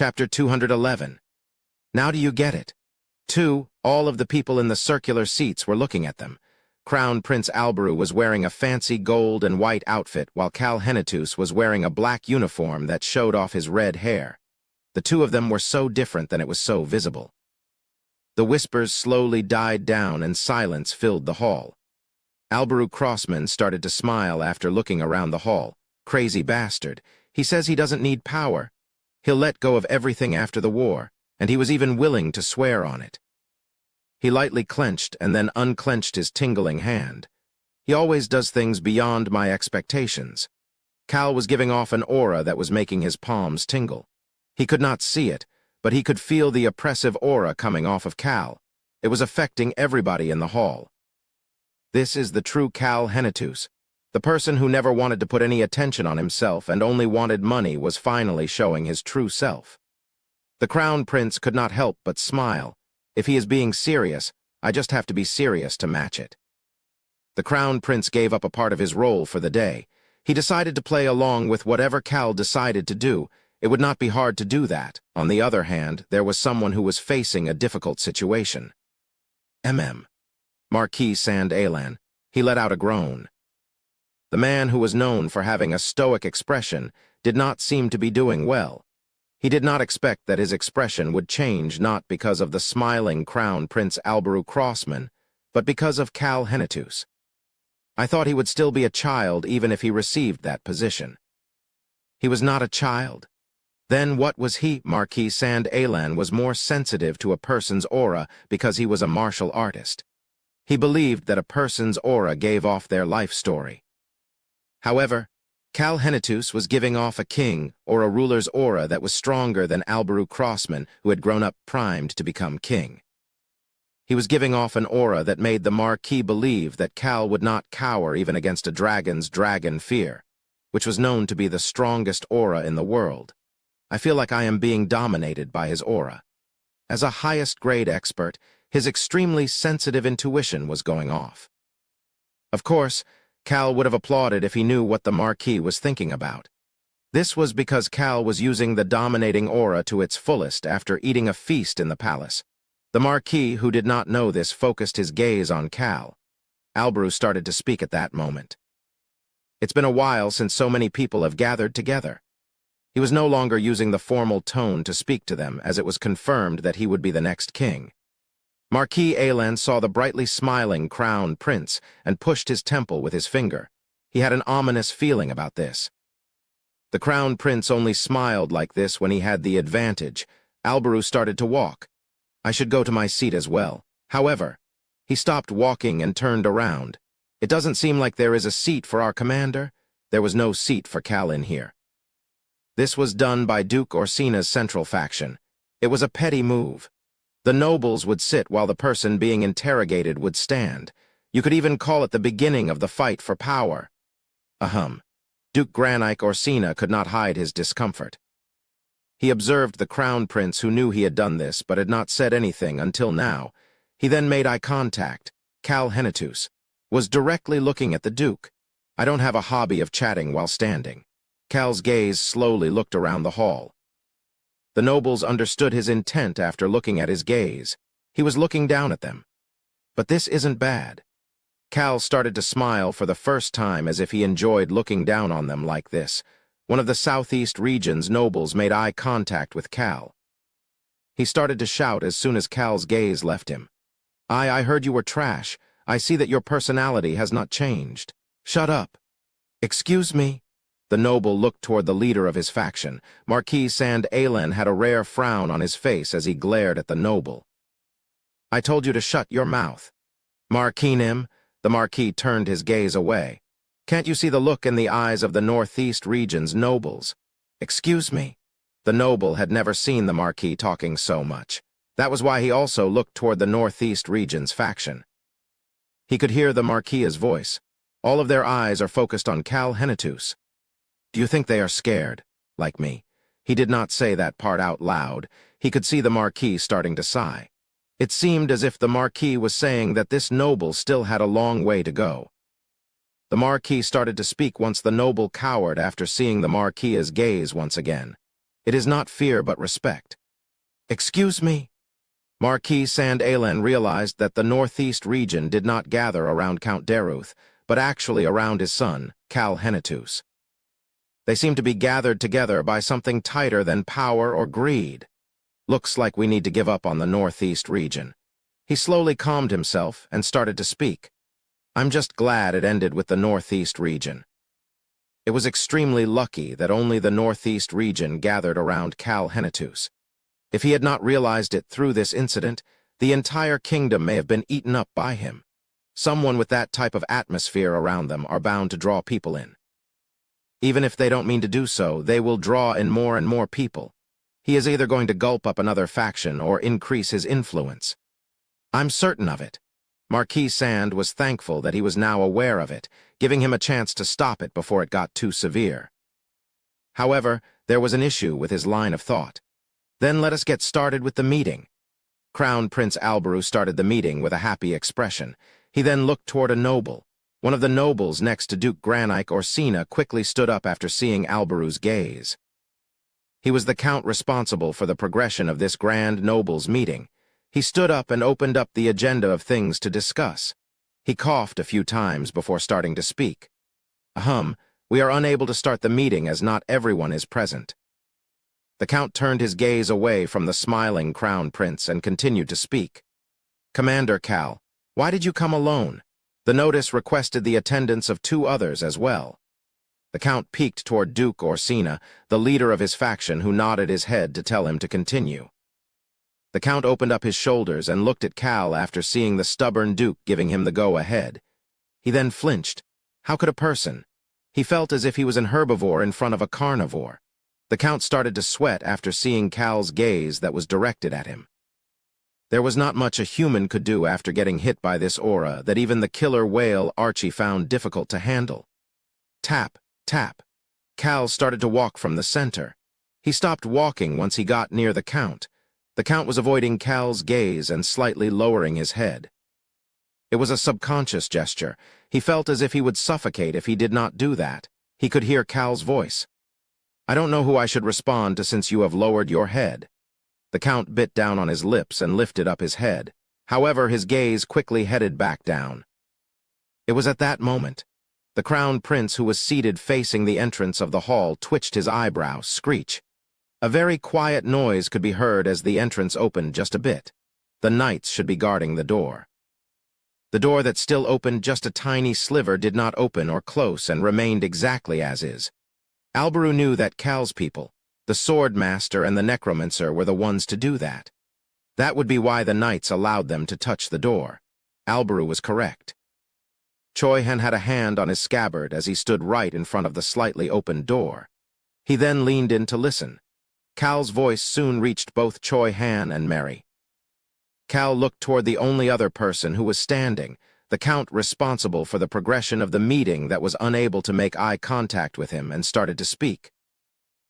Chapter 211. Now do you get it? 2. All of the people in the circular seats were looking at them. Crown Prince Alberu was wearing a fancy gold and white outfit, while Cal Hennetus was wearing a black uniform that showed off his red hair. The two of them were so different that it was so visible. The whispers slowly died down and silence filled the hall. Alberu Crossman started to smile after looking around the hall. Crazy bastard. He says he doesn't need power. He'll let go of everything after the war, and he was even willing to swear on it. He lightly clenched and then unclenched his tingling hand. He always does things beyond my expectations. Cal was giving off an aura that was making his palms tingle. He could not see it, but he could feel the oppressive aura coming off of Cal. It was affecting everybody in the hall. This is the true Cal Hennetus. The person who never wanted to put any attention on himself and only wanted money was finally showing his true self. The Crown Prince could not help but smile. If he is being serious, I just have to be serious to match it. The Crown Prince gave up a part of his role for the day. He decided to play along with whatever Cal decided to do. It would not be hard to do that. On the other hand, there was someone who was facing a difficult situation. Marquis Sand Alan. He let out a groan. The man who was known for having a stoic expression did not seem to be doing well. He did not expect that his expression would change not because of the smiling Crown Prince Alberu Crossman, but because of Cal Hennetus. I thought he would still be a child even if he received that position. He was not a child. Then what was he? Marquis Sand Alan was more sensitive to a person's aura because he was a martial artist. He believed that a person's aura gave off their life story. However, Cal Hennetus was giving off a king or a ruler's aura that was stronger than Alberu Crossman, who had grown up primed to become king. He was giving off an aura that made the Marquis believe that Cal would not cower even against a dragon's dragon fear, which was known to be the strongest aura in the world. I feel like I am being dominated by his aura. As a highest-grade expert, his extremely sensitive intuition was going off. Of course, Cal would have applauded if he knew what the Marquis was thinking about. This was because Cal was using the dominating aura to its fullest after eating a feast in the palace. The Marquis, who did not know this, focused his gaze on Cal. Alberu started to speak at that moment. It's been a while since so many people have gathered together. He was no longer using the formal tone to speak to them, as it was confirmed that he would be the next king. Marquis Alan saw the brightly smiling Crown Prince and pushed his temple with his finger. He had an ominous feeling about this. The Crown Prince only smiled like this when he had the advantage. Alberu started to walk. I should go to my seat as well. However, he stopped walking and turned around. It doesn't seem like there is a seat for our commander. There was no seat for Cal in here. This was done by Duke Orsina's central faction. It was a petty move. The nobles would sit while the person being interrogated would stand. You could even call it the beginning of the fight for power. Duke Granike Orsina could not hide his discomfort. He observed the Crown Prince, who knew he had done this but had not said anything until now. He then made eye contact. Cal Hennetus was directly looking at the Duke. I don't have a hobby of chatting while standing. Cal's gaze slowly looked around the hall. The nobles understood his intent after looking at his gaze. He was looking down at them. But this isn't bad. Cal started to smile for the first time, as if he enjoyed looking down on them like this. One of the southeast region's nobles made eye contact with Cal. He started to shout as soon as Cal's gaze left him. I heard you were trash. I see that your personality has not changed. Shut up. Excuse me? The noble looked toward the leader of his faction. Marquis Sand Alan had a rare frown on his face as he glared at the noble. I told you to shut your mouth. Marquinim, the Marquis turned his gaze away. Can't you see the look in the eyes of the northeast region's nobles? Excuse me? The noble had never seen the Marquis talking so much. That was why he also looked toward the northeast region's faction. He could hear the Marquis's voice. All of their eyes are focused on Cal Hennetus. Do you think they are scared, like me? He did not say that part out loud. He could see the Marquis starting to sigh. It seemed as if the Marquis was saying that this noble still had a long way to go. The Marquis started to speak once the noble cowered after seeing the Marquis's gaze once again. It is not fear but respect. Excuse me? Marquis Sand Alen realized that the northeast region did not gather around Count Daruth, but actually around his son, Cal Henetus. They seem to be gathered together by something tighter than power or greed. Looks like we need to give up on the northeast region. He slowly calmed himself and started to speak. I'm just glad it ended with the northeast region. It was extremely lucky that only the northeast region gathered around Cal Henetus. If he had not realized it through this incident, the entire kingdom may have been eaten up by him. Someone with that type of atmosphere around them are bound to draw people in. Even if they don't mean to do so, they will draw in more and more people. He is either going to gulp up another faction or increase his influence. I'm certain of it. Marquis Sand was thankful that he was now aware of it, giving him a chance to stop it before it got too severe. However, there was an issue with his line of thought. Then let us get started with the meeting. Crown Prince Alberu started the meeting with a happy expression. He then looked toward a noble. One of the nobles next to Duke Granike Orsina quickly stood up after seeing Alberu's gaze. He was the count responsible for the progression of this grand noble's meeting. He stood up and opened up the agenda of things to discuss. He coughed a few times before starting to speak. We are unable to start the meeting as not everyone is present. The count turned his gaze away from the smiling crown prince and continued to speak. Commander Cal, why did you come alone? The notice requested the attendance of 2 others as well. The count peeked toward Duke Orsina, the leader of his faction, who nodded his head to tell him to continue. The count opened up his shoulders and looked at Cal after seeing the stubborn Duke giving him the go-ahead. He then flinched. How could a person? He felt as if he was an herbivore in front of a carnivore. The count started to sweat after seeing Cal's gaze that was directed at him. There was not much a human could do after getting hit by this aura that even the killer whale Archie found difficult to handle. Tap, tap. Cal started to walk from the center. He stopped walking once he got near the count. The count was avoiding Cal's gaze and slightly lowering his head. It was a subconscious gesture. He felt as if he would suffocate if he did not do that. He could hear Cal's voice. I don't know who I should respond to since you have lowered your head. The count bit down on his lips and lifted up his head. However, his gaze quickly headed back down. It was at that moment. The crown prince, who was seated facing the entrance of the hall, twitched his eyebrows, screech. A very quiet noise could be heard as the entrance opened just a bit. The knights should be guarding the door. The door that still opened just a tiny sliver did not open or close and remained exactly as is. Alberu knew that Cal's people, the sword master and the necromancer, were the ones to do that. That would be why the knights allowed them to touch the door. Alberu was correct. Choihan had a hand on his scabbard as he stood right in front of the slightly opened door. He then leaned in to listen. Cal's voice soon reached both Choihan and Mary. Cal looked toward the only other person who was standing, the count responsible for the progression of the meeting that was unable to make eye contact with him, and started to speak.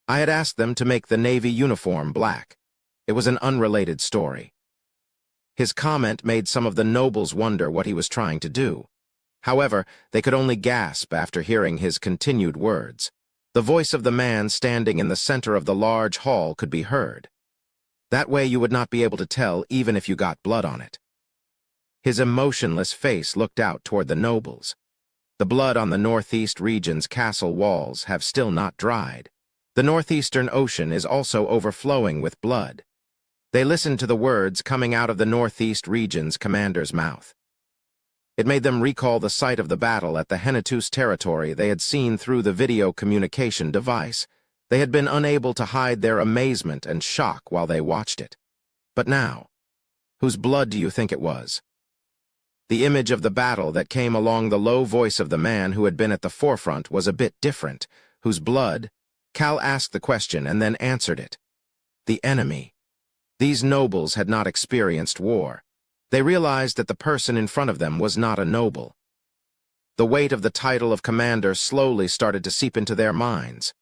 I had asked them to make the Navy uniform black. It was an unrelated story. His comment made some of the nobles wonder what he was trying to do. However, they could only gasp after hearing his continued words. The voice of the man standing in the center of the large hall could be heard. That way you would not be able to tell even if you got blood on it. His emotionless face looked out toward the nobles. The blood on the northeast region's castle walls have still not dried. The northeastern ocean is also overflowing with blood. They listened to the words coming out of the northeast region's commander's mouth. It made them recall the site of the battle at the Henetus territory they had seen through the video communication device. They had been unable to hide their amazement and shock while they watched it. But now, whose blood do you think it was? The image of the battle that came along the low voice of the man who had been at the forefront was a bit different. Whose blood? Cal asked the question and then answered it. The enemy. These nobles had not experienced war. They realized that the person in front of them was not a noble. The weight of the title of commander slowly started to seep into their minds.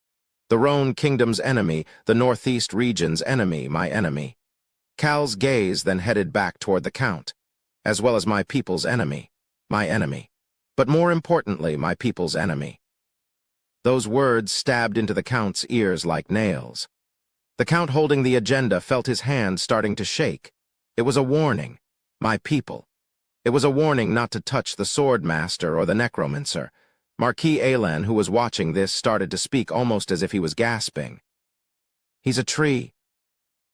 The Rhone Kingdom's enemy, the Northeast region's enemy, my enemy. Cal's gaze then headed back toward the count, as well as my people's enemy, my enemy. But more importantly, my people's enemy. Those words stabbed into the count's ears like nails. The Count holding the agenda felt his hand starting to shake. It was a warning. My people. It was a warning not to touch the sword master or the necromancer. Marquis Ainz, who was watching this, started to speak almost as if he was gasping. He's a tree.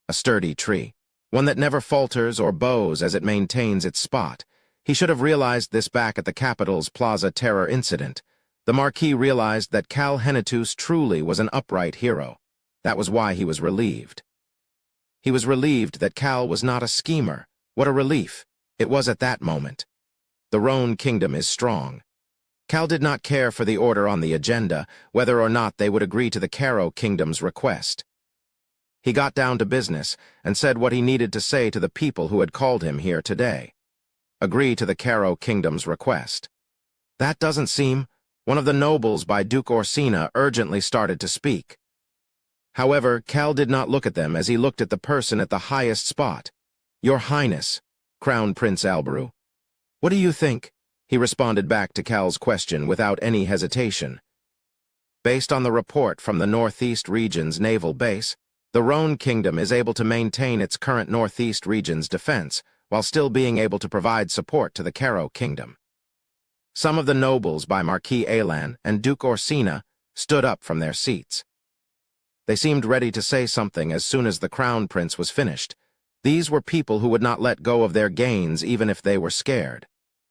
A sturdy tree. One that never falters or bows as it maintains its spot. He should have realized this back at the capital's Plaza Terror incident. The Marquis realized that Cal Henitus truly was an upright hero. That was why he was relieved. He was relieved that Cal was not a schemer. What a relief it was at that moment. The Roan kingdom is strong. Cal did not care for the order on the agenda, whether or not they would agree to the Caro kingdom's request. He got down to business and said what he needed to say to the people who had called him here today. Agree to the Caro kingdom's request. That doesn't seem... One of the nobles by Duke Orsina urgently started to speak. However, Cal did not look at them as he looked at the person at the highest spot. Your Highness, Crown Prince Alberu. What do you think? He responded back to Cal's question without any hesitation. Based on the report from the Northeast Region's naval base, the Roan Kingdom is able to maintain its current Northeast Region's defense while still being able to provide support to the Caro Kingdom. Some of the nobles by Marquis Ainz and Duke Orsina stood up from their seats. They seemed ready to say something as soon as the Crown Prince was finished. These were people who would not let go of their gains even if they were scared.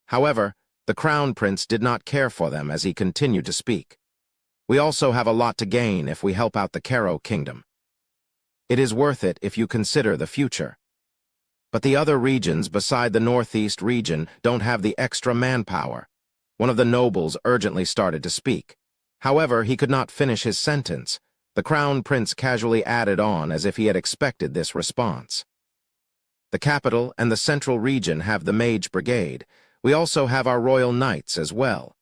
However, the Crown Prince did not care for them as he continued to speak. We also have a lot to gain if we help out the Caro Kingdom. It is worth it if you consider the future. But the other regions beside the Northeast region don't have the extra manpower. One of the nobles urgently started to speak. However, he could not finish his sentence. The Crown Prince casually added on as if he had expected this response. The capital and the central region have the Mage Brigade. We also have our Royal Knights as well.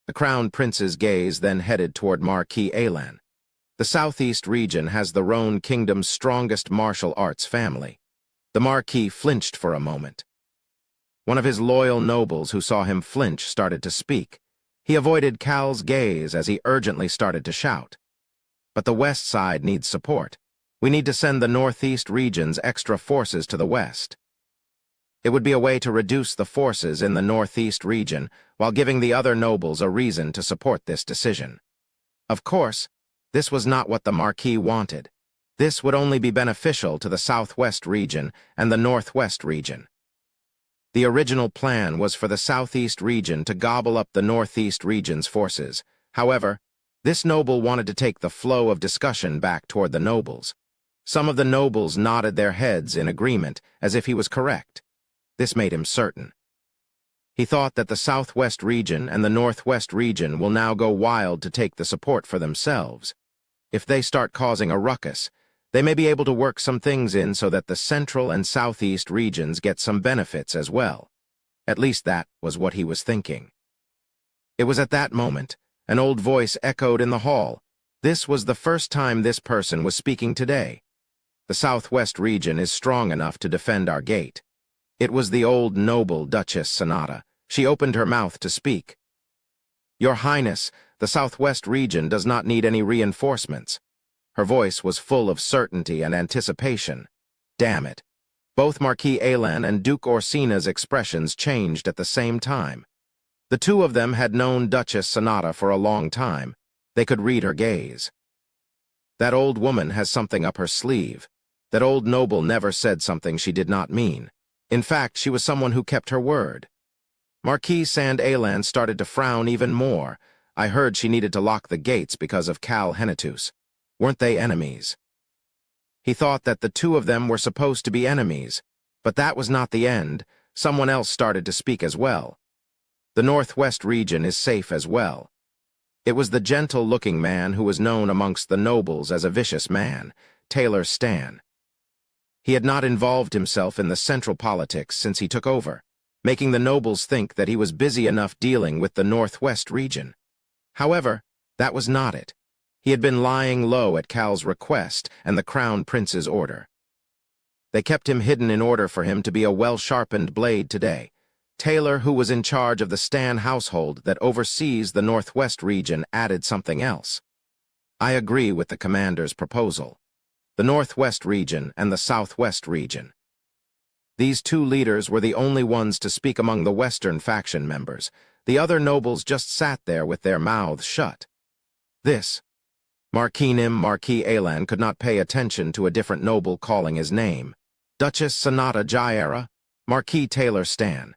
The Crown Prince's gaze then headed toward Marquis Ainz. The Southeast region has the Roan Kingdom's strongest martial arts family. The Marquis flinched for a moment. One of his loyal nobles who saw him flinch started to speak. He avoided Cal's gaze as he urgently started to shout. But the west side needs support. We need to send the Northeast region's extra forces to the west. It would be a way to reduce the forces in the Northeast region while giving the other nobles a reason to support this decision. Of course, this was not what the Marquis wanted. This would only be beneficial to the Southwest region and the Northwest region. The original plan was for the Southeast region to gobble up the Northeast region's forces. However, this noble wanted to take the flow of discussion back toward the nobles. Some of the nobles nodded their heads in agreement, as if he was correct. This made him certain. He thought that the Southwest region and the Northwest region will now go wild to take the support for themselves. If they start causing a ruckus, they may be able to work some things in so that the Central and Southeast regions get some benefits as well. At least that was what he was thinking. It was at that moment an old voice echoed in the hall. This was the first time this person was speaking today. The Southwest region is strong enough to defend our gate. It was the old noble Duchess Sonata. She opened her mouth to speak. Your Highness, the Southwest region does not need any reinforcements. Her voice was full of certainty and anticipation. Damn it. Both Marquis Ainz and Duke Orsina's expressions changed at the same time. The two of them had known Duchess Sonata for a long time. They could read her gaze. That old woman has something up her sleeve. That old noble never said something she did not mean. In fact, she was someone who kept her word. Marquis Ainz started to frown even more. I heard she needed to lock the gates because of Cal Henitus. Weren't they enemies? He thought that the two of them were supposed to be enemies, but that was not the end. Someone else started to speak as well. The Northwest region is safe as well. It was the gentle-looking man who was known amongst the nobles as a vicious man, Taylor Stan. He had not involved himself in the central politics since he took over, making the nobles think that he was busy enough dealing with the Northwest region. However, that was not it. He had been lying low at Cal's request and the Crown Prince's order. They kept him hidden in order for him to be a well-sharpened blade today. Taylor, who was in charge of the Stan household that oversees the Northwest region, added something else. I agree with the commander's proposal. the Northwest region and the Southwest region. These two leaders were the only ones to speak among the Western faction members. The other nobles just sat there with their mouths shut. This. Marquis Alan could not pay attention to a different noble calling his name. Duchess Sonata Jaira, Marquis Taylor Stan.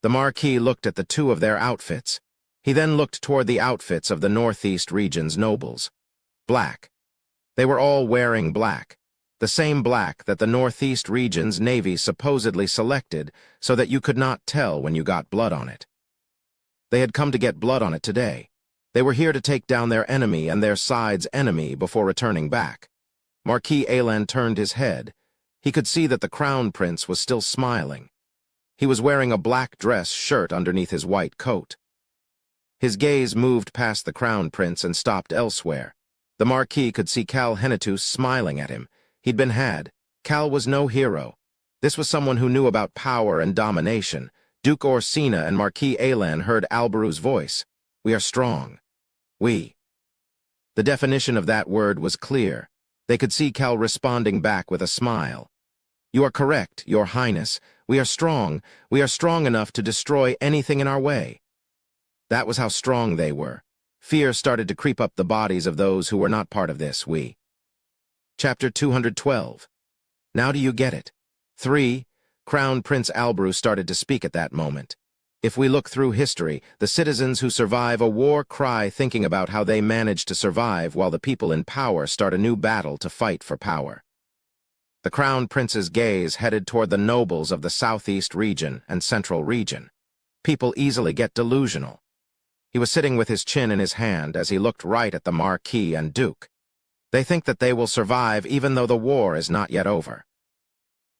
The Marquis looked at the two of their outfits. He then looked toward the outfits of the Northeast region's nobles. Black. They were all wearing black. The same black that the Northeast region's navy supposedly selected so that you could not tell when you got blood on it. They had come to get blood on it today. They were here to take down their enemy and their side's enemy before returning back. Marquis Alan turned his head. He could see that the Crown Prince was still smiling. He was wearing a black dress shirt underneath his white coat. His gaze moved past the Crown Prince and stopped elsewhere. The Marquis could see Cal Hennetus smiling at him. He'd been had. Cal was no hero. This was someone who knew about power and domination. Duke Orsina and Marquis Alan heard Alberu's voice. We are strong. We. The definition of that word was clear. They could see Cal responding back with a smile. You are correct, Your Highness. We are strong. We are strong enough to destroy anything in our way. That was how strong they were. Fear started to creep up the bodies of those who were not part of this, we. Chapter 212. Now do you get it? 3. Crown Prince Alberu started to speak at that moment. If we look through history, the citizens who survive a war cry thinking about how they managed to survive while the people in power start a new battle to fight for power. The Crown Prince's gaze headed toward the nobles of the Southeast region and Central region. People easily get delusional. He was sitting with his chin in his hand as he looked right at the Marquis and Duke. They think that they will survive even though the war is not yet over.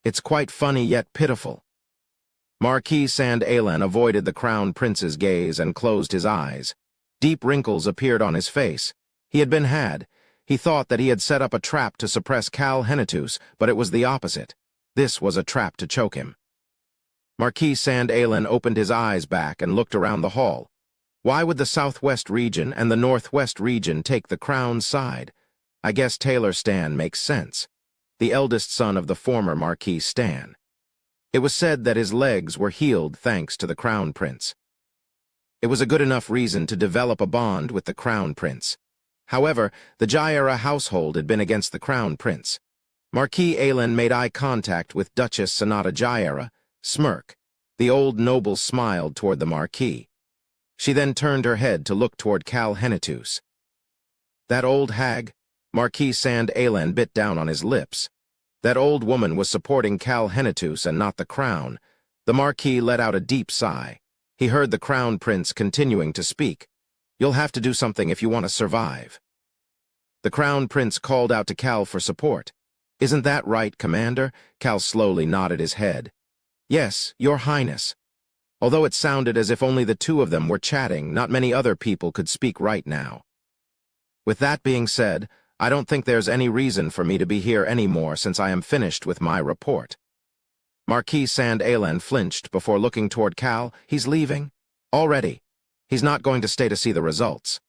It's quite funny yet pitiful. Marquis Sand Alan avoided the Crown Prince's gaze and closed his eyes. Deep wrinkles appeared on his face. He had been had. He thought that he had set up a trap to suppress Cal Hennetus, but it was the opposite. This was a trap to choke him. Marquis Sand Alan opened his eyes back and looked around the hall. Why would the Southwest region and the Northwest region take the Crown's side? I guess Taylor Stan makes sense. The eldest son of the former Marquis Stan. It was said that his legs were healed thanks to the Crown Prince. It was a good enough reason to develop a bond with the Crown Prince. However, the Jaira household had been against the Crown Prince. Marquis Alan made eye contact with Duchess Sonata Jaira, smirk. The old noble smiled toward the Marquis. She then turned her head to look toward Cal Hennetus. That old hag? Marquis Sand Alan bit down on his lips. That old woman was supporting Cal Hennetus and not the Crown. The Marquis let out a deep sigh. He heard the Crown Prince continuing to speak. You'll have to do something if you want to survive. The Crown Prince called out to Cal for support. Isn't that right, Commander? Cal slowly nodded his head. Yes, Your Highness. Although it sounded as if only the two of them were chatting, not many other people could speak right now. With that being said, I don't think there's any reason for me to be here anymore since I am finished with my report. Marquis Sand Alan flinched before looking toward Cal. He's leaving? Already. He's not going to stay to see the results.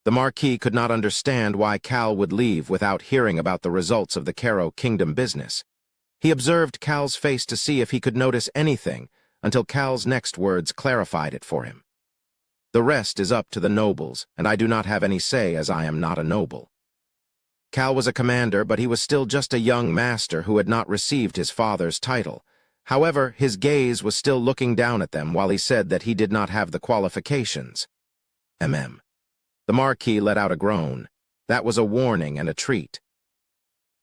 The Marquis could not understand why Cal would leave without hearing about the results of the Caro Kingdom business. He observed Cal's face to see if he could notice anything until Cal's next words clarified it for him. The rest is up to the nobles, and I do not have any say as I am not a noble. Cal was a commander, but he was still just a young master who had not received his father's title. However, his gaze was still looking down at them while he said that he did not have the qualifications. The Marquis let out a groan. That was a warning and a treat.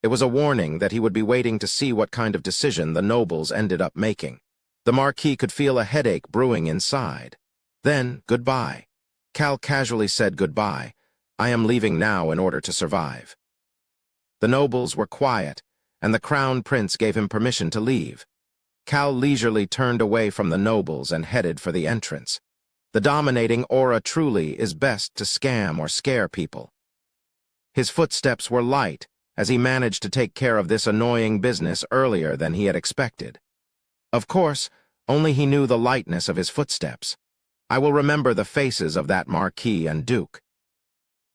It was a warning that he would be waiting to see what kind of decision the nobles ended up making. The Marquis could feel a headache brewing inside. Then, goodbye. Cal casually said goodbye. I am leaving now in order to survive. The nobles were quiet, and the Crown Prince gave him permission to leave. Cal leisurely turned away from the nobles and headed for the entrance. The dominating aura truly is best to scam or scare people. His footsteps were light, as he managed to take care of this annoying business earlier than he had expected. Of course, only he knew the lightness of his footsteps. I will remember the faces of that Marquis and Duke.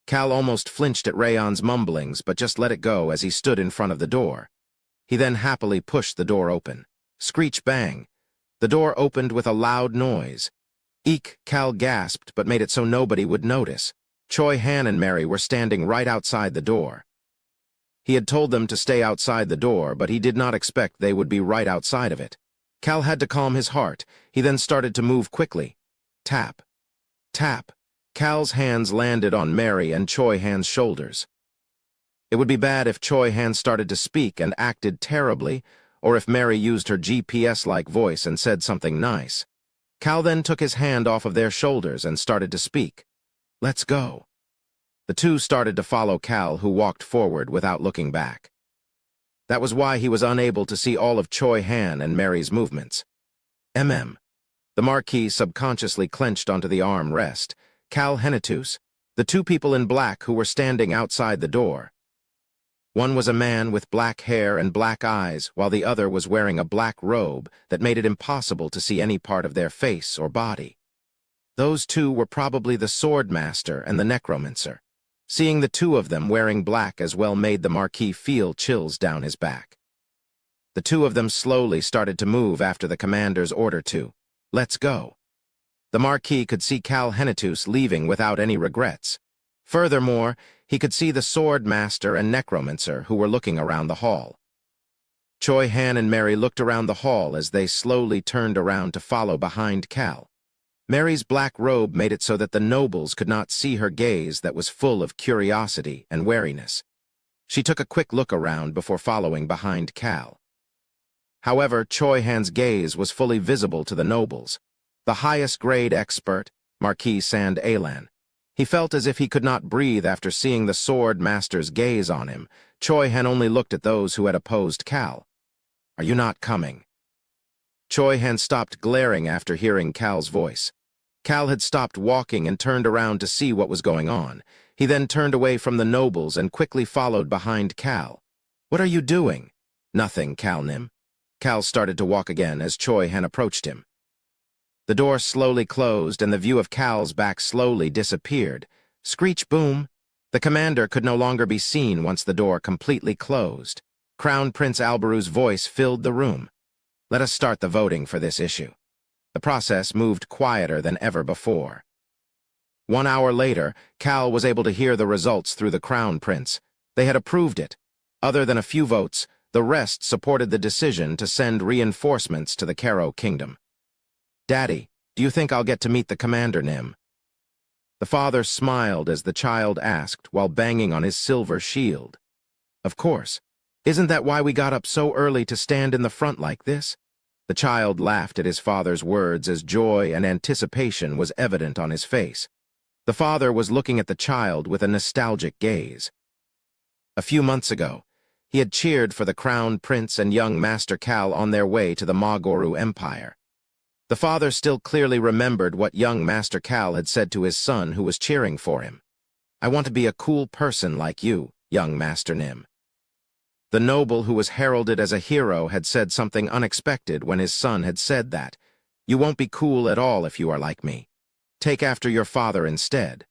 Cal almost flinched at Rayon's mumblings, but just let it go as he stood in front of the door. He then happily pushed the door open. Screech bang. The door opened with a loud noise. Eek, Cal gasped, but made it so nobody would notice. Choi Han and Mary were standing right outside the door. He had told them to stay outside the door, but he did not expect they would be right outside of it. Cal had to calm his heart. He then started to move quickly. Tap. Tap. Cal's hands landed on Mary and Choi Han's shoulders. It would be bad if Choi Han started to speak and acted terribly, or if Mary used her GPS-like voice and said something nice. Cal then took his hand off of their shoulders and started to speak. Let's go. The two started to follow Cal, who walked forward without looking back. That was why he was unable to see all of Choi Han and Mary's movements. The Marquis subconsciously clenched onto the arm rest. Cal Henitus, the two people in black who were standing outside the door. One was a man with black hair and black eyes, while the other was wearing a black robe that made it impossible to see any part of their face or body. Those two were probably the sword master and the necromancer. Seeing the two of them wearing black as well made the Marquis feel chills down his back. The two of them slowly started to move after the commander's order to, "Let's go." The Marquis could see Cal Henitus leaving without any regrets. Furthermore, he could see the sword master and necromancer who were looking around the hall. Choi Han and Mary looked around the hall as they slowly turned around to follow behind Cal. Mary's black robe made it so that the nobles could not see her gaze that was full of curiosity and wariness. She took a quick look around before following behind Cal. However, Choi Han's gaze was fully visible to the nobles. The highest grade expert, Marquis Sand Alan. He felt as if he could not breathe after seeing the sword master's gaze on him. Choi Han only looked at those who had opposed Cal. "Are you not coming?" Choi Han stopped glaring after hearing Cal's voice. Cal had stopped walking and turned around to see what was going on. He then turned away from the nobles and quickly followed behind Cal. "What are you doing?" "Nothing, Cal Nim." Cal started to walk again as Choi Han approached him. The door slowly closed and the view of Cal's back slowly disappeared. Screech boom! The commander could no longer be seen once the door completely closed. Crown Prince Albaru's voice filled the room. "Let us start the voting for this issue." The process moved quieter than ever before. 1 hour later, Cal was able to hear the results through the Crown Prince. They had approved it. Other than a few votes, the rest supported the decision to send reinforcements to the Caro Kingdom. "Daddy, do you think I'll get to meet the commander, Nim?" The father smiled as the child asked while banging on his silver shield. "Of course. Isn't that why we got up so early to stand in the front like this?" The child laughed at his father's words as joy and anticipation was evident on his face. The father was looking at the child with a nostalgic gaze. A few months ago, he had cheered for the Crown Prince and young Master Cal on their way to the Magoru Empire. The father still clearly remembered what young Master Cal had said to his son who was cheering for him. "I want to be a cool person like you, young Master Nim." The noble who was heralded as a hero had said something unexpected when his son had said that. "You won't be cool at all if you are like me. Take after your father instead.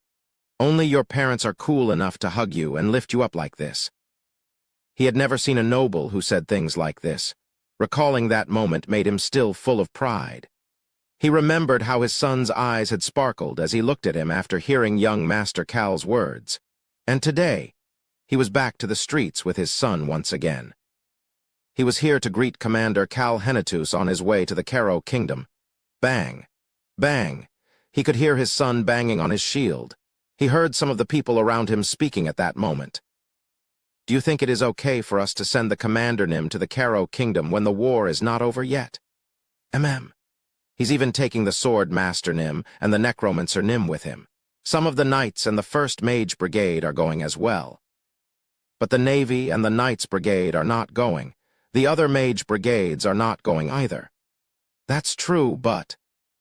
Only your parents are cool enough to hug you and lift you up like this." He had never seen a noble who said things like this. Recalling that moment made him still full of pride. He remembered how his son's eyes had sparkled as he looked at him after hearing young Master Cal's words. And today, he was back to the streets with his son once again. He was here to greet Commander Cal Henitus on his way to the Caro Kingdom. Bang! Bang! He could hear his son banging on his shield. He heard some of the people around him speaking at that moment. "Do you think it is okay for us to send the Commander Nim to the Caro Kingdom when the war is not over yet?" He's even taking the Sword Master Nim and the Necromancer Nim with him. Some of the Knights and the 1st Mage Brigade are going as well. But the Navy and the Knights Brigade are not going. The other Mage Brigades are not going either. "That's true, but..."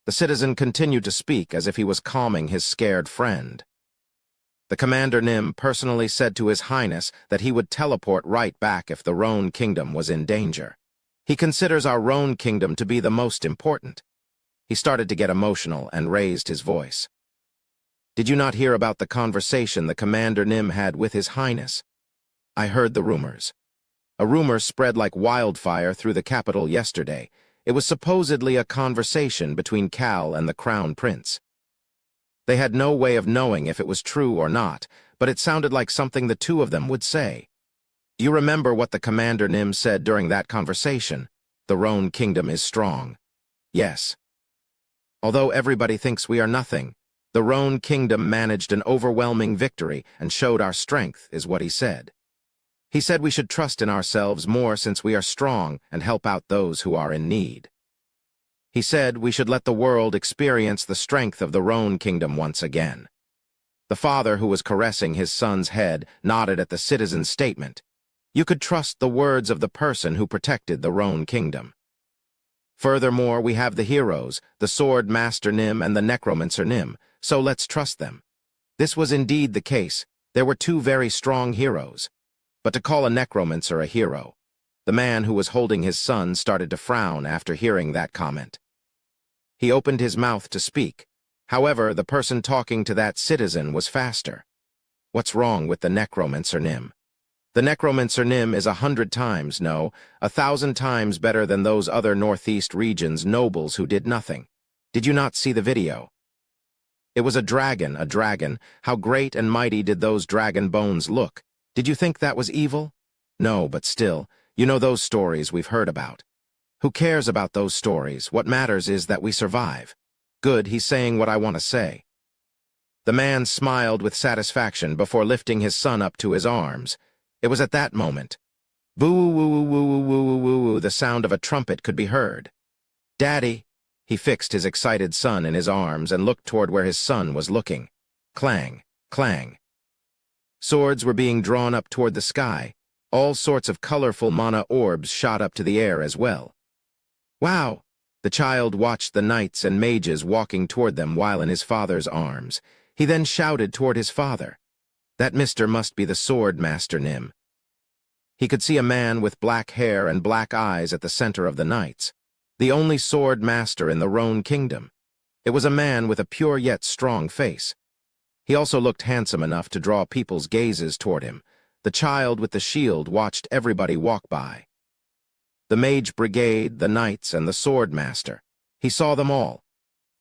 The citizen continued to speak as if he was calming his scared friend. The Commander Nim personally said to His Highness that he would teleport right back if the Roan Kingdom was in danger. He considers our Roan Kingdom to be the most important. He started to get emotional and raised his voice. Did you not hear about the conversation the Commander Nim had with His Highness? I heard the rumors. A rumor spread like wildfire through the capital yesterday. It was supposedly a conversation between Cal and the Crown Prince. They had no way of knowing if it was true or not, but it sounded like something the two of them would say. Do you remember what the Commander Nim said during that conversation? The Roan Kingdom is strong. Yes. Although everybody thinks we are nothing, the Roan Kingdom managed an overwhelming victory and showed our strength, is what he said. He said we should trust in ourselves more since we are strong and help out those who are in need. He said we should let the world experience the strength of the Roan Kingdom once again. The father, who was caressing his son's head, nodded at the citizen's statement. You could trust the words of the person who protected the Roan Kingdom. Furthermore, we have the heroes, the Sword Master Nim and the Necromancer Nim, so let's trust them. This was indeed the case. There were two very strong heroes. But to call a necromancer a hero, the man who was holding his son started to frown after hearing that comment. He opened his mouth to speak. However, the person talking to that citizen was faster. What's wrong with the Necromancer Nim? The Necromancer Nim is 100 times, no, 1,000 times better than those other Northeast regions nobles who did nothing. Did you not see the video? It was a dragon. How great and mighty did those dragon bones look? Did you think that was evil? No, but still, you know those stories we've heard about. Who cares about those stories? What matters is that we survive. Good, he's saying what I want to say. The man smiled with satisfaction before lifting his son up to his arms. It was at that moment. Boo-woo-woo-woo-woo-woo-woo-woo, the sound of a trumpet could be heard. Daddy! He fixed his excited son in his arms and looked toward where his son was looking. Clang, clang. Swords were being drawn up toward the sky. All sorts of colorful mana orbs shot up to the air as well. Wow! The child watched the knights and mages walking toward them while in his father's arms. He then shouted toward his father. That mister must be the Sword Master Nim. He could see a man with black hair and black eyes at the center of the knights. The only sword master in the Roan Kingdom. It was a man with a pure yet strong face. He also looked handsome enough to draw people's gazes toward him. The child with the shield watched everybody walk by. The mage brigade, the knights, and the sword master. He saw them all.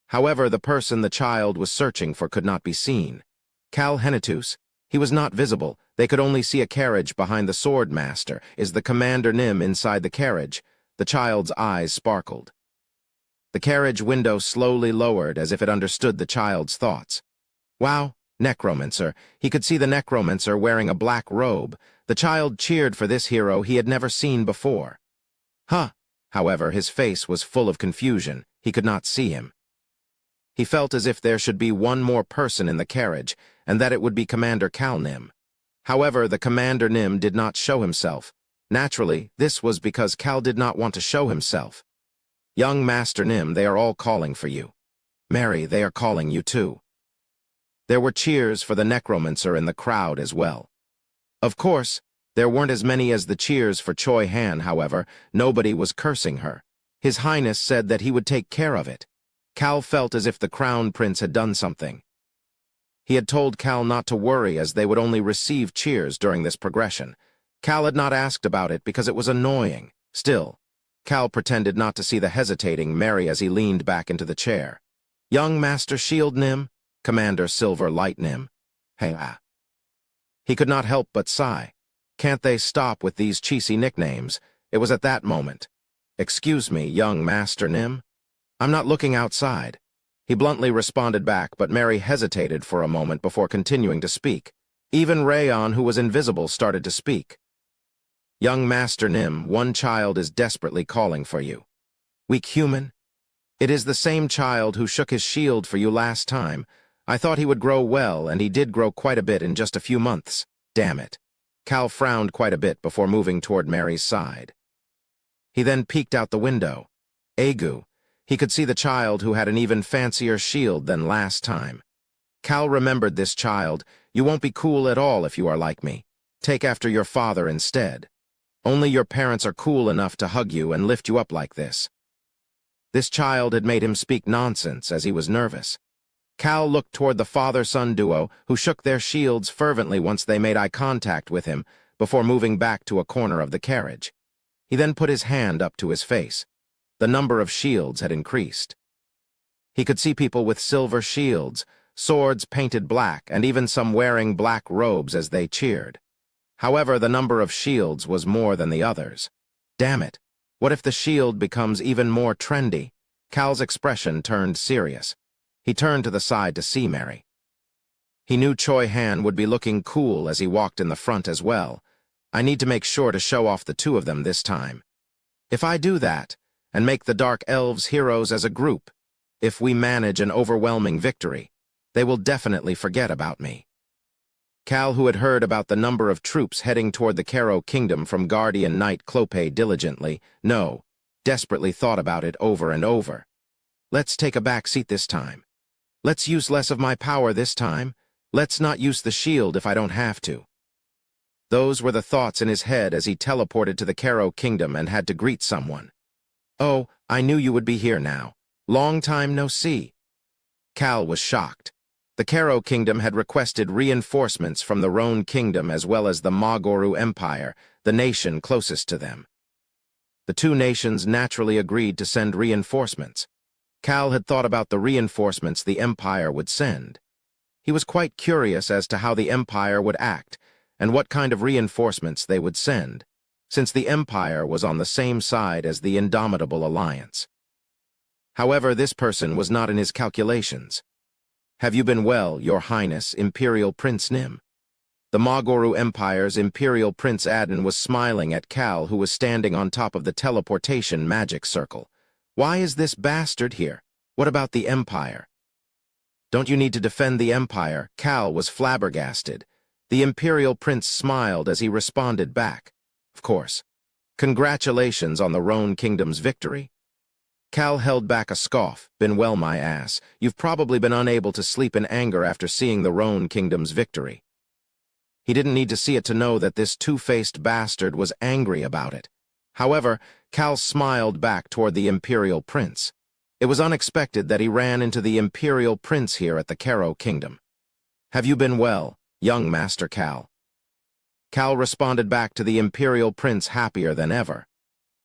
However, the person the child was searching for could not be seen. Cal Henitus, he was not visible. They could only see a carriage behind the sword master. Is the Commander Nim inside the carriage? The child's eyes sparkled. The carriage window slowly lowered as if it understood the child's thoughts. Wow, necromancer. He could see the necromancer wearing a black robe. The child cheered for this hero he had never seen before. Huh! However, his face was full of confusion. He could not see him. He felt as if there should be one more person in the carriage, and that it would be Commander Cal Nim. However, the Commander Nim did not show himself. Naturally, this was because Cal did not want to show himself. Young Master Nim, they are all calling for you. Mary, they are calling you too. There were cheers for the necromancer in the crowd as well. Of course, there weren't as many as the cheers for Choi Han, however. Nobody was cursing her. His Highness said that he would take care of it. Cal felt as if the Crown Prince had done something. He had told Cal not to worry as they would only receive cheers during this progression. Cal had not asked about it because it was annoying. Still, Cal pretended not to see the hesitating Mary as he leaned back into the chair. Young Master Shield Nim, Commander Silver Light Nim. Hey, He could not help but sigh. Can't they stop with these cheesy nicknames? It was at that moment. Excuse me, young Master Nim. I'm not looking outside. He bluntly responded back, but Mary hesitated for a moment before continuing to speak. Even Rayon, who was invisible, started to speak. Young Master Nim, one child is desperately calling for you. Weak human? It is the same child who shook his shield for you last time. I thought he would grow well, and he did grow quite a bit in just a few months. Damn it. Cal frowned quite a bit before moving toward Mary's side. He then peeked out the window. Agu. He could see the child who had an even fancier shield than last time. Cal remembered this child. You won't be cool at all if you are like me. Take after your father instead. Only your parents are cool enough to hug you and lift you up like this. This child had made him speak nonsense as he was nervous. Cal looked toward the father-son duo, who shook their shields fervently once they made eye contact with him, before moving back to a corner of the carriage. He then put his hand up to his face. The number of shields had increased. He could see people with silver shields, swords painted black, and even some wearing black robes as they cheered. However, the number of shields was more than the others. Damn it, what if the shield becomes even more trendy? Cal's expression turned serious. He turned to the side to see Mary. He knew Choi Han would be looking cool as he walked in the front as well. I need to make sure to show off the two of them this time. If I do that, and make the Dark Elves heroes as a group, if we manage an overwhelming victory, they will definitely forget about me. Cal, who had heard about the number of troops heading toward the Karo Kingdom from Guardian Knight Clope desperately thought about it over and over. Let's take a back seat this time. Let's use less of my power this time. Let's not use the shield if I don't have to. Those were the thoughts in his head as he teleported to the Karo Kingdom and had to greet someone. Oh, I knew you would be here now. Long time no see. Cal was shocked. The Karo Kingdom had requested reinforcements from the Roan Kingdom as well as the Magoru Empire, the nation closest to them. The two nations naturally agreed to send reinforcements. Cal had thought about the reinforcements the Empire would send. He was quite curious as to how the Empire would act and what kind of reinforcements they would send, since the Empire was on the same side as the Indomitable Alliance. However, this person was not in his calculations. Have you been well, Your Highness, Imperial Prince Nim? The Magoru Empire's Imperial Prince Adin was smiling at Cal, who was standing on top of the teleportation magic circle. Why is this bastard here? What about the Empire? Don't you need to defend the Empire? Cal was flabbergasted. The Imperial Prince smiled as he responded back. Of course. Congratulations on the Roan Kingdom's victory. Cal held back a scoff. Been well, my ass. You've probably been unable to sleep in anger after seeing the Roan Kingdom's victory. He didn't need to see it to know that this two-faced bastard was angry about it. However, Cal smiled back toward the Imperial Prince. It was unexpected that he ran into the Imperial Prince here at the Karo Kingdom. Have you been well, young Master Cal? Cal responded back to the Imperial Prince happier than ever.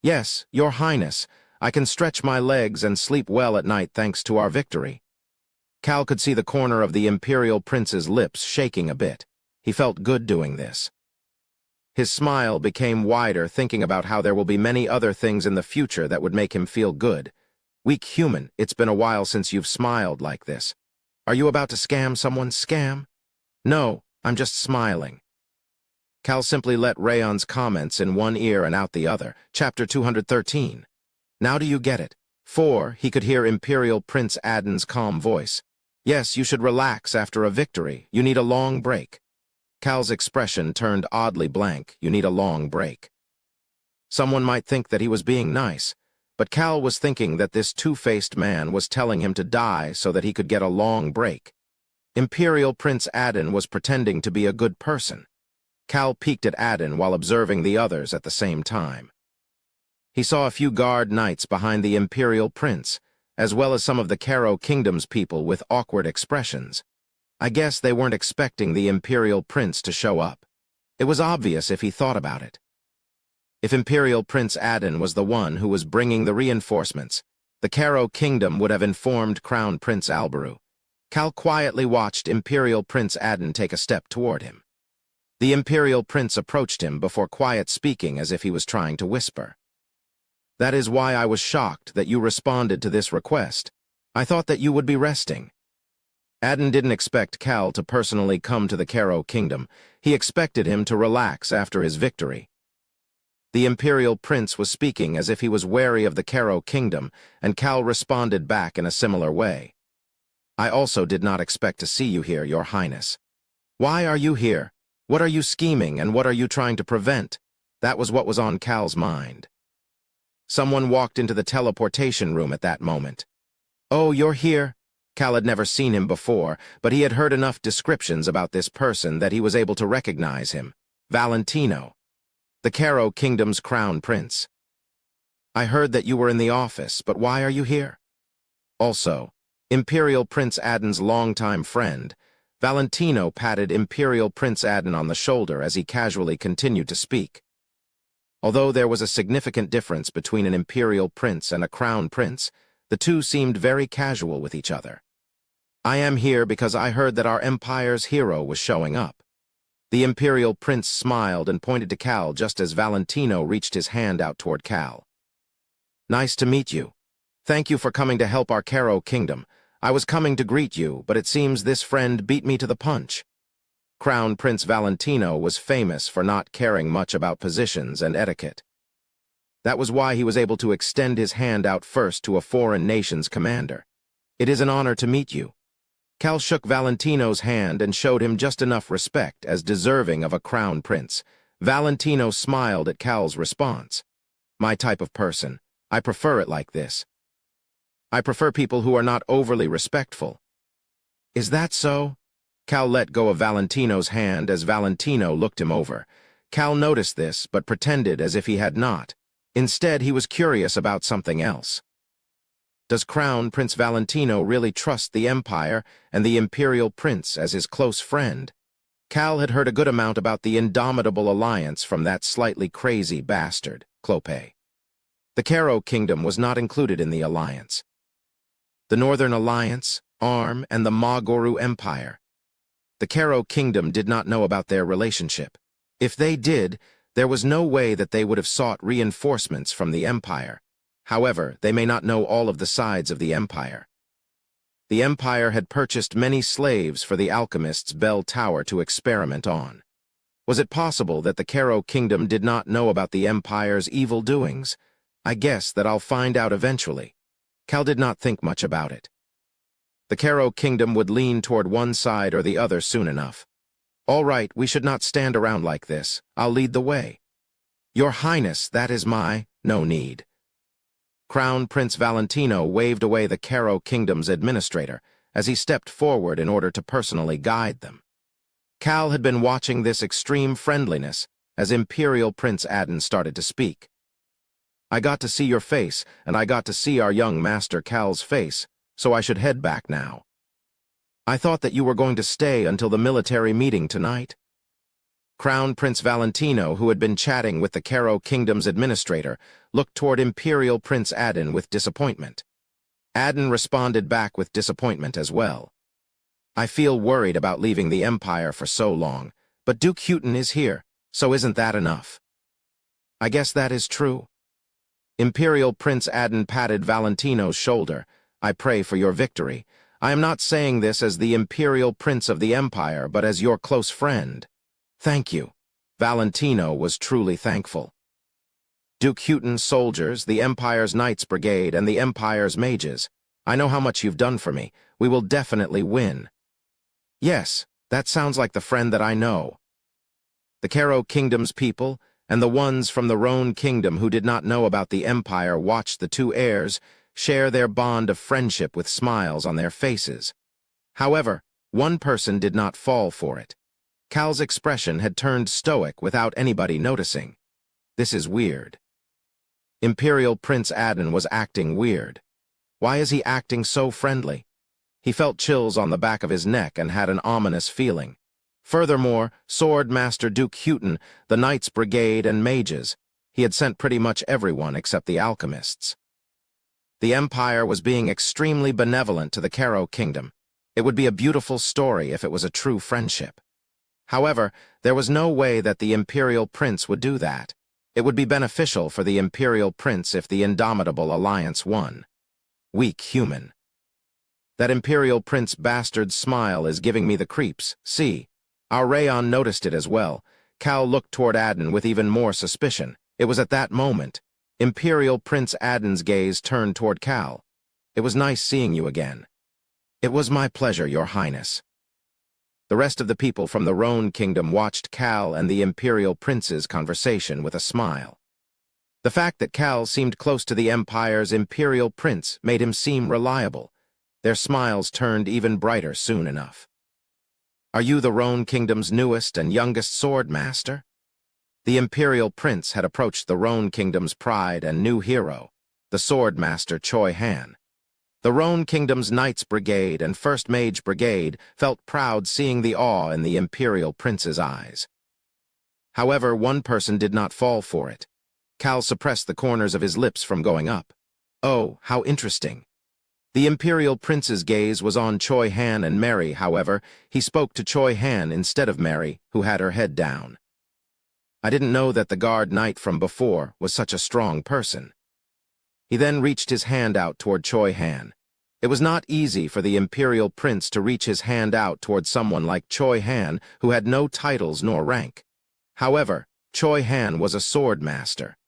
Yes, Your Highness. I can stretch my legs and sleep well at night thanks to our victory. Cal could see the corner of the Imperial Prince's lips shaking a bit. He felt good doing this. His smile became wider, thinking about how there will be many other things in the future that would make him feel good. Weak human, it's been a while since you've smiled like this. Are you about to scam someone? Scam? No, I'm just smiling. Cal simply let Rayon's comments in one ear and out the other. Chapter 213. Now do you get it? 4. He could hear Imperial Prince Adin's calm voice. Yes, you should relax after a victory. You need a long break. Cal's expression turned oddly blank. You need a long break. Someone might think that he was being nice, but Cal was thinking that this two-faced man was telling him to die so that he could get a long break. Imperial Prince Adin was pretending to be a good person. Cal peeked at Adin while observing the others at the same time. He saw a few guard knights behind the Imperial Prince, as well as some of the Karo Kingdom's people with awkward expressions. I guess they weren't expecting the Imperial Prince to show up. It was obvious if he thought about it. If Imperial Prince Adin was the one who was bringing the reinforcements, the Karo Kingdom would have informed Crown Prince Alberu. Cal quietly watched Imperial Prince Adin take a step toward him. The Imperial Prince approached him before quiet speaking as if he was trying to whisper. That is why I was shocked that you responded to this request. I thought that you would be resting. Adin didn't expect Cal to personally come to the Karo Kingdom. He expected him to relax after his victory. The Imperial Prince was speaking as if he was wary of the Karo Kingdom, and Cal responded back in a similar way. I also did not expect to see you here, Your Highness. Why are you here? What are you scheming, and what are you trying to prevent? That was what was on Cal's mind. Someone walked into the teleportation room at that moment. Oh, you're here? Cal had never seen him before, but he had heard enough descriptions about this person that he was able to recognize him. Valentino, the Karo Kingdom's crown prince. I heard that you were in the office, but why are you here? Also, Imperial Prince Adden's longtime friend, Valentino patted Imperial Prince Adden on the shoulder as he casually continued to speak. Although there was a significant difference between an imperial prince and a crown prince, the two seemed very casual with each other. I am here because I heard that our empire's hero was showing up. The imperial prince smiled and pointed to Cal just as Valentino reached his hand out toward Cal. Nice to meet you. Thank you for coming to help our Caro kingdom. I was coming to greet you, but it seems this friend beat me to the punch. Crown Prince Valentino was famous for not caring much about positions and etiquette. That was why he was able to extend his hand out first to a foreign nation's commander. It is an honor to meet you. Cal shook Valentino's hand and showed him just enough respect as deserving of a crown prince. Valentino smiled at Cal's response. My type of person. I prefer it like this. I prefer people who are not overly respectful. Is that so? Cal let go of Valentino's hand as Valentino looked him over. Cal noticed this, but pretended as if he had not. Instead, he was curious about something else. Does Crown Prince Valentino really trust the Empire and the Imperial Prince as his close friend? Cal had heard a good amount about the indomitable alliance from that slightly crazy bastard, Clope. The Caro Kingdom was not included in the alliance. The Northern Alliance, Arm, and the Magoru Empire. The Caro Kingdom did not know about their relationship. If they did, there was no way that they would have sought reinforcements from the Empire. However, they may not know all of the sides of the Empire. The Empire had purchased many slaves for the alchemist's bell tower to experiment on. Was it possible that the Caro Kingdom did not know about the Empire's evil doings? I guess that I'll find out eventually. Cal did not think much about it. The Caro Kingdom would lean toward one side or the other soon enough. All right, we should not stand around like this. I'll lead the way. Your Highness, that is no need. Crown Prince Valentino waved away the Caro Kingdom's administrator as he stepped forward in order to personally guide them. Cal had been watching this extreme friendliness as Imperial Prince Adden started to speak. I got to see your face, and I got to see our young master Cal's face, so I should head back now. I thought that you were going to stay until the military meeting tonight. Crown Prince Valentino, who had been chatting with the Caro Kingdom's administrator, looked toward Imperial Prince Adden with disappointment. Adden responded back with disappointment as well. I feel worried about leaving the Empire for so long, but Duke Houghton is here, so isn't that enough? I guess that is true. Imperial Prince Adden patted Valentino's shoulder. I pray for your victory. I am not saying this as the Imperial Prince of the Empire, but as your close friend. Thank you. Valentino was truly thankful. Duke Houghton's soldiers, the Empire's Knights Brigade, and the Empire's mages. I know how much you've done for me. We will definitely win. Yes, that sounds like the friend that I know. The Caro Kingdom's people, and the ones from the Rhone Kingdom who did not know about the Empire watched the two heirs share their bond of friendship with smiles on their faces. However, one person did not fall for it. Cal's expression had turned stoic without anybody noticing. This is weird. Imperial Prince Adden was acting weird. Why is he acting so friendly? He felt chills on the back of his neck and had an ominous feeling. Furthermore, Sword Master Duke Houghton, the Knights Brigade, and mages. He had sent pretty much everyone except the alchemists. The Empire was being extremely benevolent to the Caro Kingdom. It would be a beautiful story if it was a true friendship. However, there was no way that the Imperial Prince would do that. It would be beneficial for the Imperial Prince if the indomitable alliance won. Weak human. That Imperial Prince bastard's smile is giving me the creeps. See. Our Rayon noticed it as well. Cal looked toward Adden with even more suspicion. It was at that moment. Imperial Prince Adden's gaze turned toward Cal. It was nice seeing you again. It was my pleasure, Your Highness. The rest of the people from the Rhone Kingdom watched Cal and the Imperial Prince's conversation with a smile. The fact that Cal seemed close to the Empire's Imperial Prince made him seem reliable. Their smiles turned even brighter soon enough. Are you the Rhone Kingdom's newest and youngest sword master? The Imperial Prince had approached the Rhone Kingdom's pride and new hero, the sword master Choi Han. The Rhone Kingdom's Knights Brigade and First Mage Brigade felt proud seeing the awe in the Imperial Prince's eyes. However, one person did not fall for it. Cal suppressed the corners of his lips from going up. Oh, how interesting. The Imperial Prince's gaze was on Choi Han and Mary, however, he spoke to Choi Han instead of Mary, who had her head down. I didn't know that the guard knight from before was such a strong person. He then reached his hand out toward Choi Han. It was not easy for the Imperial Prince to reach his hand out toward someone like Choi Han, who had no titles nor rank. However, Choi Han was a sword master.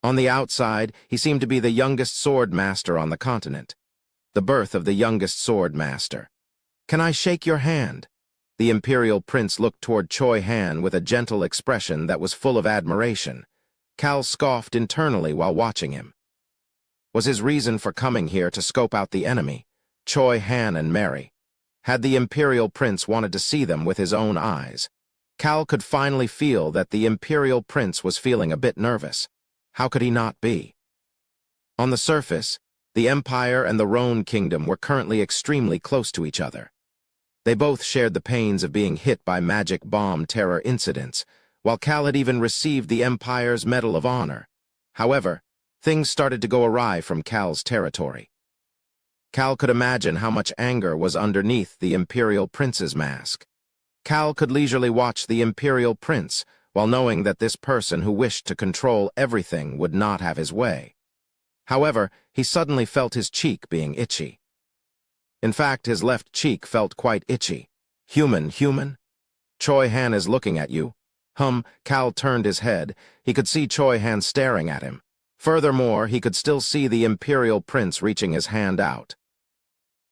On the outside, he seemed to be the youngest sword master on the continent. The birth of the youngest sword master. "Can I shake your hand?" The Imperial Prince looked toward Choi Han with a gentle expression that was full of admiration. Cal scoffed internally while watching him. Was his reason for coming here to scope out the enemy, Choi Han and Mary? Had the Imperial Prince wanted to see them with his own eyes? Cal could finally feel that the Imperial Prince was feeling a bit nervous. How could he not be? On the surface, the Empire and the Rhone Kingdom were currently extremely close to each other. They both shared the pains of being hit by magic bomb terror incidents, while Cal had even received the Empire's Medal of Honor. However, things started to go awry from Cal's territory. Cal could imagine how much anger was underneath the Imperial Prince's mask. Cal could leisurely watch the Imperial Prince, while knowing that this person who wished to control everything would not have his way. However, he suddenly felt his cheek being itchy. In fact, his left cheek felt quite itchy. Human? Choi Han is looking at you. Cal turned his head. He could see Choi Han staring at him. Furthermore, he could still see the Imperial Prince reaching his hand out.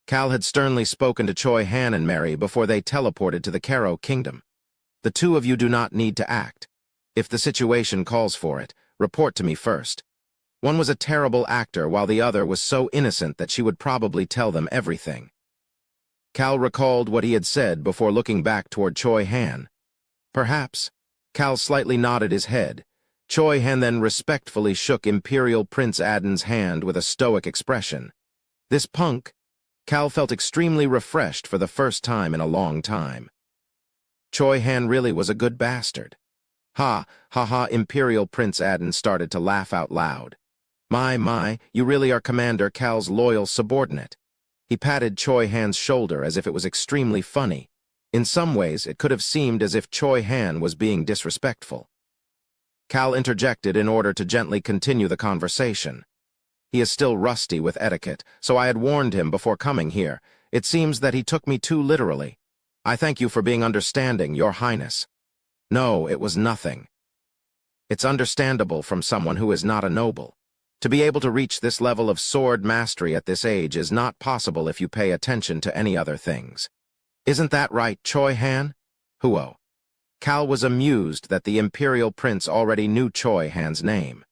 Cal had sternly spoken to Choi Han and Mary before they teleported to the Karo Kingdom. The two of you do not need to act. If the situation calls for it, report to me first. One was a terrible actor while the other was so innocent that she would probably tell them everything. Cal recalled what he had said before looking back toward Choi Han. Perhaps. Cal slightly nodded his head. Choi Han then respectfully shook Imperial Prince Aden's hand with a stoic expression. This punk. Cal felt extremely refreshed for the first time in a long time. Choi Han really was a good bastard. Ha, Imperial Prince Aden started to laugh out loud. My, you really are Commander Cal's loyal subordinate. He patted Choi Han's shoulder as if it was extremely funny. In some ways, it could have seemed as if Choi Han was being disrespectful. Cal interjected in order to gently continue the conversation. He is still rusty with etiquette, so I had warned him before coming here. It seems that he took me too literally. I thank you for being understanding, Your Highness. No, it was nothing. It's understandable from someone who is not a noble. To be able to reach this level of sword mastery at this age is not possible if you pay attention to any other things. Isn't that right, Choi Han? Huo. Cal was amused that the Imperial Prince already knew Choi Han's name.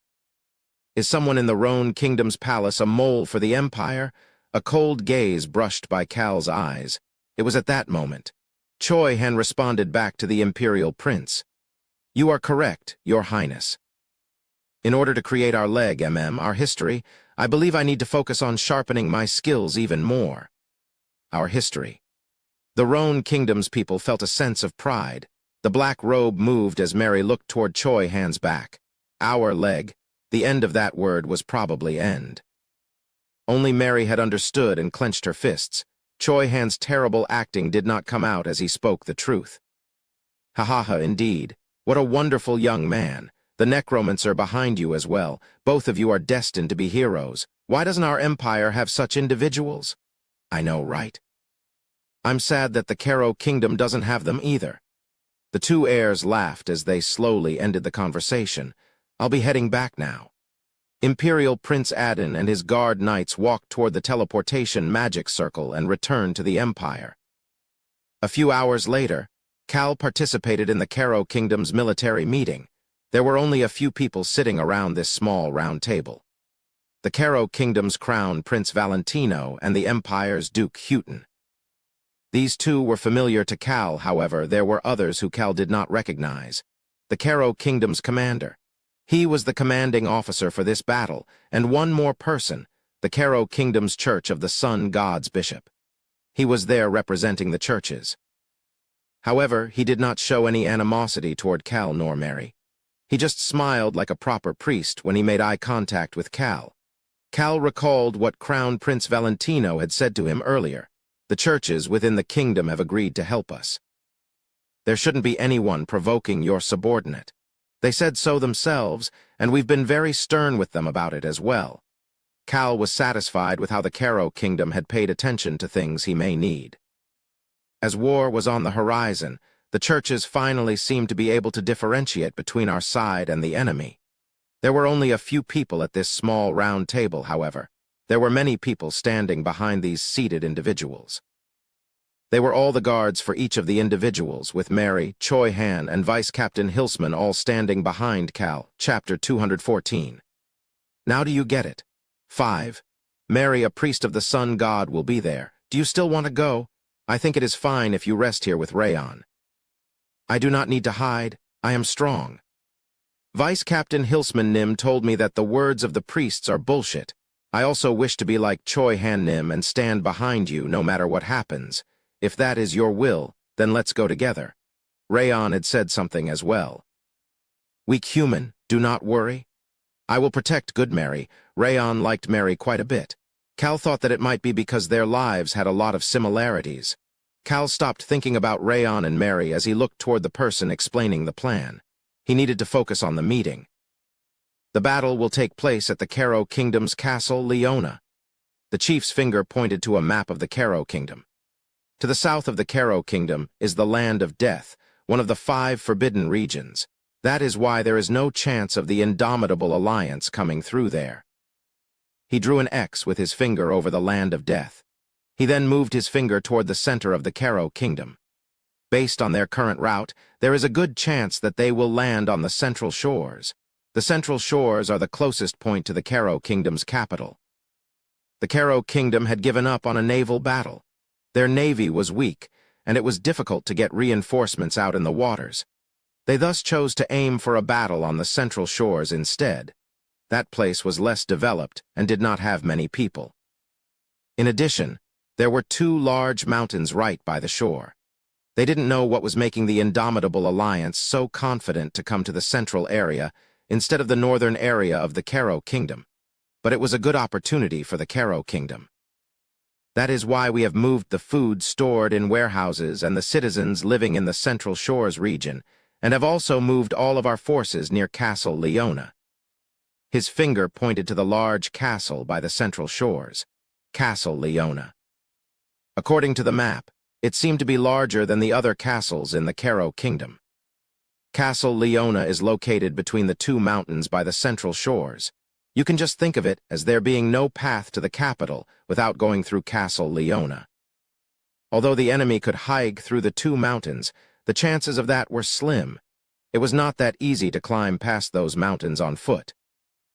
Is someone in the Rhone Kingdom's palace a mole for the Empire? A cold gaze brushed by Cal's eyes. It was at that moment. Choi Han responded back to the Imperial Prince. You are correct, Your Highness. In order to create our our history, I believe I need to focus on sharpening my skills even more. Our history. The Rhone Kingdom's people felt a sense of pride. The black robe moved as Mary looked toward Choi Han's back. Our leg. The end of that word was probably end. Only Mary had understood and clenched her fists. Choi Han's terrible acting did not come out as he spoke the truth. Indeed. What a wonderful young man. The necromancer behind you as well. Both of you are destined to be heroes. Why doesn't our empire have such individuals? I know, right? I'm sad that the Karo Kingdom doesn't have them either. The two heirs laughed as they slowly ended the conversation. I'll be heading back now. Imperial Prince Aden and his guard knights walked toward the teleportation magic circle and returned to the Empire. A few hours later, Cal participated in the Karo Kingdom's military meeting. There were only a few people sitting around this small round table. The Karo Kingdom's crown Prince Valentino and the Empire's Duke Houghton. These two were familiar to Cal, however, there were others who Cal did not recognize. The Karo Kingdom's commander. He was the commanding officer for this battle, and one more person, the Caro Kingdom's Church of the Sun God's bishop. He was there representing the churches. However, he did not show any animosity toward Cal nor Mary. He just smiled like a proper priest when he made eye contact with Cal. Cal recalled what Crown Prince Valentino had said to him earlier. The churches within the kingdom have agreed to help us. There shouldn't be anyone provoking your subordinate. They said so themselves, and we've been very stern with them about it as well. Cal was satisfied with how the Caro Kingdom had paid attention to things he may need. As war was on the horizon, the churches finally seemed to be able to differentiate between our side and the enemy. There were only a few people at this small round table, however. There were many people standing behind these seated individuals. They were all the guards for each of the individuals, with Mary, Choi Han, and Vice Captain Hilsman all standing behind Cal. Chapter 214. Now do you get it? 5. Mary, a priest of the sun god, will be there. Do you still want to go? I think it is fine if you rest here with Rayon. I do not need to hide. I am strong. Vice Captain Hilsman Nim told me that the words of the priests are bullshit. I also wish to be like Choi Han Nim and stand behind you no matter what happens. If that is your will, then let's go together. Rayon had said something as well. Weak human, do not worry. I will protect good Mary. Rayon liked Mary quite a bit. Cal thought that it might be because their lives had a lot of similarities. Cal stopped thinking about Rayon and Mary as he looked toward the person explaining the plan. He needed to focus on the meeting. The battle will take place at the Caro Kingdom's castle, Leona. The chief's finger pointed to a map of the Caro Kingdom. To the south of the Caro Kingdom is the Land of Death, one of the 5 forbidden regions. That is why there is no chance of the Indomitable Alliance coming through there. He drew an X with his finger over the Land of Death. He then moved his finger toward the center of the Caro Kingdom. Based on their current route, there is a good chance that they will land on the Central Shores. The Central Shores are the closest point to the Caro Kingdom's capital. The Caro Kingdom had given up on a naval battle. Their navy was weak, and it was difficult to get reinforcements out in the waters. They thus chose to aim for a battle on the Central Shores instead. That place was less developed and did not have many people. In addition, there were 2 large mountains right by the shore. They didn't know what was making the Indomitable Alliance so confident to come to the central area instead of the northern area of the Caro Kingdom, but it was a good opportunity for the Caro Kingdom. That is why we have moved the food stored in warehouses and the citizens living in the Central Shores region, and have also moved all of our forces near Castle Leona. His finger pointed to the large castle by the Central Shores, Castle Leona. According to the map, it seemed to be larger than the other castles in the Caro Kingdom. Castle Leona is located between the 2 mountains by the Central Shores. You can just think of it as there being no path to the capital without going through Castle Leona. Although the enemy could hike through the 2 mountains, the chances of that were slim. It was not that easy to climb past those mountains on foot.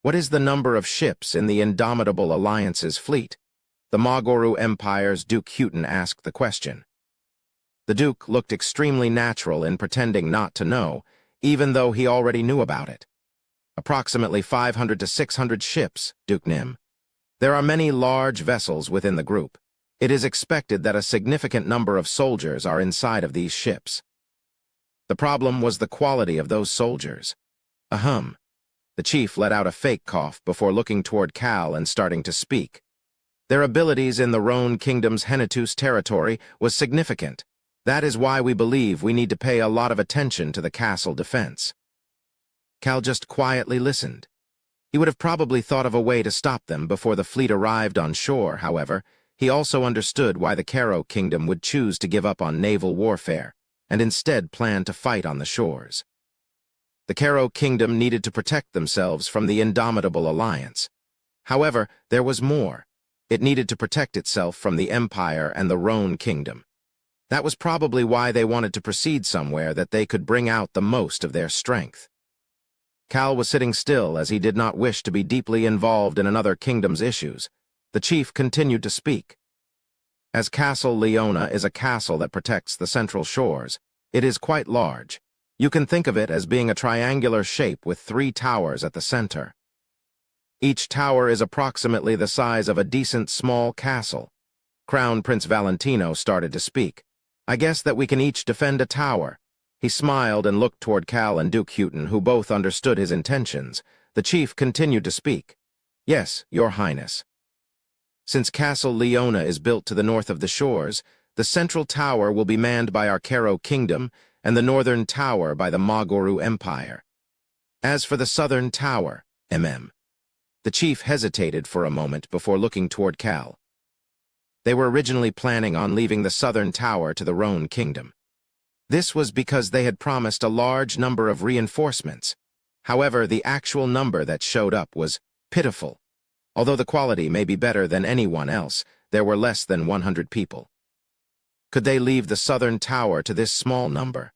What is the number of ships in the Indomitable Alliance's fleet? The Magoru Empire's Duke Houghton asked the question. The Duke looked extremely natural in pretending not to know, even though he already knew about it. Approximately 500 to 600 ships, Duke Nim. There are many large vessels within the group. It is expected that a significant number of soldiers are inside of these ships. The problem was the quality of those soldiers. Ahem. The chief let out a fake cough before looking toward Cal and starting to speak. Their abilities in the Rhone Kingdom's Hennetus territory was significant. That is why we believe we need to pay a lot of attention to the castle defense. Cal just quietly listened. He would have probably thought of a way to stop them before the fleet arrived on shore, however. He also understood why the Caro Kingdom would choose to give up on naval warfare, and instead plan to fight on the shores. The Caro Kingdom needed to protect themselves from the Indomitable Alliance. However, there was more. It needed to protect itself from the Empire and the Rhone Kingdom. That was probably why they wanted to proceed somewhere that they could bring out the most of their strength. Cal was sitting still as he did not wish to be deeply involved in another kingdom's issues. The chief continued to speak. As Castle Leona is a castle that protects the Central Shores, it is quite large. You can think of it as being a triangular shape with 3 towers at the center. Each tower is approximately the size of a decent small castle. Crown Prince Valentino started to speak. I guess that we can each defend a tower. He smiled and looked toward Cal and Duke Houghton, who both understood his intentions. The chief continued to speak. Yes, Your Highness. Since Castle Leona is built to the north of the shores, the central tower will be manned by our Kero Kingdom and the northern tower by the Magoru Empire. As for the southern tower, the chief hesitated for a moment before looking toward Cal. They were originally planning on leaving the southern tower to the Roan Kingdom. This was because they had promised a large number of reinforcements. However, the actual number that showed up was pitiful. Although the quality may be better than anyone else, there were less than 100 people. Could they leave the southern tower to this small number?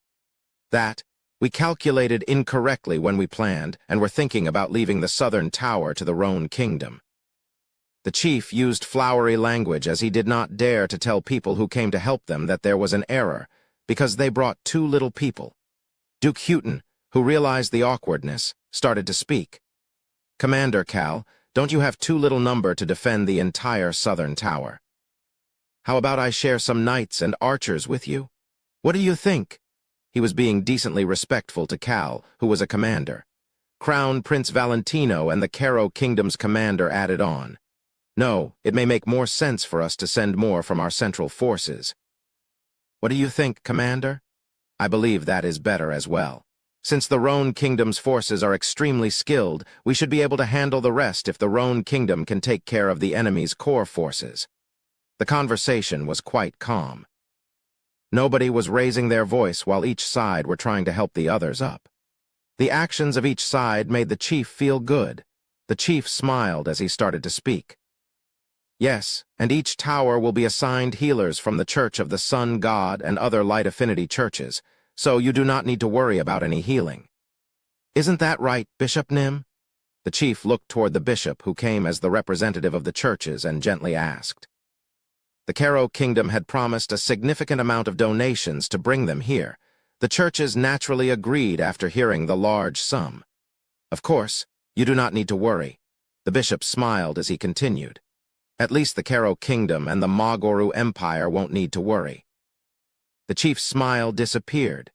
That, we calculated incorrectly when we planned and were thinking about leaving the southern tower to the Roan Kingdom. The chief used flowery language as he did not dare to tell people who came to help them that there was an error, because they brought too little people. Duke Houghton, who realized the awkwardness, started to speak. Commander Cal, don't you have too little number to defend the entire southern tower? How about I share some knights and archers with you? What do you think? He was being decently respectful to Cal, who was a commander. Crown Prince Valentino and the Kero Kingdom's commander added on. No, it may make more sense for us to send more from our central forces. What do you think, Commander? I believe that is better as well. Since the Roan Kingdom's forces are extremely skilled, we should be able to handle the rest if the Roan Kingdom can take care of the enemy's core forces. The conversation was quite calm. Nobody was raising their voice while each side were trying to help the others up. The actions of each side made the chief feel good. The chief smiled as he started to speak. Yes, and each tower will be assigned healers from the Church of the Sun God and other light affinity churches, so you do not need to worry about any healing. Isn't that right, Bishop Nim? The chief looked toward the bishop, who came as the representative of the churches, and gently asked. The Kero Kingdom had promised a significant amount of donations to bring them here. The churches naturally agreed after hearing the large sum. Of course, you do not need to worry. The bishop smiled as he continued. At least the Kero Kingdom and the Magoru Empire won't need to worry. The chief's smile disappeared.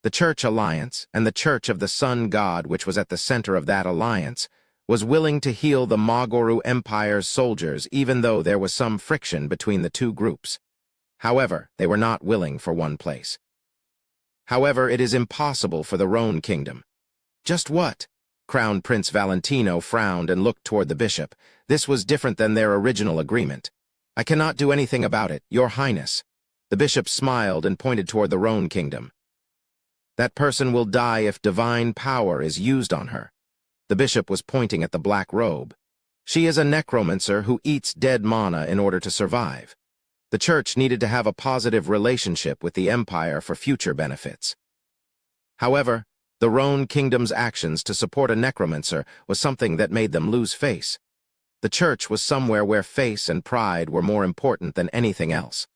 The Church Alliance and the Church of the Sun God, which was at the center of that alliance, was willing to heal the Magoru Empire's soldiers even though there was some friction between the two groups. However, they were not willing for one place. However, it is impossible for the Roan Kingdom. Just what? Crown Prince Valentino frowned and looked toward the bishop. This was different than their original agreement. I cannot do anything about it, Your Highness. The bishop smiled and pointed toward the Roan Kingdom. That person will die if divine power is used on her. The bishop was pointing at the black robe. She is a necromancer who eats dead mana in order to survive. The church needed to have a positive relationship with the empire for future benefits. However, the Roan Kingdom's actions to support a necromancer was something that made them lose face. The church was somewhere where face and pride were more important than anything else.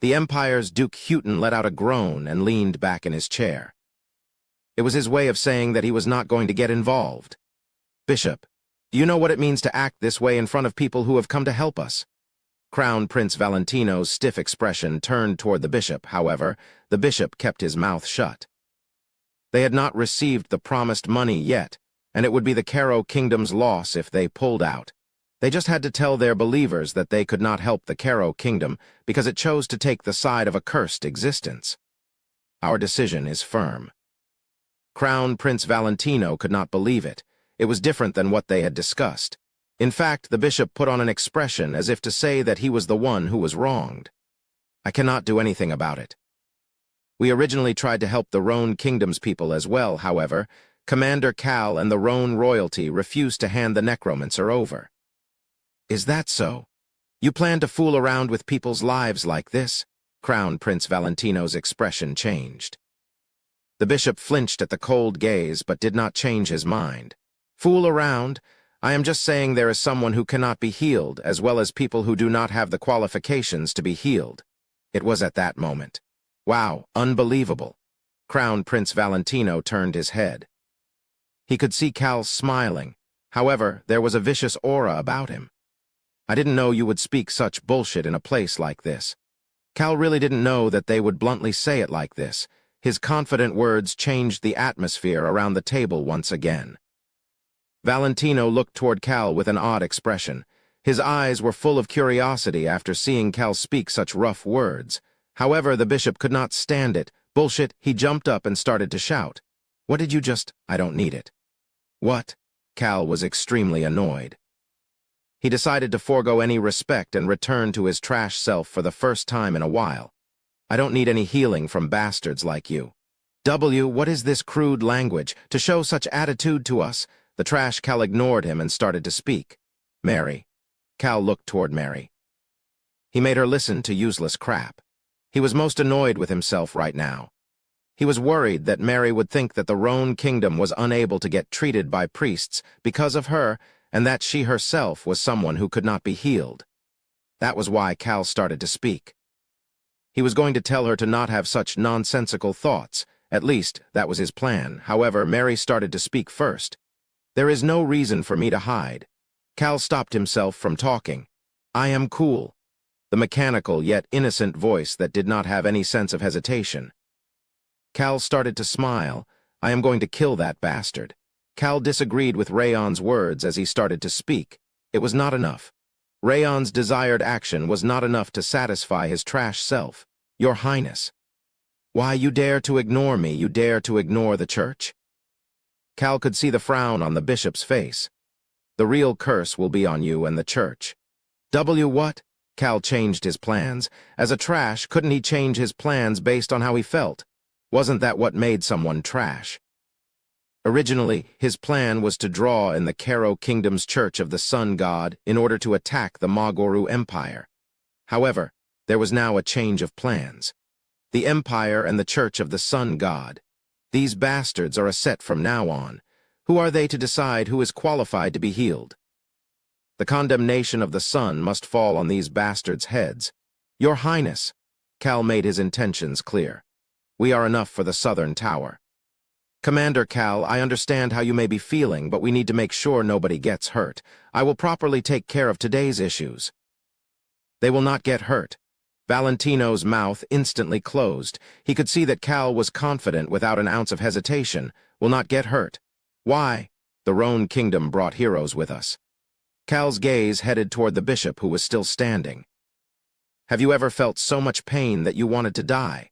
The Empire's Duke Houghton let out a groan and leaned back in his chair. It was his way of saying that he was not going to get involved. Bishop, do you know what it means to act this way in front of people who have come to help us? Crown Prince Valentino's stiff expression turned toward the bishop. However, the bishop kept his mouth shut. They had not received the promised money yet, and it would be the Kero Kingdom's loss if they pulled out. They just had to tell their believers that they could not help the Kero Kingdom because it chose to take the side of a cursed existence. Our decision is firm. Crown Prince Valentino could not believe it. It was different than what they had discussed. In fact, the bishop put on an expression as if to say that he was the one who was wronged. I cannot do anything about it. We originally tried to help the Roan Kingdom's people as well, however. Commander Cal and the Roan royalty refused to hand the necromancer over. Is that so? You plan to fool around with people's lives like this? Crown Prince Valentino's expression changed. The bishop flinched at the cold gaze but did not change his mind. Fool around? I am just saying there is someone who cannot be healed, as well as people who do not have the qualifications to be healed. It was at that moment. Wow, unbelievable. Crown Prince Valentino turned his head. He could see Cal smiling. However, there was a vicious aura about him. I didn't know you would speak such bullshit in a place like this. Cal really didn't know that they would bluntly say it like this. His confident words changed the atmosphere around the table once again. Valentino looked toward Cal with an odd expression. His eyes were full of curiosity after seeing Cal speak such rough words. However, the bishop could not stand it. Bullshit, he jumped up and started to shout. What did you just— I don't need it. What? Cal was extremely annoyed. He decided to forego any respect and return to his trash self for the first time in a while. I don't need any healing from bastards like you. What is this crude language, to show such attitude to us? The trash Cal ignored him and started to speak. Mary. Cal looked toward Mary. He made her listen to useless crap. He was most annoyed with himself right now. He was worried that Mary would think that the Roan kingdom was unable to get treated by priests because of her, and that she herself was someone who could not be healed. That was why Cal started to speak. He was going to tell her to not have such nonsensical thoughts. At least, that was his plan. However, Mary started to speak first. There is no reason for me to hide. Cal stopped himself from talking. I am cool. The mechanical yet innocent voice that did not have any sense of hesitation. Cal started to smile. I am going to kill that bastard. Cal disagreed with Rayon's words as he started to speak. It was not enough. Rayon's desired action was not enough to satisfy his trash self. Your Highness. Why, you dare to ignore me, you dare to ignore the church? Cal could see the frown on the bishop's face. The real curse will be on you and the church. What? Cal changed his plans. As a trash, couldn't he change his plans based on how he felt? Wasn't that what made someone trash? Originally, his plan was to draw in the Karo Kingdom's Church of the Sun God in order to attack the Magoru Empire. However, there was now a change of plans. The Empire and the Church of the Sun God. These bastards are a set from now on. Who are they to decide who is qualified to be healed? The condemnation of the sun must fall on these bastards' heads. Your Highness. Cal made his intentions clear. We are enough for the Southern Tower. Commander Cal, I understand how you may be feeling, but we need to make sure nobody gets hurt. I will properly take care of today's issues. They will not get hurt. Valentino's mouth instantly closed. He could see that Cal was confident without an ounce of hesitation. Will not get hurt. Why? The Roan Kingdom brought heroes with us. Cal's gaze headed toward the bishop who was still standing. Have you ever felt so much pain that you wanted to die?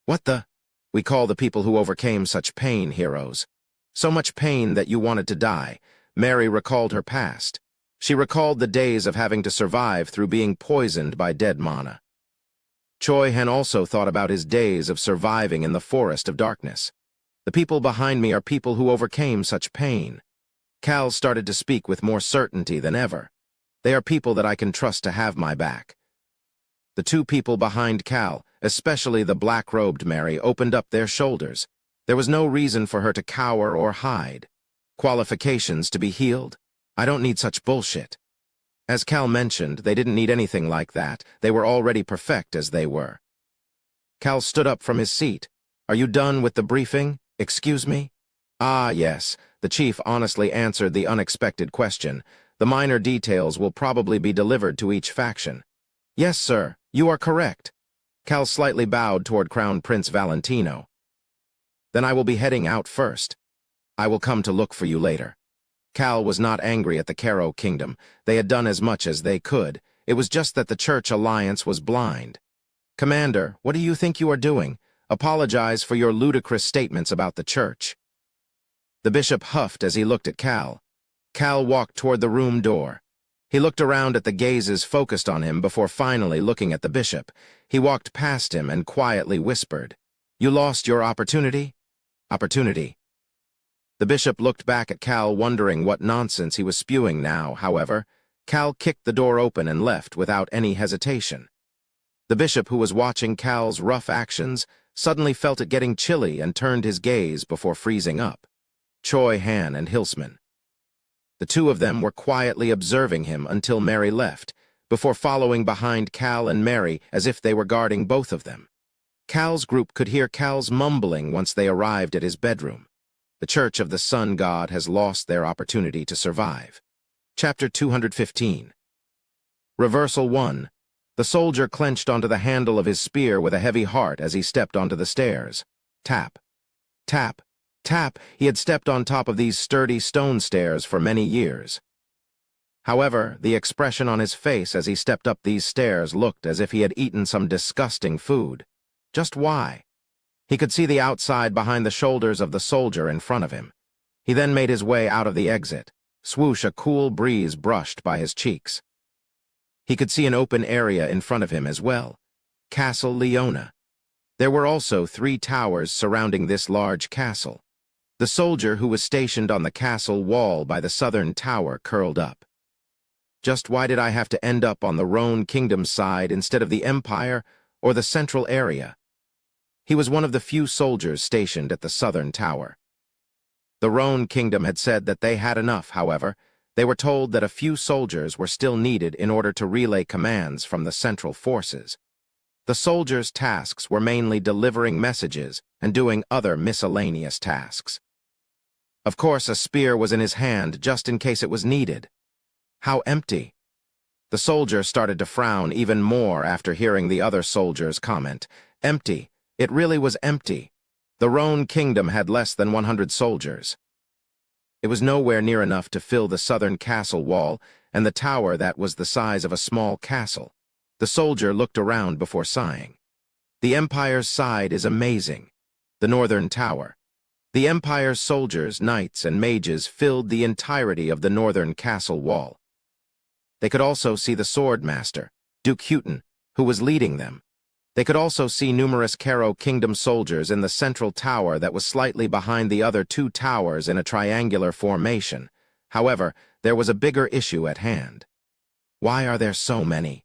What the? We call the people who overcame such pain heroes. So much pain that you wanted to die. Mary recalled her past. She recalled the days of having to survive through being poisoned by dead mana. Choi Han also thought about his days of surviving in the forest of darkness. The people behind me are people who overcame such pain. Cal started to speak with more certainty than ever. They are people that I can trust to have my back. The two people behind Cal, especially the black-robed Mary, opened up their shoulders. There was no reason for her to cower or hide. Qualifications to be healed? I don't need such bullshit. As Cal mentioned, they didn't need anything like that. They were already perfect as they were. Cal stood up from his seat. Are you done with the briefing? Excuse me? Ah, yes. The chief honestly answered the unexpected question. The minor details will probably be delivered to each faction. Yes, sir. You are correct. Cal slightly bowed toward Crown Prince Valentino. Then I will be heading out first. I will come to look for you later. Cal was not angry at the Karo Kingdom. They had done as much as they could. It was just that the Church Alliance was blind. Commander, what do you think you are doing? Apologize for your ludicrous statements about the Church. The bishop huffed as he looked at Cal. Cal walked toward the room door. He looked around at the gazes focused on him before finally looking at the bishop. He walked past him and quietly whispered, You lost your opportunity? Opportunity. The bishop looked back at Cal, wondering what nonsense he was spewing now. However, Cal kicked the door open and left without any hesitation. The bishop, who was watching Cal's rough actions, suddenly felt it getting chilly and turned his gaze before freezing up. Choi Han and Hilsman. The two of them were quietly observing him until Mary left, before following behind Cal and Mary as if they were guarding both of them. Cal's group could hear Cal's mumbling once they arrived at his bedroom. The Church of the Sun God has lost their opportunity to survive. Chapter 215. Reversal 1. The soldier clenched onto the handle of his spear with a heavy heart as he stepped onto the stairs. Tap. Tap. Tap. He had stepped on top of these sturdy stone stairs for many years. However, the expression on his face as he stepped up these stairs looked as if he had eaten some disgusting food. Just why? He could see the outside behind the shoulders of the soldier in front of him. He then made his way out of the exit. Swoosh, a cool breeze brushed by his cheeks. He could see an open area in front of him as well. Castle Leona. There were also 3 towers surrounding this large castle. The soldier who was stationed on the castle wall by the southern tower curled up. Just why did I have to end up on the Roan Kingdom side instead of the Empire or the central area? He was one of the few soldiers stationed at the southern tower. The Roan Kingdom had said that they had enough, however. They were told that a few soldiers were still needed in order to relay commands from the central forces. The soldiers' tasks were mainly delivering messages and doing other miscellaneous tasks. Of course, a spear was in his hand just in case it was needed. How empty. The soldier started to frown even more after hearing the other soldier's comment. Empty. It really was empty. The Roan Kingdom had less than 100 soldiers. It was nowhere near enough to fill the southern castle wall and the tower that was the size of a small castle. The soldier looked around before sighing. The Empire's side is amazing. The northern tower. The Empire's soldiers, knights, and mages filled the entirety of the northern castle wall. They could also see the sword master, Duke Houghton, who was leading them. They could also see numerous Caro Kingdom soldiers in the central tower that was slightly behind the other 2 towers in a triangular formation. However, there was a bigger issue at hand. Why are there so many?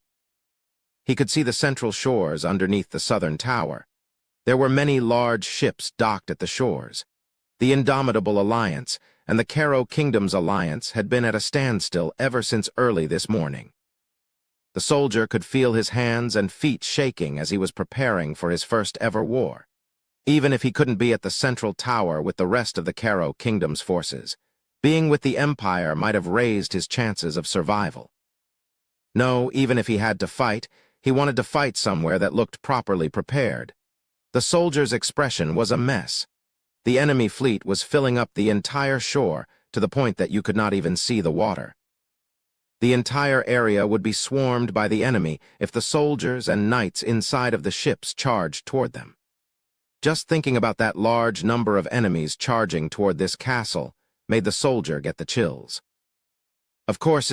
He could see the central shores underneath the southern tower. There were many large ships docked at the shores. The Indomitable Alliance and the Caro Kingdom's alliance had been at a standstill ever since early this morning. The soldier could feel his hands and feet shaking as he was preparing for his first ever war. Even if he couldn't be at the central tower with the rest of the Caro Kingdom's forces, being with the Empire might have raised his chances of survival. No, even if he had to fight, he wanted to fight somewhere that looked properly prepared. The soldier's expression was a mess. The enemy fleet was filling up the entire shore to the point that you could not even see the water. The entire area would be swarmed by the enemy if the soldiers and knights inside of the ships charged toward them. Just thinking about that large number of enemies charging toward this castle made the soldier get the chills. Of course,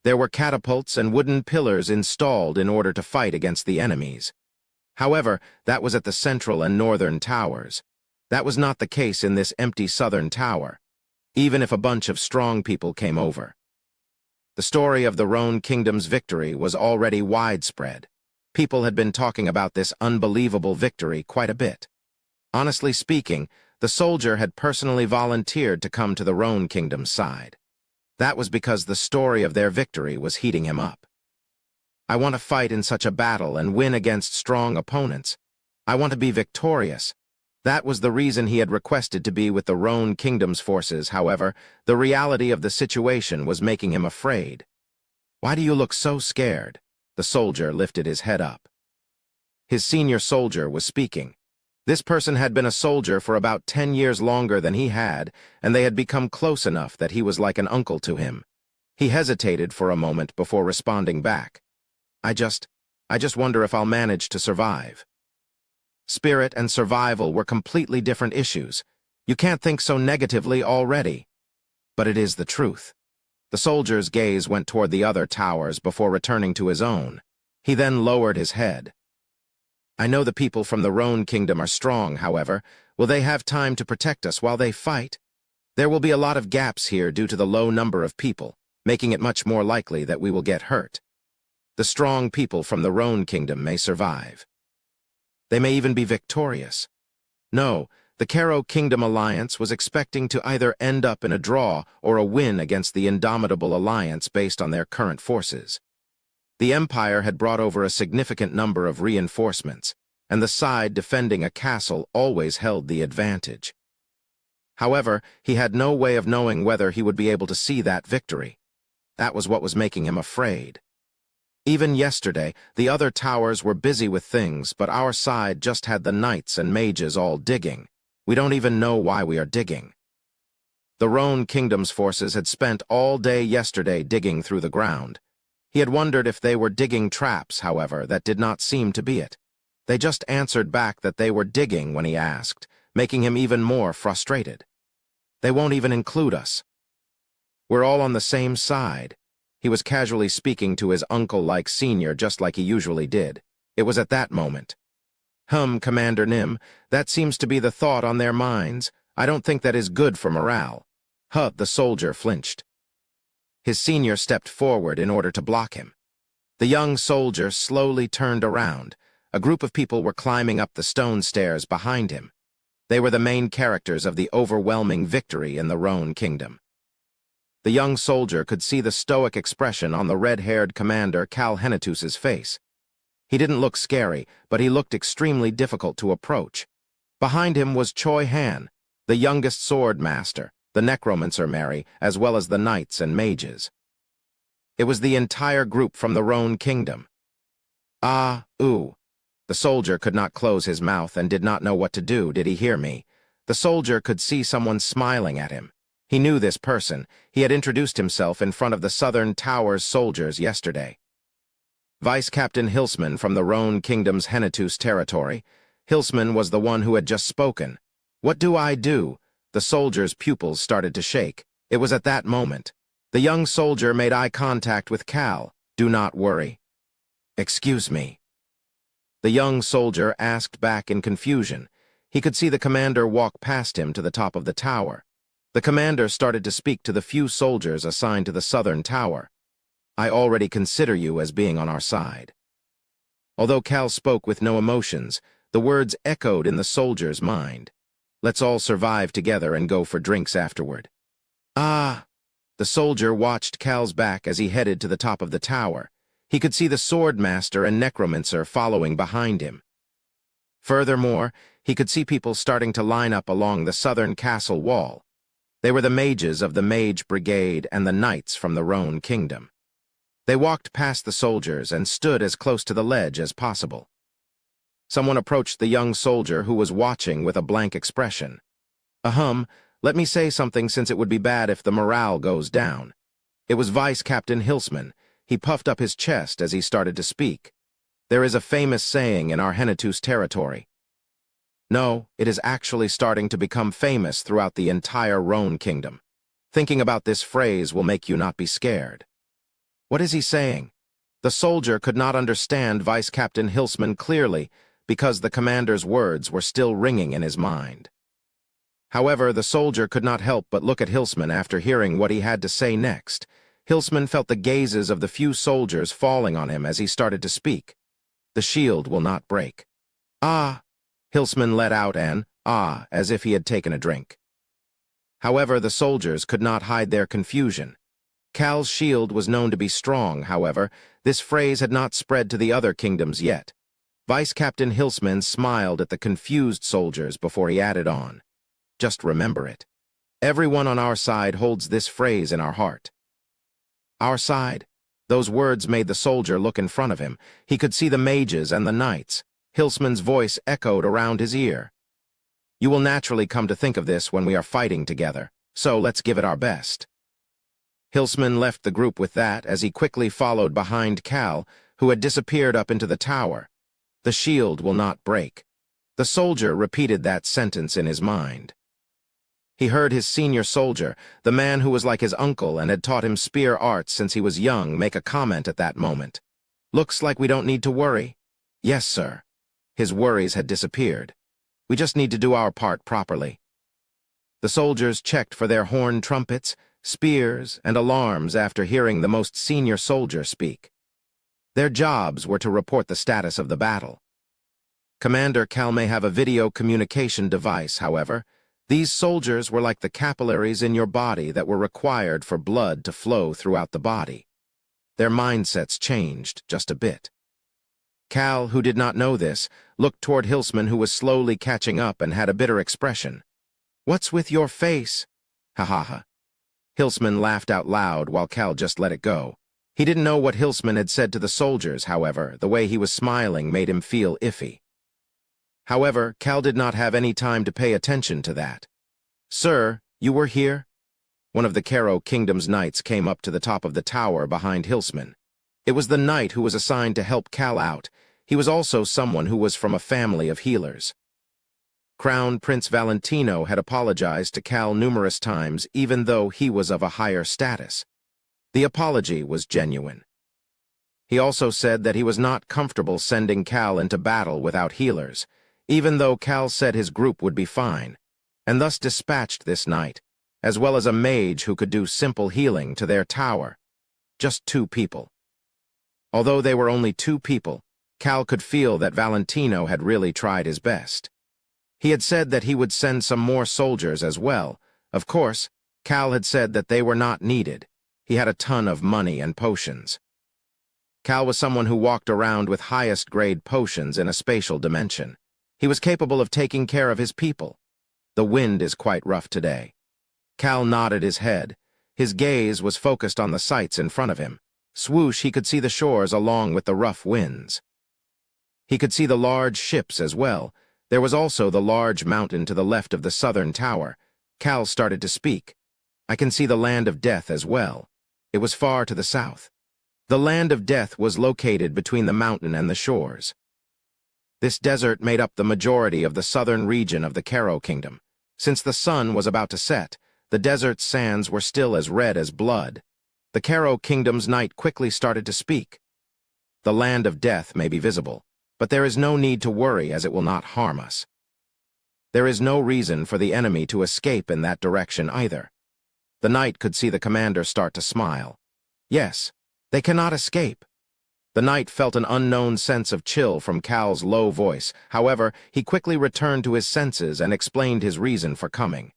there were catapults and wooden pillars installed in order to fight against the enemies. However, that was at the central and northern towers. That was not the case in this empty southern tower, even if a bunch of strong people came over. The story of the Roan Kingdom's victory was already widespread. People had been talking about this unbelievable victory quite a bit. Honestly speaking, the soldier had personally volunteered to come to the Roan Kingdom's side. That was because the story of their victory was heating him up. I want to fight in such a battle and win against strong opponents. I want to be victorious. That was the reason he had requested to be with the Roan Kingdom's forces. However, the reality of the situation was making him afraid. Why do you look so scared? The soldier lifted his head up. His senior soldier was speaking. This person had been a soldier for about 10 years longer than he had, and they had become close enough that he was like an uncle to him. He hesitated for a moment before responding back. I just wonder if I'll manage to survive. Spirit and survival were completely different issues. You can't think so negatively already. But it is the truth. The soldier's gaze went toward the other towers before returning to his own. He then lowered his head. I know the people from the Roan Kingdom are strong, however. Will they have time to protect us while they fight? There will be a lot of gaps here due to the low number of people, making it much more likely that we will get hurt. The strong people from the Roan Kingdom may survive. They may even be victorious. No, the Caro Kingdom alliance was expecting to either end up in a draw or a win against the Indomitable Alliance based on their current forces. The Empire had brought over a significant number of reinforcements, and the side defending a castle always held the advantage. However, he had no way of knowing whether he would be able to see that victory. That was what was making him afraid. Even yesterday, the other towers were busy with things, but our side just had the knights and mages all digging. We don't even know why we are digging. The Roan Kingdom's forces had spent all day yesterday digging through the ground. He had wondered if they were digging traps, however, that did not seem to be it. They just answered back that they were digging when he asked, making him even more frustrated. They won't even include us. We're all on the same side. He was casually speaking to his uncle-like senior just like he usually did. It was at that moment. Commander Nim, that seems to be the thought on their minds. I don't think that is good for morale. The soldier flinched. His senior stepped forward in order to block him. The young soldier slowly turned around. A group of people were climbing up the stone stairs behind him. They were the main characters of the overwhelming victory in the Roan Kingdom. The young soldier could see the stoic expression on the red-haired commander Cal Henetus's face. He didn't look scary, but he looked extremely difficult to approach. Behind him was Choi Han, the youngest sword master, the necromancer Mary, as well as the knights and mages. It was the entire group from the Roan Kingdom. The soldier could not close his mouth and did not know what to do. Did he hear me? The soldier could see someone smiling at him. He knew this person. He had introduced himself in front of the Southern Tower's soldiers yesterday. Vice Captain Hilsman from the Roan Kingdom's Henetus territory. Hilsman was the one who had just spoken. What do I do? The soldier's pupils started to shake. It was at that moment. The young soldier made eye contact with Cal. Do not worry. Excuse me. The young soldier asked back in confusion. He could see the commander walk past him to the top of the tower. The commander started to speak to the few soldiers assigned to the Southern Tower. I already consider you as being on our side. Although Cal spoke with no emotions, the words echoed in the soldier's mind. Let's all survive together and go for drinks afterward. The soldier watched Cal's back as he headed to the top of the tower. He could see the sword master and necromancer following behind him. Furthermore, he could see people starting to line up along the southern castle wall. They were the mages of the Mage Brigade and the knights from the Roan Kingdom. They walked past the soldiers and stood as close to the ledge as possible. Someone approached the young soldier who was watching with a blank expression. Let me say something since it would be bad if the morale goes down. It was Vice Captain Hilsman. He puffed up his chest as he started to speak. There is a famous saying in our Henetus territory. No, it is actually starting to become famous throughout the entire Roan Kingdom. Thinking about this phrase will make you not be scared. What is he saying? The soldier could not understand Vice Captain Hilsman clearly because the commander's words were still ringing in his mind. However, the soldier could not help but look at Hilsman after hearing what he had to say next. Hilsman felt the gazes of the few soldiers falling on him as he started to speak. The shield will not break. Hilsman let out an as if he had taken a drink. However, the soldiers could not hide their confusion. Cal's shield was known to be strong, however, this phrase had not spread to the other kingdoms yet. Vice Captain Hilsman smiled at the confused soldiers before he added on. Just remember it. Everyone on our side holds this phrase in our heart. Our side? Those words made the soldier look in front of him. He could see the mages and the knights. Hilsman's voice echoed around his ear. You will naturally come to think of this when we are fighting together, so let's give it our best. Hilsman left the group with that as he quickly followed behind Cal, who had disappeared up into the tower. The shield will not break. The soldier repeated that sentence in his mind. He heard his senior soldier, the man who was like his uncle and had taught him spear arts since he was young, make a comment at that moment. Looks like we don't need to worry. Yes, sir. His worries had disappeared. We just need to do our part properly. The soldiers checked for their horn trumpets, spears, and alarms after hearing the most senior soldier speak. Their jobs were to report the status of the battle. Commander Cal may have a video communication device, however. These soldiers were like the capillaries in your body that were required for blood to flow throughout the body. Their mindsets changed just a bit. Cal, who did not know this, looked toward Hilsman, who was slowly catching up and had a bitter expression. What's with your face? Ha ha ha. Hilsman laughed out loud while Cal just let it go. He didn't know what Hilsman had said to the soldiers, however. The way he was smiling made him feel iffy. However, Cal did not have any time to pay attention to that. Sir, you were here? One of the Caro Kingdom's knights came up to the top of the tower behind Hilsman. It was the knight who was assigned to help Cal out. He was also someone who was from a family of healers. Crown Prince Valentino had apologized to Cal numerous times, even though he was of a higher status. The apology was genuine. He also said that he was not comfortable sending Cal into battle without healers, even though Cal said his group would be fine, and thus dispatched this knight, as well as a mage who could do simple healing, to their tower. Just 2 people. Although they were only 2 people, Cal could feel that Valentino had really tried his best. He had said that he would send some more soldiers as well. Of course, Cal had said that they were not needed. He had a ton of money and potions. Cal was someone who walked around with highest-grade potions in a spatial dimension. He was capable of taking care of his people. The wind is quite rough today. Cal nodded his head. His gaze was focused on the sights in front of him. Swoosh, he could see the shores along with the rough winds. He could see the large ships as well. There was also the large mountain to the left of the southern tower. Cal started to speak. I can see the land of death as well. It was far to the south. The land of death was located between the mountain and the shores. This desert made up the majority of the southern region of the Caro Kingdom. Since the sun was about to set, the desert's sands were still as red as blood. The Caro Kingdom's knight quickly started to speak. The land of death may be visible, but there is no need to worry, as it will not harm us. There is no reason for the enemy to escape in that direction either. The knight could see the commander start to smile. Yes, they cannot escape. The knight felt an unknown sense of chill from Cal's low voice. However, he quickly returned to his senses and explained his reason for coming.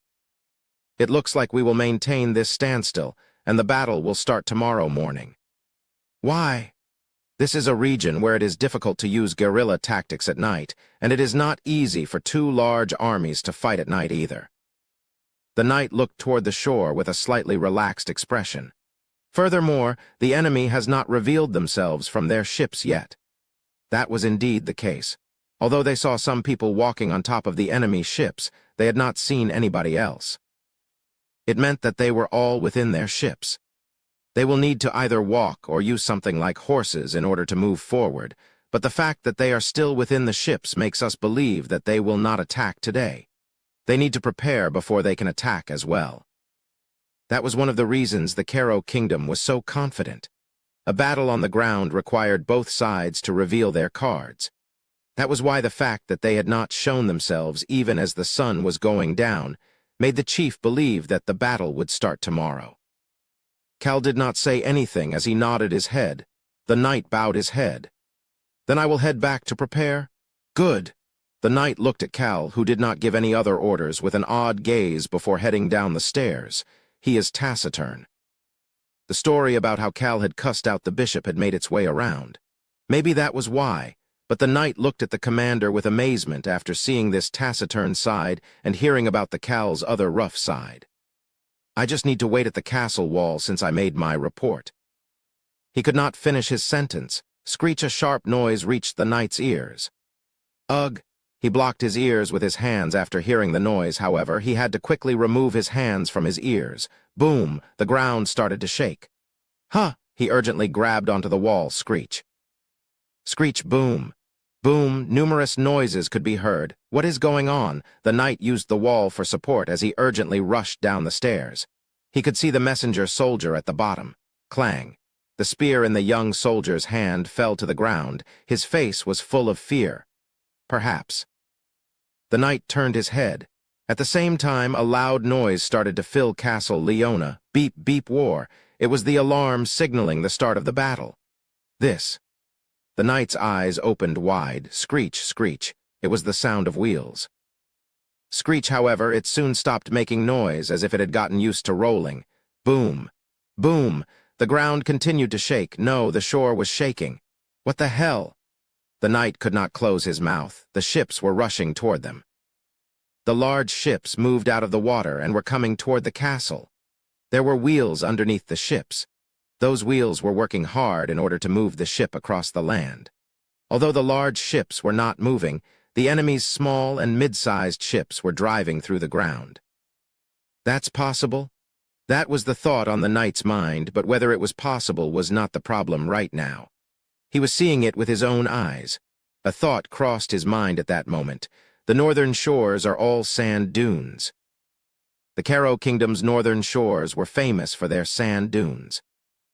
It looks like we will maintain this standstill, and the battle will start tomorrow morning. Why? This is a region where it is difficult to use guerrilla tactics at night, and it is not easy for 2 large armies to fight at night either. The knight looked toward the shore with a slightly relaxed expression. Furthermore, the enemy has not revealed themselves from their ships yet. That was indeed the case. Although they saw some people walking on top of the enemy ships, they had not seen anybody else. It meant that they were all within their ships. They will need to either walk or use something like horses in order to move forward, but the fact that they are still within the ships makes us believe that they will not attack today. They need to prepare before they can attack as well. That was one of the reasons the Caro Kingdom was so confident. A battle on the ground required both sides to reveal their cards. That was why the fact that they had not shown themselves even as the sun was going down made the chief believe that the battle would start tomorrow. Cal did not say anything as he nodded his head. The knight bowed his head. Then I will head back to prepare? Good. The knight looked at Cal, who did not give any other orders, with an odd gaze before heading down the stairs. He is taciturn. The story about how Cal had cussed out the bishop had made its way around. Maybe that was why, but the knight looked at the commander with amazement after seeing this taciturn side and hearing about the Cal's other rough side. I just need to wait at the castle wall since I made my report. He could not finish his sentence. Screech, a sharp noise reached the knight's ears. Ugh! He blocked his ears with his hands after hearing the noise. However, he had to quickly remove his hands from his ears. Boom! The ground started to shake. Huh! He urgently grabbed onto the wall. Screech. Screech, boom. Boom, numerous noises could be heard. What is going on? The knight used the wall for support as he urgently rushed down the stairs. He could see the messenger soldier at the bottom. Clang. The spear in the young soldier's hand fell to the ground. His face was full of fear. Perhaps. The knight turned his head. At the same time, a loud noise started to fill Castle Leona. Beep, beep, war. It was the alarm signaling the start of the battle. This. The knight's eyes opened wide. Screech, screech. It was the sound of wheels. Screech, however, it soon stopped making noise as if it had gotten used to rolling. Boom. Boom. The ground continued to shake. No, the shore was shaking. What the hell? The knight could not close his mouth. The ships were rushing toward them. The large ships moved out of the water and were coming toward the castle. There were wheels underneath the ships. Those wheels were working hard in order to move the ship across the land. Although the large ships were not moving, the enemy's small and mid-sized ships were driving through the ground. That's possible? That was the thought on the knight's mind, but whether it was possible was not the problem right now. He was seeing it with his own eyes. A thought crossed his mind at that moment. The northern shores are all sand dunes. The Caro Kingdom's northern shores were famous for their sand dunes.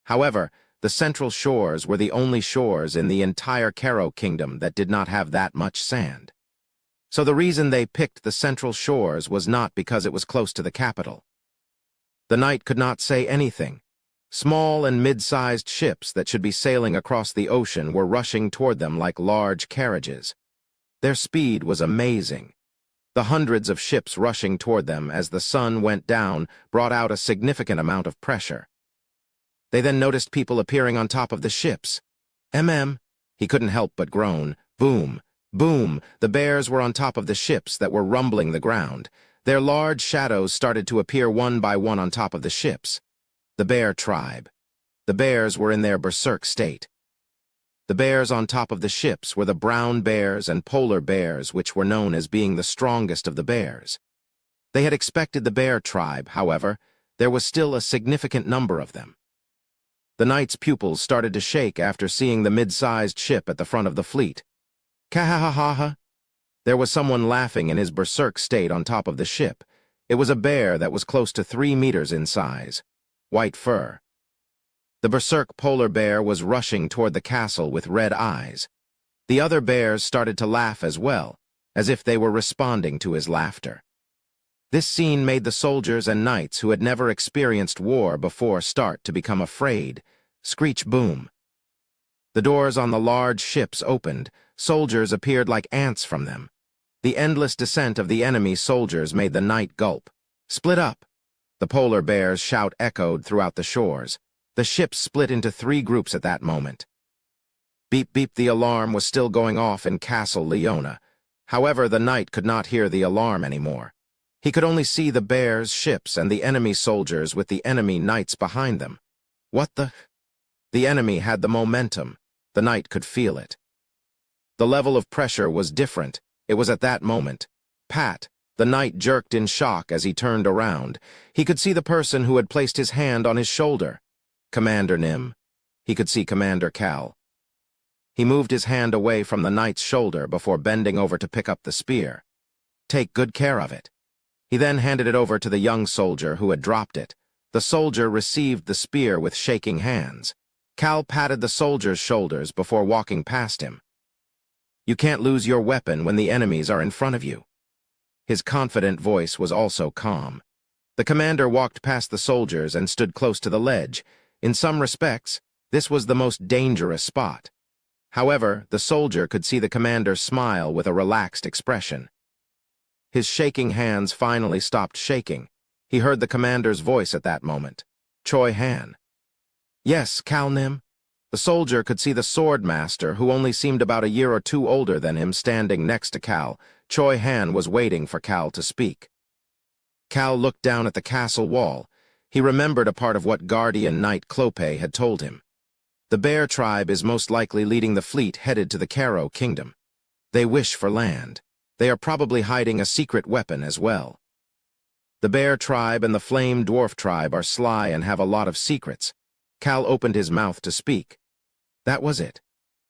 However, the central shores were the only shores in the entire Caro Kingdom that did not have that much sand. So the reason they picked the central shores was not because it was close to the capital. The knight could not say anything. Small and mid-sized ships that should be sailing across the ocean were rushing toward them like large carriages. Their speed was amazing. The hundreds of ships rushing toward them as the sun went down brought out a significant amount of pressure. They then noticed people appearing on top of the ships. He couldn't help but groan. Boom, boom, the bears were on top of the ships that were rumbling the ground. Their large shadows started to appear one by one on top of the ships. The bear tribe. The bears were in their berserk state. The bears on top of the ships were the brown bears and polar bears, which were known as being the strongest of the bears. They had expected the bear tribe, however, there was still a significant number of them. The knight's pupils started to shake after seeing the mid-sized ship at the front of the fleet. Ka-ha-ha-ha-ha! There was someone laughing in his berserk state on top of the ship. It was a bear that was close to 3 meters in size. White fur. The berserk polar bear was rushing toward the castle with red eyes. The other bears started to laugh as well, as if they were responding to his laughter. This scene made the soldiers and knights who had never experienced war before start to become afraid. Screech boom. The doors on the large ships opened. Soldiers appeared like ants from them. The endless descent of the enemy soldiers made the knight gulp. Split up. The polar bear's shout echoed throughout the shores. The ships split into 3 groups at that moment. Beep beep, the alarm was still going off in Castle Leona. However, the knight could not hear the alarm anymore. He could only see the bears' ships and the enemy soldiers with the enemy knights behind them. What the? The enemy had the momentum. The knight could feel it. The level of pressure was different. It was at that moment. Pat, the knight jerked in shock as he turned around. He could see the person who had placed his hand on his shoulder. Commander Nim. He could see Commander Cal. He moved his hand away from the knight's shoulder before bending over to pick up the spear. Take good care of it. He then handed it over to the young soldier who had dropped it. The soldier received the spear with shaking hands. Cal patted the soldier's shoulders before walking past him. You can't lose your weapon when the enemies are in front of you. His confident voice was also calm. The commander walked past the soldiers and stood close to the ledge. In some respects, this was the most dangerous spot. However, the soldier could see the commander smile with a relaxed expression. His shaking hands finally stopped shaking. He heard the commander's voice at that moment. Choi Han. Yes, Cal Nim. The soldier could see the sword master, who only seemed about a year or 2 older than him, standing next to Cal. Choi Han was waiting for Cal to speak. Cal looked down at the castle wall. He remembered a part of what Guardian Knight Clope had told him. The bear tribe is most likely leading the fleet headed to the Caro Kingdom. They wish for land. They are probably hiding a secret weapon as well. The bear tribe and the flame dwarf tribe are sly and have a lot of secrets. Cal opened his mouth to speak. That was it.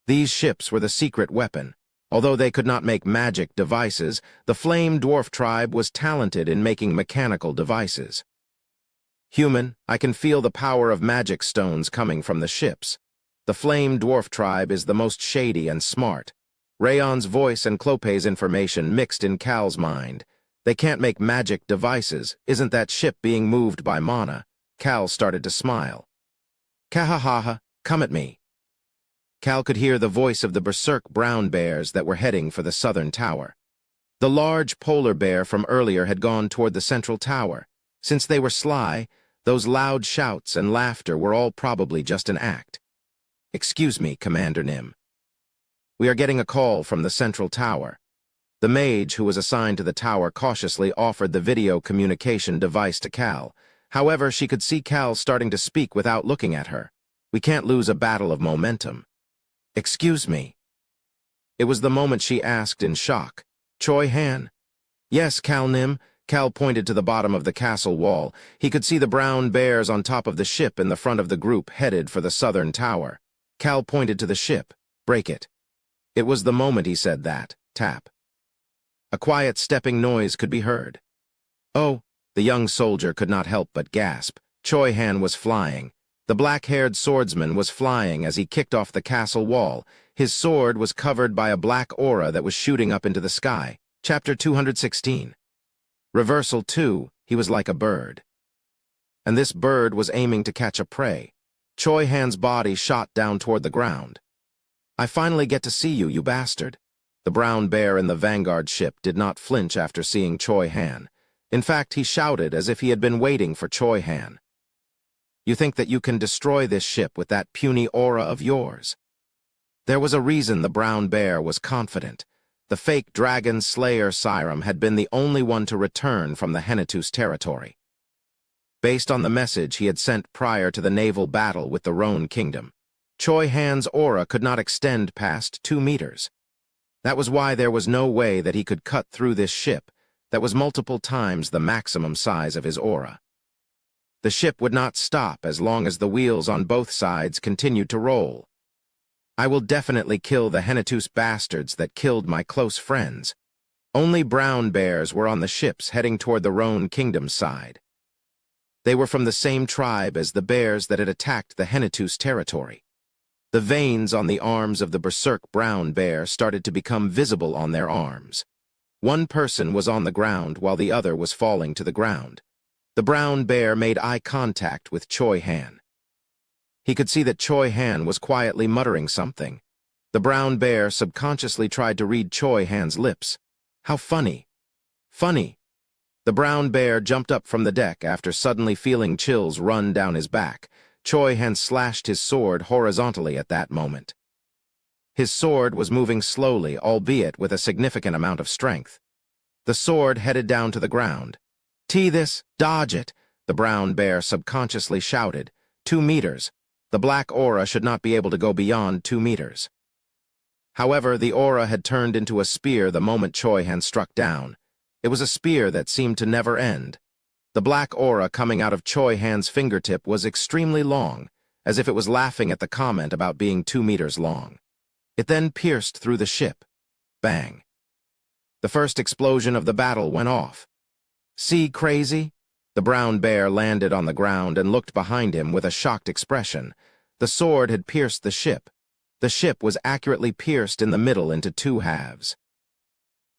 These ships were the secret weapon. Although they could not make magic devices, the flame dwarf tribe was talented in making mechanical devices. Human, I can feel the power of magic stones coming from the ships. The flame dwarf tribe is the most shady and smart. Rayon's voice and Clope's information mixed in Cal's mind. They can't make magic devices. Isn't that ship being moved by mana? Cal started to smile. Kahahaha, come at me. Cal could hear the voice of the berserk brown bears that were heading for the southern tower. The large polar bear from earlier had gone toward the central tower. Since they were sly, those loud shouts and laughter were all probably just an act. Excuse me, Commander Nim. We are getting a call from the central tower. The mage who was assigned to the tower cautiously offered the video communication device to Cal. However, she could see Cal starting to speak without looking at her. "We can't lose a battle of momentum." "Excuse me." It was the moment she asked in shock. "Choi Han?" "Yes, Cal Nim." Cal pointed to the bottom of the castle wall. He could see the brown bears on top of the ship in the front of the group headed for the southern tower. Cal pointed to the ship. "Break it." It was the moment he said that. Tap. A quiet stepping noise could be heard. "Oh," the young soldier could not help but gasp. Choi Han was flying. The black-haired swordsman was flying as he kicked off the castle wall. His sword was covered by a black aura that was shooting up into the sky. Chapter 216. Reversal 2, he was like a bird. And this bird was aiming to catch a prey. Choi Han's body shot down toward the ground. "I finally get to see you, you bastard." The brown bear in the Vanguard ship did not flinch after seeing Choi Han. In fact, he shouted as if he had been waiting for Choi Han. "You think that you can destroy this ship with that puny aura of yours?" There was a reason the brown bear was confident. The fake dragon slayer Siram had been the only one to return from the Hennetus territory. Based on the message he had sent prior to the naval battle with the Roan kingdom, Choi Han's aura could not extend past 2 meters. That was why there was no way that he could cut through this ship that was multiple times the maximum size of his aura. The ship would not stop as long as the wheels on both sides continued to roll. "I will definitely kill the Hennetus bastards that killed my close friends." Only brown bears were on the ships heading toward the Roan kingdom's side. They were from the same tribe as the bears that had attacked the Hennetus territory. The veins on the arms of the berserk brown bear started to become visible on their arms. One person was on the ground while the other was falling to the ground. The brown bear made eye contact with Choi Han. He could see that Choi Han was quietly muttering something. The brown bear subconsciously tried to read Choi Han's lips. "How funny." "Funny." The brown bear jumped up from the deck after suddenly feeling chills run down his back. Choi Han slashed his sword horizontally at that moment. His sword was moving slowly, albeit with a significant amount of strength. The sword headed down to the ground. "Tee this, dodge it," the brown bear subconsciously shouted. 2 meters. The black aura should not be able to go beyond 2 meters. However, the aura had turned into a spear the moment Choi Han struck down. It was a spear that seemed to never end. The black aura coming out of Choi Han's fingertip was extremely long, as if it was laughing at the comment about being 2 meters long. It then pierced through the ship. Bang. The first explosion of the battle went off. "See, crazy?" The brown bear landed on the ground and looked behind him with a shocked expression. The sword had pierced the ship. The ship was accurately pierced in the middle into 2 halves.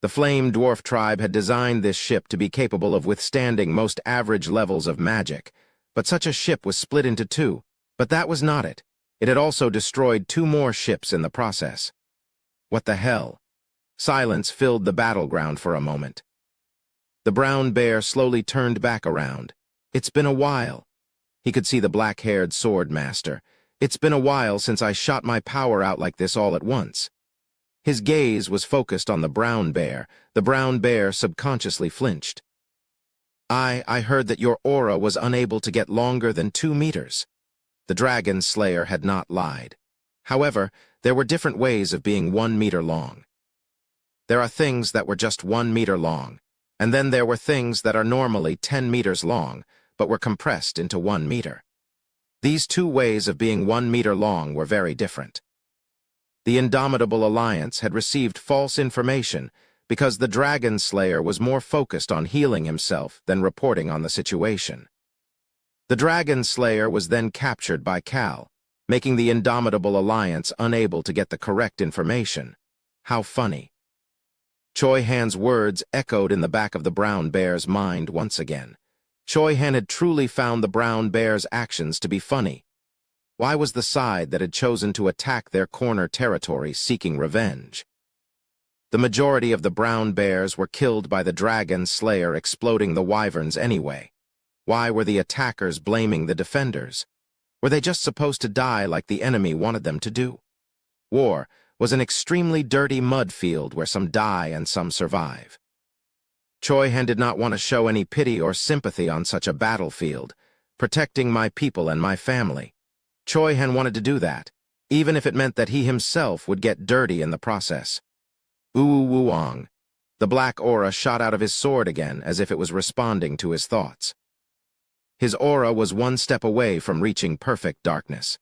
The Flame Dwarf tribe had designed this ship to be capable of withstanding most average levels of magic, but such a ship was split into 2. But that was not it. It had also destroyed 2 more ships in the process. What the hell? Silence filled the battleground for a moment. The brown bear slowly turned back around. "It's been a while." He could see the black-haired sword master. "It's been a while since I shot my power out like this all at once." His gaze was focused on the brown bear. The brown bear subconsciously flinched. I heard that your aura was unable to get longer than 2 meters. The dragon slayer had not lied. However, there were different ways of being 1 meter long. There are things that were just 1 meter long, and then there were things that are normally 10 meters long, but were compressed into 1 meter. These 2 ways of being 1 meter long were very different. The Indomitable Alliance had received false information because the Dragon Slayer was more focused on healing himself than reporting on the situation. The Dragon Slayer was then captured by Cal, making the Indomitable Alliance unable to get the correct information. How funny. Choi Han's words echoed in the back of the brown bear's mind once again. Choi Han had truly found the brown bear's actions to be funny. Why was the side that had chosen to attack their corner territory seeking revenge? The majority of the brown bears were killed by the dragon slayer exploding the wyverns anyway. Why were the attackers blaming the defenders? Were they just supposed to die like the enemy wanted them to do? War was an extremely dirty mud field where some die and some survive. Choi Han did not want to show any pity or sympathy on such a battlefield, protecting my people and my family. Choi Han wanted to do that, even if it meant that he himself would get dirty in the process. Wuong. The black aura shot out of his sword again as if it was responding to his thoughts. His aura was one step away from reaching perfect darkness.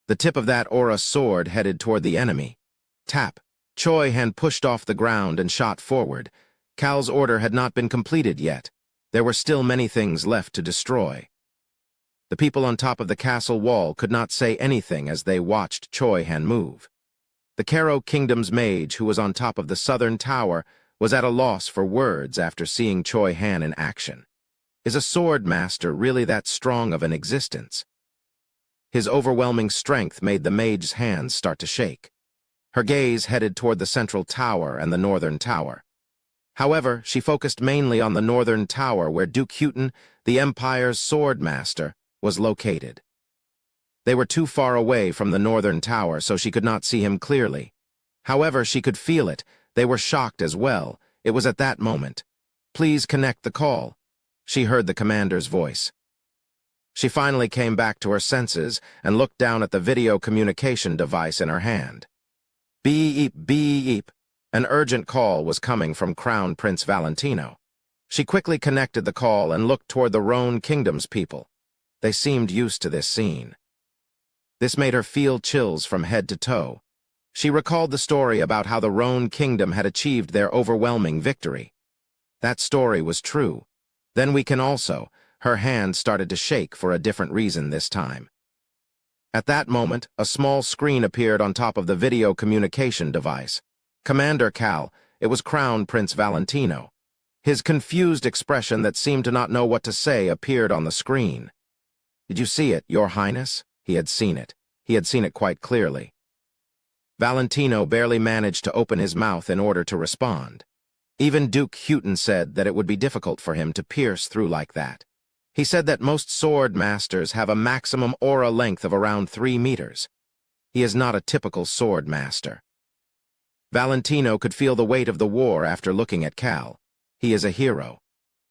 The tip of that aura sword headed toward the enemy. Tap. Choi Han pushed off the ground and shot forward. Cal's order had not been completed yet. There were still many things left to destroy. The people on top of the castle wall could not say anything as they watched Choi Han move. The Karo Kingdom's mage, who was on top of the southern tower, was at a loss for words after seeing Choi Han in action. Is a sword master really that strong of an existence? His overwhelming strength made the mage's hands start to shake. Her gaze headed toward the central tower and the northern tower. However, she focused mainly on the northern tower where Duke Houghton, the Empire's sword master, was located. They were too far away from the northern tower, so she could not see him clearly. However, she could feel it. They were shocked as well. It was at that moment. "Please connect the call." She heard the commander's voice. She finally came back to her senses and looked down at the video communication device in her hand. Beep, beep. An urgent call was coming from Crown Prince Valentino. She quickly connected the call and looked toward the Roan Kingdom's people. They seemed used to this scene. This made her feel chills from head to toe. She recalled the story about how the Roan Kingdom had achieved their overwhelming victory. That story was true. Then we can also. Her hand started to shake for a different reason this time. At that moment, a small screen appeared on top of the video communication device. Commander Cal, it was Crown Prince Valentino. His confused expression that seemed to not know what to say appeared on the screen. "Did you see it, Your Highness?" He had seen it. He had seen it quite clearly. Valentino barely managed to open his mouth in order to respond. Even Duke Houghton said that it would be difficult for him to pierce through like that. He said that most sword masters have a maximum aura length of around 3 meters. He is not a typical sword master. Valentino could feel the weight of the war after looking at Cal. He is a hero.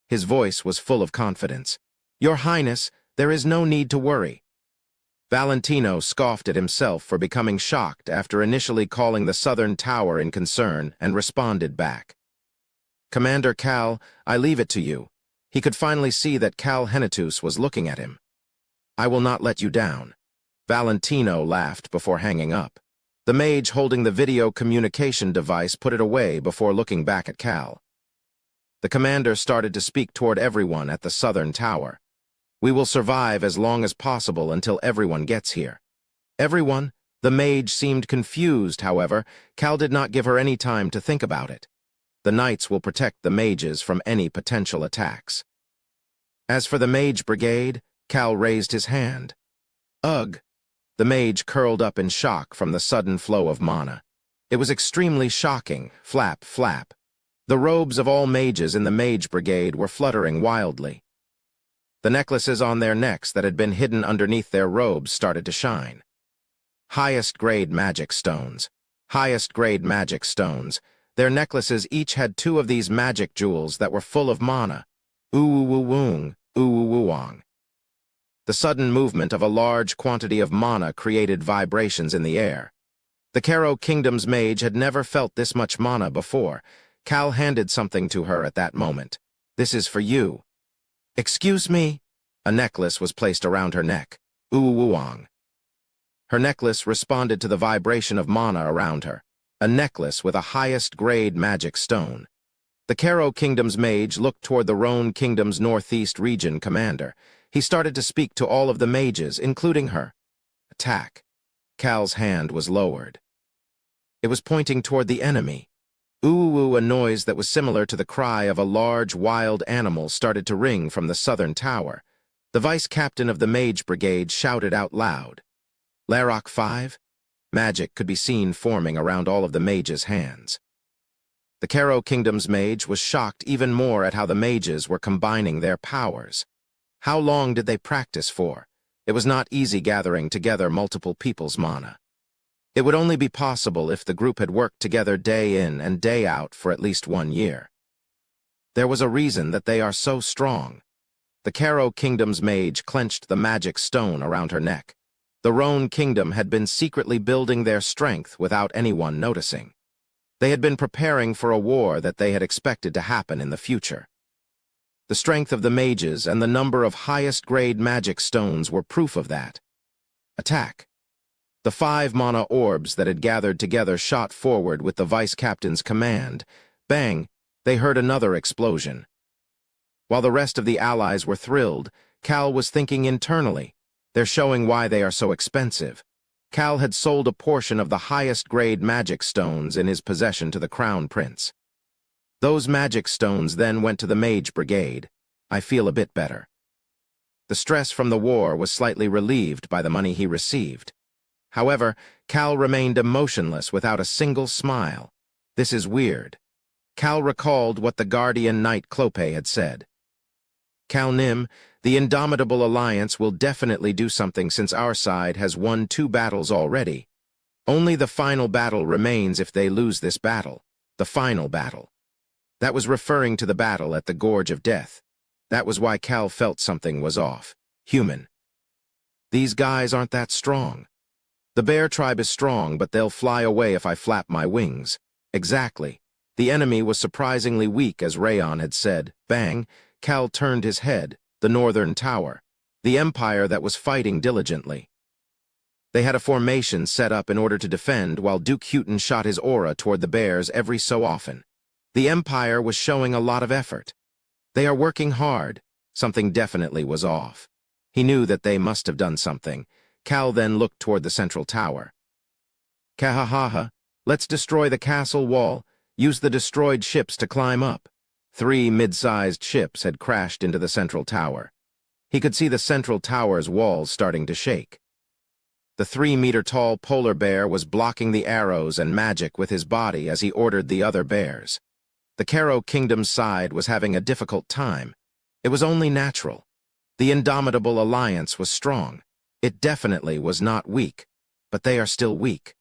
His voice was full of confidence. "Your Highness, there is no need to worry." Valentino scoffed at himself for becoming shocked after initially calling the southern tower in concern and responded back. "Commander Cal, I leave it to you." He could finally see that Cal Henitus was looking at him. "I will not let you down." Valentino laughed before hanging up. The mage holding the video communication device put it away before looking back at Cal. The commander started to speak toward everyone at the southern tower. "We will survive as long as possible until everyone gets here." Everyone? The mage seemed confused, however. Cal did not give her any time to think about it. The knights will protect the mages from any potential attacks. As for the mage brigade, Cal raised his hand. "Ugh." The mage curled up in shock from the sudden flow of mana. It was extremely shocking. Flap, flap. The robes of all mages in the mage brigade were fluttering wildly. The necklaces on their necks that had been hidden underneath their robes started to shine. Highest-grade magic stones. Highest-grade magic stones. Their necklaces each had 2 of these magic jewels that were full of mana. Ooh-woo-woong, ooh-woo-woong. The sudden movement of a large quantity of mana created vibrations in the air. The Karo Kingdom's mage had never felt this much mana before. Cal handed something to her at that moment. "This is for you." "Excuse me?" A necklace was placed around her neck. Ooh-woo-woong. Her necklace responded to the vibration of mana around her. A necklace with a highest-grade magic stone. The Karo Kingdom's mage looked toward the Roan Kingdom's northeast region commander. He started to speak to all of the mages, including her. Attack. Cal's hand was lowered. It was pointing toward the enemy. Ooh, a noise that was similar to the cry of a large, wild animal started to ring from the southern tower. The vice-captain of the mage brigade shouted out loud. "Larok 5? Magic could be seen forming around all of the mages' hands. The Karo Kingdom's mage was shocked even more at how the mages were combining their powers. How long did they practice for? It was not easy gathering together multiple people's mana. It would only be possible if the group had worked together day in and day out for at least 1 year. There was a reason that they are so strong. The Caro Kingdom's mage clenched the magic stone around her neck. The Roan Kingdom had been secretly building their strength without anyone noticing. They had been preparing for a war that they had expected to happen in the future. The strength of the mages and the number of highest-grade magic stones were proof of that. Attack. The 5 mana orbs that had gathered together shot forward with the vice-captain's command. Bang! They heard another explosion. While the rest of the allies were thrilled, Cal was thinking internally. They're showing why they are so expensive. Cal had sold a portion of the highest-grade magic stones in his possession to the Crown Prince. Those magic stones then went to the Mage Brigade. I feel a bit better. The stress from the war was slightly relieved by the money he received. However, Cal remained emotionless without a single smile. This is weird. Cal recalled what the Guardian Knight Clope had said. Cal Nim, the Indomitable Alliance will definitely do something since our side has won 2 battles already. Only the final battle remains if they lose this battle. The final battle. That was referring to the battle at the Gorge of Death. That was why Cal felt something was off. Human. These guys aren't that strong. The bear tribe is strong, but they'll fly away if I flap my wings. Exactly. The enemy was surprisingly weak, as Rayon had said. Bang! Cal turned his head. The northern tower. The empire that was fighting diligently. They had a formation set up in order to defend while Duke Houghton shot his aura toward the bears every so often. The empire was showing a lot of effort. They are working hard. Something definitely was off. He knew that they must have done something. Cal then looked toward the central tower. Kahahaha, let's destroy the castle wall. Use the destroyed ships to climb up. 3 mid-sized ships had crashed into the central tower. He could see the central tower's walls starting to shake. The 3-meter-tall polar bear was blocking the arrows and magic with his body as he ordered the other bears. The Caro Kingdom's side was having a difficult time. It was only natural. The Indomitable Alliance was strong. It definitely was not weak, but they are still weak.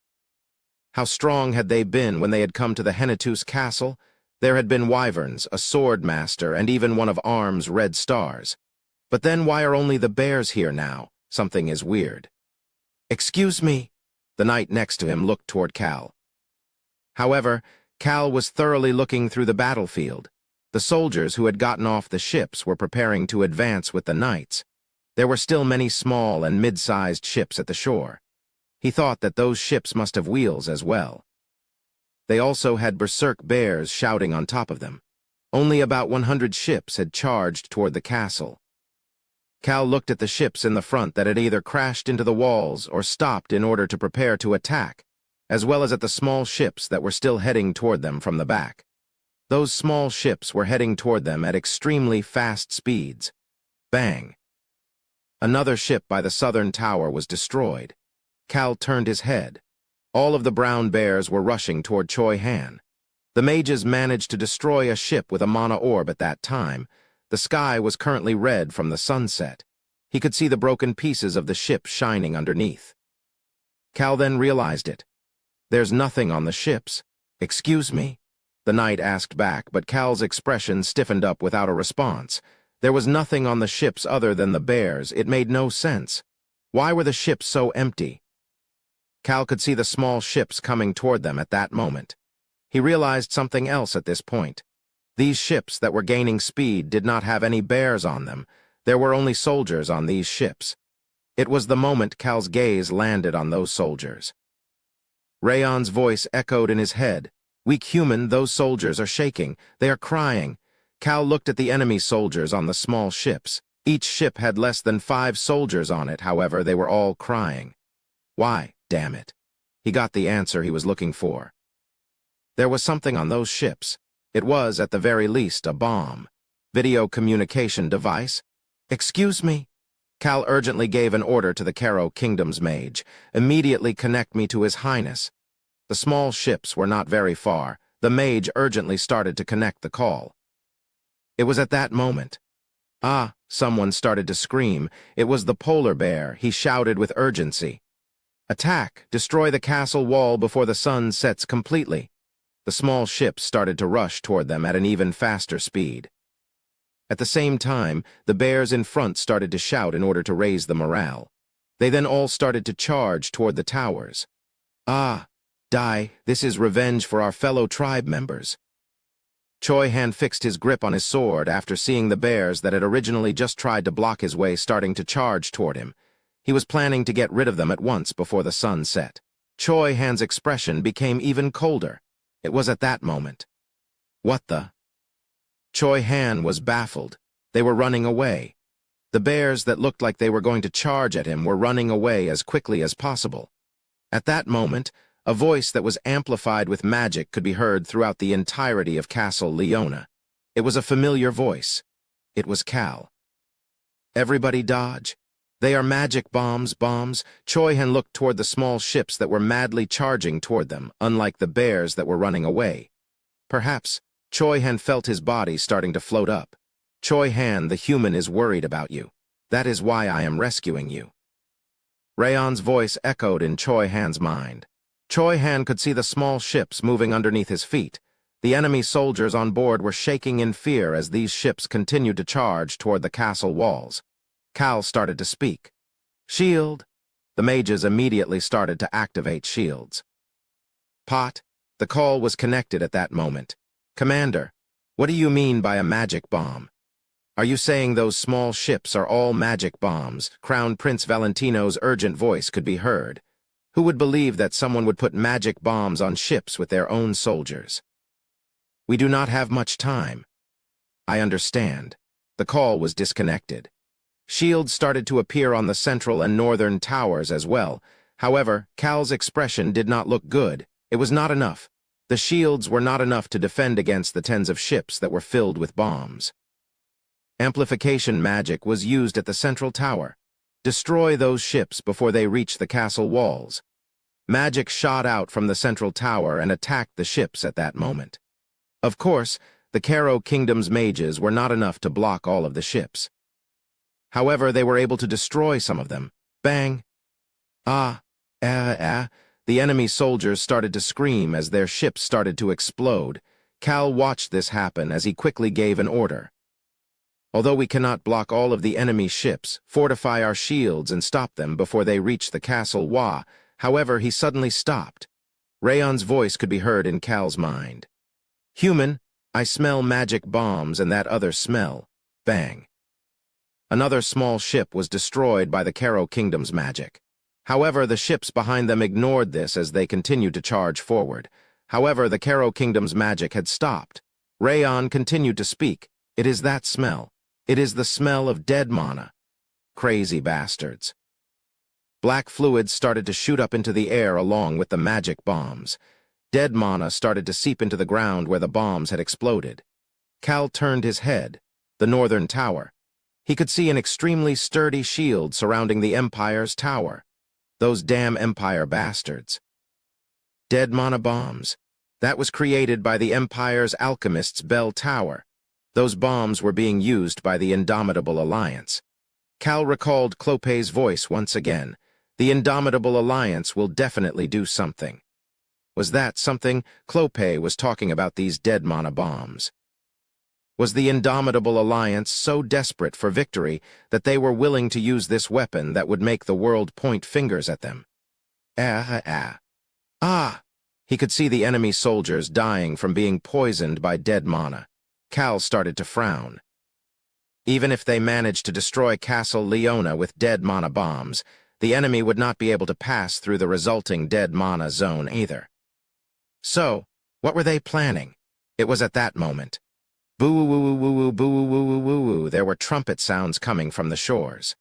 How strong had they been when they had come to the Hennetus castle? There had been wyverns, a sword master, and even one of Arm's red stars. But then why are only the bears here now? Something is weird. Excuse me. The knight next to him looked toward Cal. However, Cal was thoroughly looking through the battlefield. The soldiers who had gotten off the ships were preparing to advance with the knights. There were still many small and mid-sized ships at the shore. He thought that those ships must have wheels as well. They also had berserk bears shouting on top of them. Only about 100 ships had charged toward the castle. Cal looked at the ships in the front that had either crashed into the walls or stopped in order to prepare to attack, as well as at the small ships that were still heading toward them from the back. Those small ships were heading toward them at extremely fast speeds. Bang! Another ship by the southern tower was destroyed. Cal turned his head. All of the brown bears were rushing toward Choi Han. The mages managed to destroy a ship with a mana orb at that time. The sky was currently red from the sunset. He could see the broken pieces of the ship shining underneath. Cal then realized it. There's nothing on the ships. Excuse me? The knight asked back, but Cal's expression stiffened up without a response. There was nothing on the ships other than the bears. It made no sense. Why were the ships so empty? Cal could see the small ships coming toward them at that moment. He realized something else at this point. These ships that were gaining speed did not have any bears on them. There were only soldiers on these ships. It was the moment Cal's gaze landed on those soldiers. Rayon's voice echoed in his head. Weak human, those soldiers are shaking. They are crying. Cal looked at the enemy soldiers on the small ships. Each ship had less than 5 soldiers on it, however, they were all crying. Why? Damn it. He got the answer he was looking for. There was something on those ships. It was, at the very least, a bomb. Video communication device? Excuse me? Cal urgently gave an order to the Caro Kingdom's mage. Immediately connect me to His Highness. The small ships were not very far. The mage urgently started to connect the call. It was at that moment. Ah, someone started to scream. It was the polar bear. He shouted with urgency. Attack! Destroy the castle wall before the sun sets completely. The small ships started to rush toward them at an even faster speed. At the same time, the bears in front started to shout in order to raise the morale. They then all started to charge toward the towers. Ah, die, this is revenge for our fellow tribe members. Choi Han fixed his grip on his sword after seeing the bears that had originally just tried to block his way starting to charge toward him. He was planning to get rid of them at once before the sun set. Choi Han's expression became even colder. It was at that moment. What the? Choi Han was baffled. They were running away. The bears that looked like they were going to charge at him were running away as quickly as possible. At that moment, a voice that was amplified with magic could be heard throughout the entirety of Castle Leona. It was a familiar voice. It was Cal. Everybody dodge. They are magic bombs. Choi Han looked toward the small ships that were madly charging toward them, unlike the bears that were running away. Perhaps Choi Han felt his body starting to float up. Choi Han, the human, is worried about you. That is why I am rescuing you. Rayon's voice echoed in Choi Han's mind. Choi Han could see the small ships moving underneath his feet. The enemy soldiers on board were shaking in fear as these ships continued to charge toward the castle walls. Cal started to speak. Shield! The mages immediately started to activate shields. Pot! The call was connected at that moment. Commander, what do you mean by a magic bomb? Are you saying those small ships are all magic bombs? Crown Prince Valentino's urgent voice could be heard. Who would believe that someone would put magic bombs on ships with their own soldiers? We do not have much time. I understand. The call was disconnected. Shields started to appear on the central and northern towers as well. However, Cal's expression did not look good. It was not enough. The shields were not enough to defend against the tens of ships that were filled with bombs. Amplification magic was used at the central tower. Destroy those ships before they reach the castle walls. Magic shot out from the central tower and attacked the ships at that moment. Of course, the Karo Kingdom's mages were not enough to block all of the ships. However, they were able to destroy some of them. Bang! The enemy soldiers started to scream as their ships started to explode. Cal watched this happen as he quickly gave an order. Although we cannot block all of the enemy ships, fortify our shields and stop them before they reach the castle Wa. However, he suddenly stopped. Rayon's voice could be heard in Cal's mind. Human, I smell magic bombs and that other smell. Bang. Another small ship was destroyed by the Karo Kingdom's magic. However, the ships behind them ignored this as they continued to charge forward. However, the Karo Kingdom's magic had stopped. Rayon continued to speak. It is that smell. It is the smell of dead mana. Crazy bastards. Black fluid started to shoot up into the air along with the magic bombs. Dead mana started to seep into the ground where the bombs had exploded. Cal turned his head. The northern tower. He could see an extremely sturdy shield surrounding the Empire's tower. Those damn Empire bastards. Dead mana bombs. That was created by the Empire's alchemist's bell tower. Those bombs were being used by the Indomitable Alliance. Cal recalled Clope's voice once again. The Indomitable Alliance will definitely do something. Was that something? Clope was talking about these dead mana bombs. Was the Indomitable Alliance so desperate for victory that they were willing to use this weapon that would make the world point fingers at them? He could see the enemy soldiers dying from being poisoned by dead mana. Cal started to frown. Even if they managed to destroy Castle Leona with dead mana bombs, the enemy would not be able to pass through the resulting dead mana zone either. So, what were they planning? It was at that moment. Boo-woo-woo-woo-woo, boo-woo-woo-woo-woo, there were trumpet sounds coming from the shores.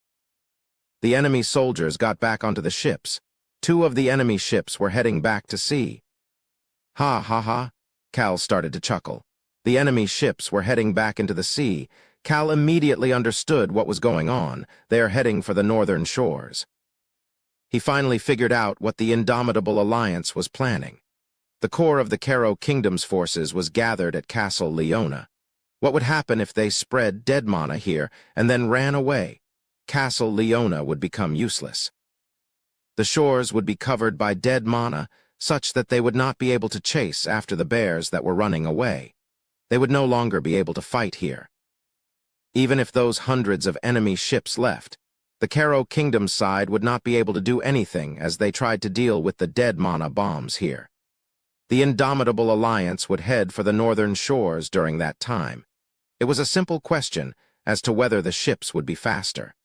The enemy soldiers got back onto the ships. 2 of the enemy ships were heading back to sea. Ha ha ha, Cal started to chuckle. The enemy ships were heading back into the sea. Cal immediately understood what was going on. They are heading for the northern shores. He finally figured out what the Indomitable Alliance was planning. The core of the Karo Kingdom's forces was gathered at Castle Leona. What would happen if they spread dead mana here and then ran away? Castle Leona would become useless. The shores would be covered by dead mana, such that they would not be able to chase after the bears that were running away. They would no longer be able to fight here. Even if those hundreds of enemy ships left, the Karo Kingdom's side would not be able to do anything as they tried to deal with the dead mana bombs here. The Indomitable Alliance would head for the northern shores during that time. It was a simple question as to whether the ships would be faster.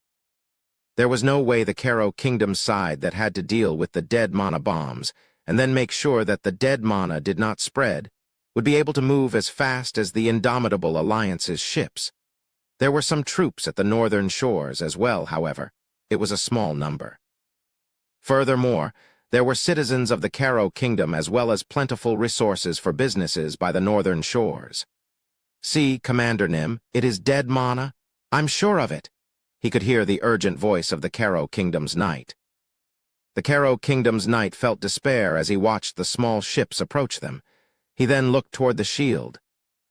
There was no way the Karo Kingdom's side that had to deal with the dead mana bombs and then make sure that the dead mana did not spread would be able to move as fast as the Indomitable Alliance's ships. There were some troops at the northern shores as well, however. It was a small number. Furthermore, there were citizens of the Karo Kingdom as well as plentiful resources for businesses by the northern shores. "See, Commander Nim, it is dead mana. I'm sure of it." He could hear the urgent voice of the Karo Kingdom's knight. The Karo Kingdom's knight felt despair as he watched the small ships approach them. He then looked toward the shield.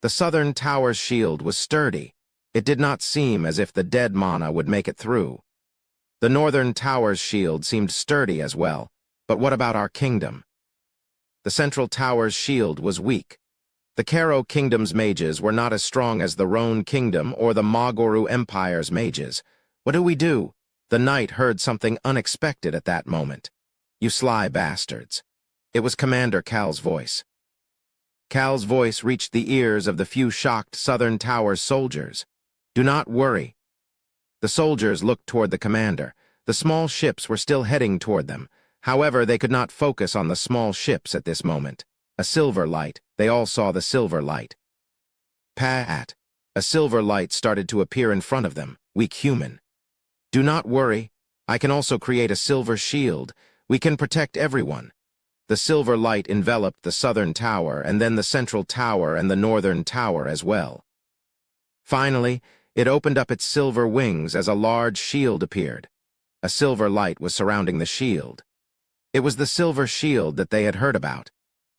The southern tower's shield was sturdy. It did not seem as if the dead mana would make it through. The northern tower's shield seemed sturdy as well, but what about our kingdom? The central tower's shield was weak. The Karo Kingdom's mages were not as strong as the Roan Kingdom or the Magoru Empire's mages. "What do we do?" The knight heard something unexpected at that moment. "You sly bastards." It was Commander Cal's voice. Cal's voice reached the ears of the few shocked southern tower's soldiers. "Do not worry." The soldiers looked toward the commander. The small ships were still heading toward them. However, they could not focus on the small ships at this moment. A silver light. They all saw the silver light. Pat. A silver light started to appear in front of them. "Weak human." "Do not worry. I can also create a silver shield. We can protect everyone." The silver light enveloped the southern tower and then the central tower and the northern tower as well. Finally, it opened up its silver wings as a large shield appeared. A silver light was surrounding the shield. It was the silver shield that they had heard about.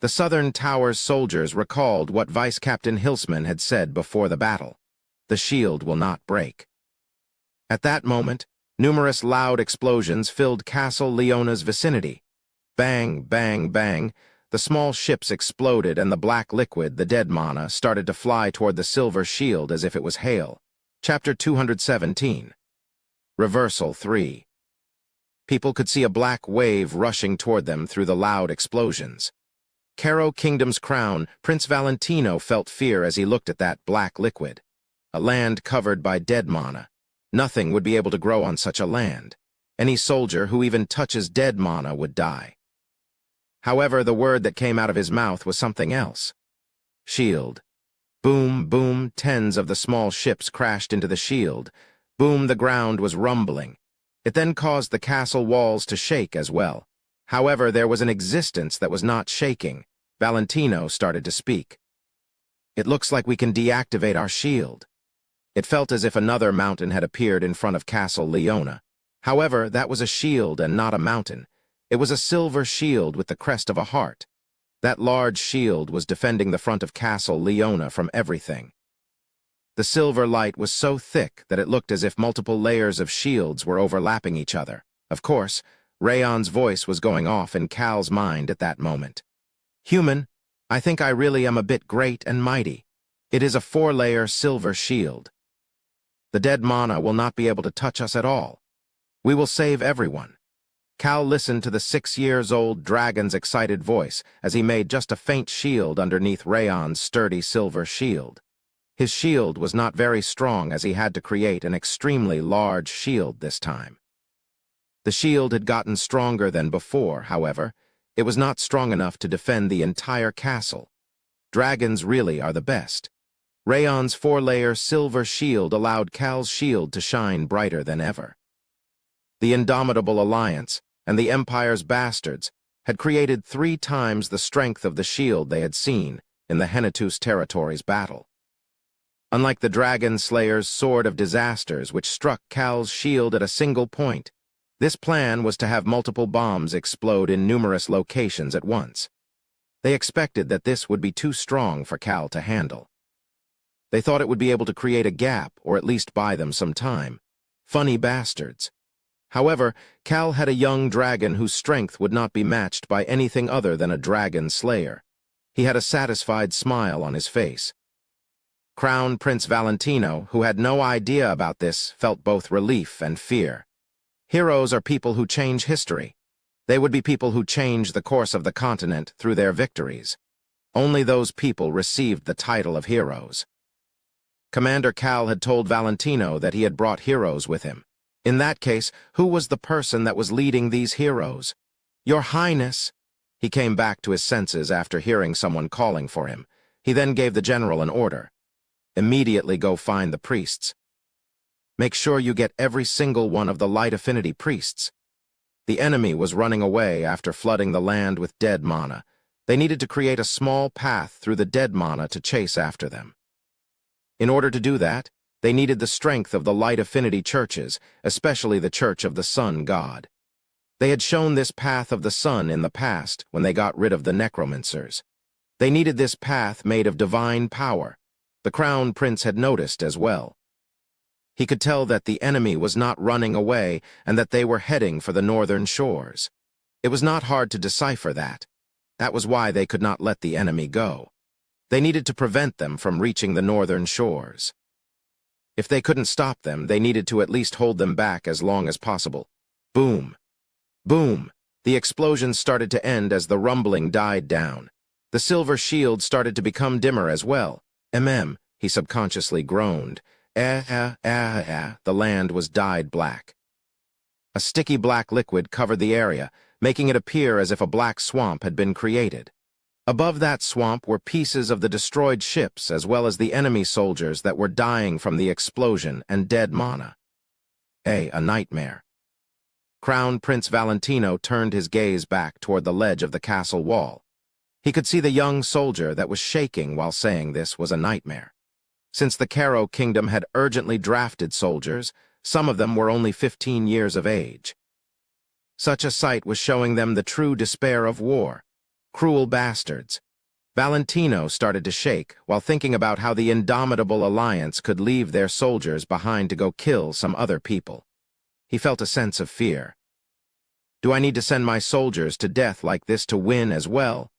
The southern tower's soldiers recalled what Vice Captain Hilsman had said before the battle. The shield will not break. At that moment, numerous loud explosions filled Castle Leona's vicinity. Bang, bang, bang. The small ships exploded and the black liquid, the dead mana, started to fly toward the silver shield as if it was hail. Chapter 217. Reversal 3. People could see a black wave rushing toward them through the loud explosions. Karo Kingdom's crown, Prince Valentino felt fear as he looked at that black liquid. A land covered by dead mana. Nothing would be able to grow on such a land. Any soldier who even touches dead mana would die. However, the word that came out of his mouth was something else. Shield. Boom, boom, tens of the small ships crashed into the shield. Boom, the ground was rumbling. It then caused the castle walls to shake as well. However, there was an existence that was not shaking. Valentino started to speak. "It looks like we can deactivate our shield." It felt as if another mountain had appeared in front of Castle Leona. However, that was a shield and not a mountain. It was a silver shield with the crest of a heart. That large shield was defending the front of Castle Leona from everything. The silver light was so thick that it looked as if multiple layers of shields were overlapping each other. Of course, Rayon's voice was going off in Cal's mind at that moment. "Human, I think I really am a bit great and mighty. It is a 4-layer silver shield. The dead mana will not be able to touch us at all. We will save everyone." Cal listened to the 6-year-old dragon's excited voice as he made just a faint shield underneath Rayon's sturdy silver shield. His shield was not very strong as he had to create an extremely large shield this time. The shield had gotten stronger than before, however. It was not strong enough to defend the entire castle. Dragons really are the best. Rayon's 4-layer silver shield allowed Cal's shield to shine brighter than ever. The Indomitable Alliance and the Empire's bastards had created 3 times the strength of the shield they had seen in the Henatus territory's battle. Unlike the Dragon Slayer's Sword of Disasters, which struck Cal's shield at a single point, this plan was to have multiple bombs explode in numerous locations at once. They expected that this would be too strong for Cal to handle. They thought it would be able to create a gap or at least buy them some time. Funny bastards. However, Cal had a young dragon whose strength would not be matched by anything other than a dragon slayer. He had a satisfied smile on his face. Crown Prince Valentino, who had no idea about this, felt both relief and fear. Heroes are people who change history. They would be people who change the course of the continent through their victories. Only those people received the title of heroes. Commander Cal had told Valentino that he had brought heroes with him. In that case, who was the person that was leading these heroes? Your Highness! He came back to his senses after hearing someone calling for him. He then gave the general an order. Immediately go find the priests. Make sure you get every single one of the light affinity priests. The enemy was running away after flooding the land with dead mana. They needed to create a small path through the dead mana to chase after them. In order to do that, they needed the strength of the light affinity churches, especially the Church of the Sun God. They had shown this path of the sun in the past when they got rid of the necromancers. They needed this path made of divine power. The Crown Prince had noticed as well. He could tell that the enemy was not running away and that they were heading for the northern shores. It was not hard to decipher that. That was why they could not let the enemy go. They needed to prevent them from reaching the northern shores. If they couldn't stop them, they needed to at least hold them back as long as possible. Boom! Boom! The explosions started to end as the rumbling died down. The silver shield started to become dimmer as well. He subconsciously groaned. The land was dyed black. A sticky black liquid covered the area, making it appear as if a black swamp had been created. Above that swamp were pieces of the destroyed ships as well as the enemy soldiers that were dying from the explosion and dead mana. A nightmare. Crown Prince Valentino turned his gaze back toward the ledge of the castle wall. He could see the young soldier that was shaking while saying this was a nightmare. Since the Caro Kingdom had urgently drafted soldiers, some of them were only 15 years of age. Such a sight was showing them the true despair of war. Cruel bastards. Valentino started to shake while thinking about how the indomitable alliance could leave their soldiers behind to go kill some other people. He felt a sense of fear. Do I need to send my soldiers to death like this to win as well?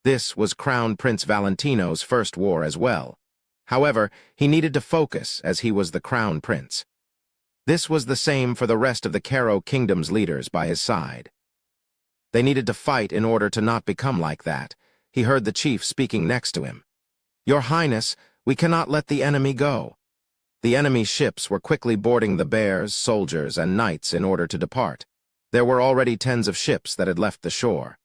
This was Crown Prince Valentino's first war as well. However, he needed to focus as he was the Crown Prince. This was the same for the rest of the Caro Kingdom's leaders by his side. They needed to fight in order to not become like that. He heard the chief speaking next to him. Your Highness, we cannot let the enemy go. The enemy ships were quickly boarding the bears, soldiers, and knights in order to depart. There were already tens of ships that had left the shore.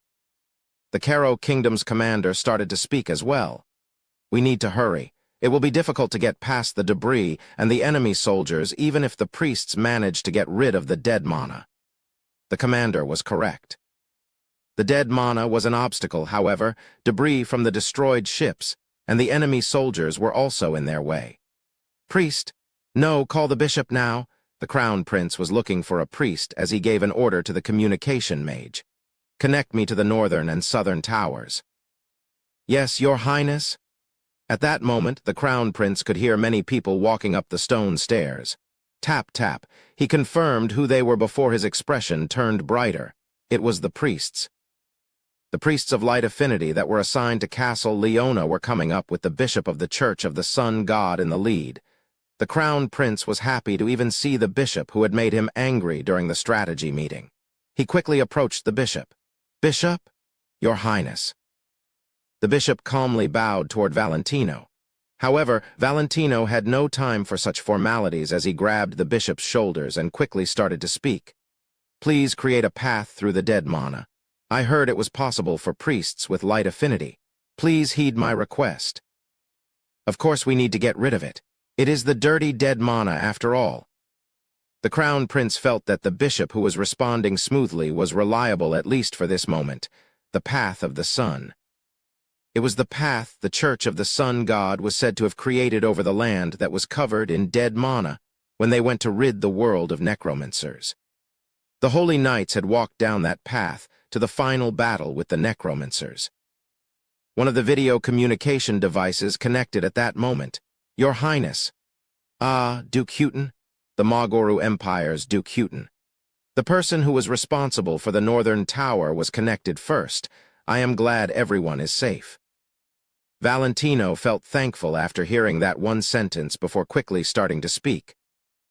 The Caro Kingdom's commander started to speak as well. We need to hurry. It will be difficult to get past the debris and the enemy soldiers even if the priests manage to get rid of the dead mana. The commander was correct. The dead mana was an obstacle, however, debris from the destroyed ships, and the enemy soldiers were also in their way. Priest, no, call the bishop now. The Crown Prince was looking for a priest as he gave an order to the communication mage. Connect me to the northern and southern towers. Yes, Your Highness? At that moment, the Crown Prince could hear many people walking up the stone stairs. Tap, tap. He confirmed who they were before his expression turned brighter. It was the priests. The priests of light affinity that were assigned to Castle Leona were coming up with the bishop of the Church of the Sun God in the lead. The Crown Prince was happy to even see the bishop who had made him angry during the strategy meeting. He quickly approached the bishop. Bishop? Your Highness. The bishop calmly bowed toward Valentino. However, Valentino had no time for such formalities as he grabbed the bishop's shoulders and quickly started to speak. Please create a path through the dead mana. I heard it was possible for priests with light affinity. Please heed my request. Of course we need to get rid of it. It is the dirty dead mana after all. The Crown Prince felt that the bishop who was responding smoothly was reliable at least for this moment. The path of the sun. It was the path the Church of the Sun God was said to have created over the land that was covered in dead mana when they went to rid the world of necromancers. The Holy Knights had walked down that path to the final battle with the necromancers. One of the video communication devices connected at that moment. Your Highness. Duke Houghton, the Magoru Empire's Duke Houghton. The person who was responsible for the northern tower was connected first. I am glad everyone is safe. Valentino felt thankful after hearing that one sentence before quickly starting to speak.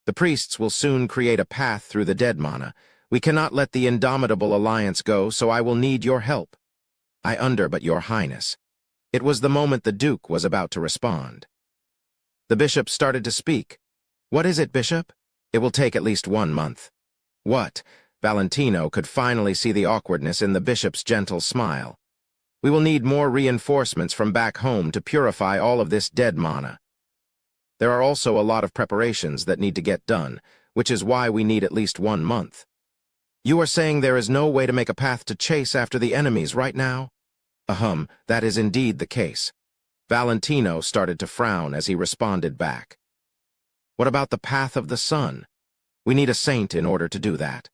The priests will soon create a path through the dead mana. We cannot let the indomitable alliance go, so I will need your help. But your highness. It was the moment the Duke was about to respond. The bishop started to speak. What is it, Bishop? It will take at least 1 month. What? Valentino could finally see the awkwardness in the bishop's gentle smile. We will need more reinforcements from back home to purify all of this dead mana. There are also a lot of preparations that need to get done, which is why we need at least 1 month. You are saying there is no way to make a path to chase after the enemies right now? That is indeed the case. Valentino started to frown as he responded back. What about the path of the sun? We need a saint in order to do that.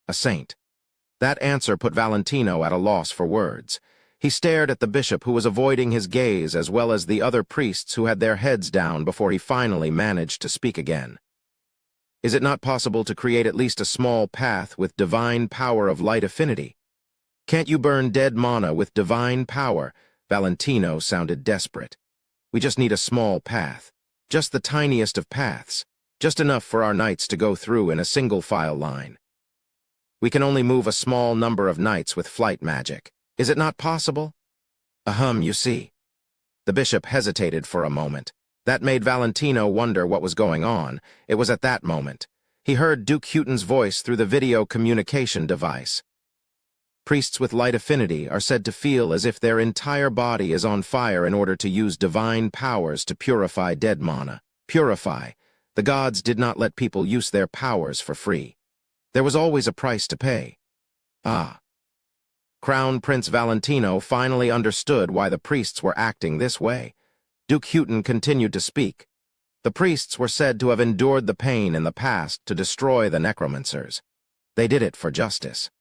A saint. That answer put Valentino at a loss for words. He stared at the bishop, who was avoiding his gaze, as well as the other priests who had their heads down, before he finally managed to speak again. Is it not possible to create at least a small path with divine power of light affinity? Can't you burn dead mana with divine power? Valentino sounded desperate. We just need a small path. Just the tiniest of paths. Just enough for our knights to go through in a single file line. We can only move a small number of knights with flight magic. Is it not possible? You see. The bishop hesitated for a moment. That made Valentino wonder what was going on. It was at that moment he heard Duke Huton's voice through the video communication device. Priests with light affinity are said to feel as if their entire body is on fire in order to use divine powers to purify dead mana. Purify. The gods did not let people use their powers for free. There was always a price to pay. Crown Prince Valentino finally understood why the priests were acting this way. Duke Huton continued to speak. The priests were said to have endured the pain in the past to destroy the necromancers. They did it for justice.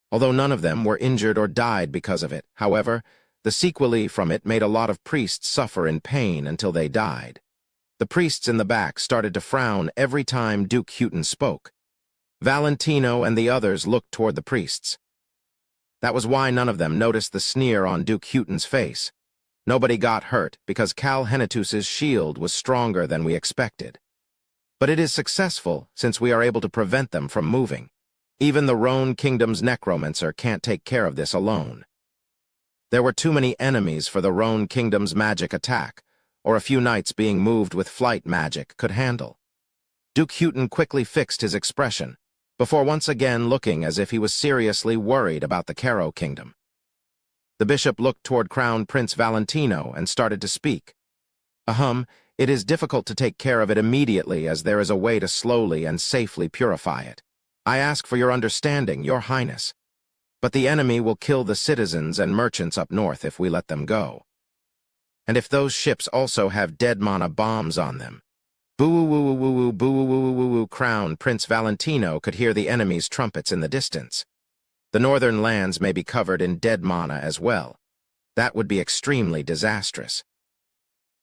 Although none of them were injured or died because of it, however, the sequelae from it made a lot of priests suffer in pain until they died. The priests in the back started to frown every time Duke Huton spoke. Valentino and the others looked toward the priests. That was why none of them noticed the sneer on Duke Huton's face. Nobody got hurt because Cal Henetus's shield was stronger than we expected. But it is successful since we are able to prevent them from moving. Even the Rhone Kingdom's necromancer can't take care of this alone. There were too many enemies for the Rhone Kingdom's magic attack, or a few knights being moved with flight magic could handle. Duke Huton quickly fixed his expression, before once again looking as if he was seriously worried about the Caro Kingdom. The bishop looked toward Crown Prince Valentino and started to speak. It is difficult to take care of it immediately, as there is a way to slowly and safely purify it. I ask for your understanding, your highness. But the enemy will kill the citizens and merchants up north if we let them go. And if those ships also have dead mana bombs on them. Boo-woo-woo-woo-woo, boo-woo-woo-woo-woo. Crown Prince Valentino could hear the enemy's trumpets in the distance. The northern lands may be covered in dead mana as well. That would be extremely disastrous.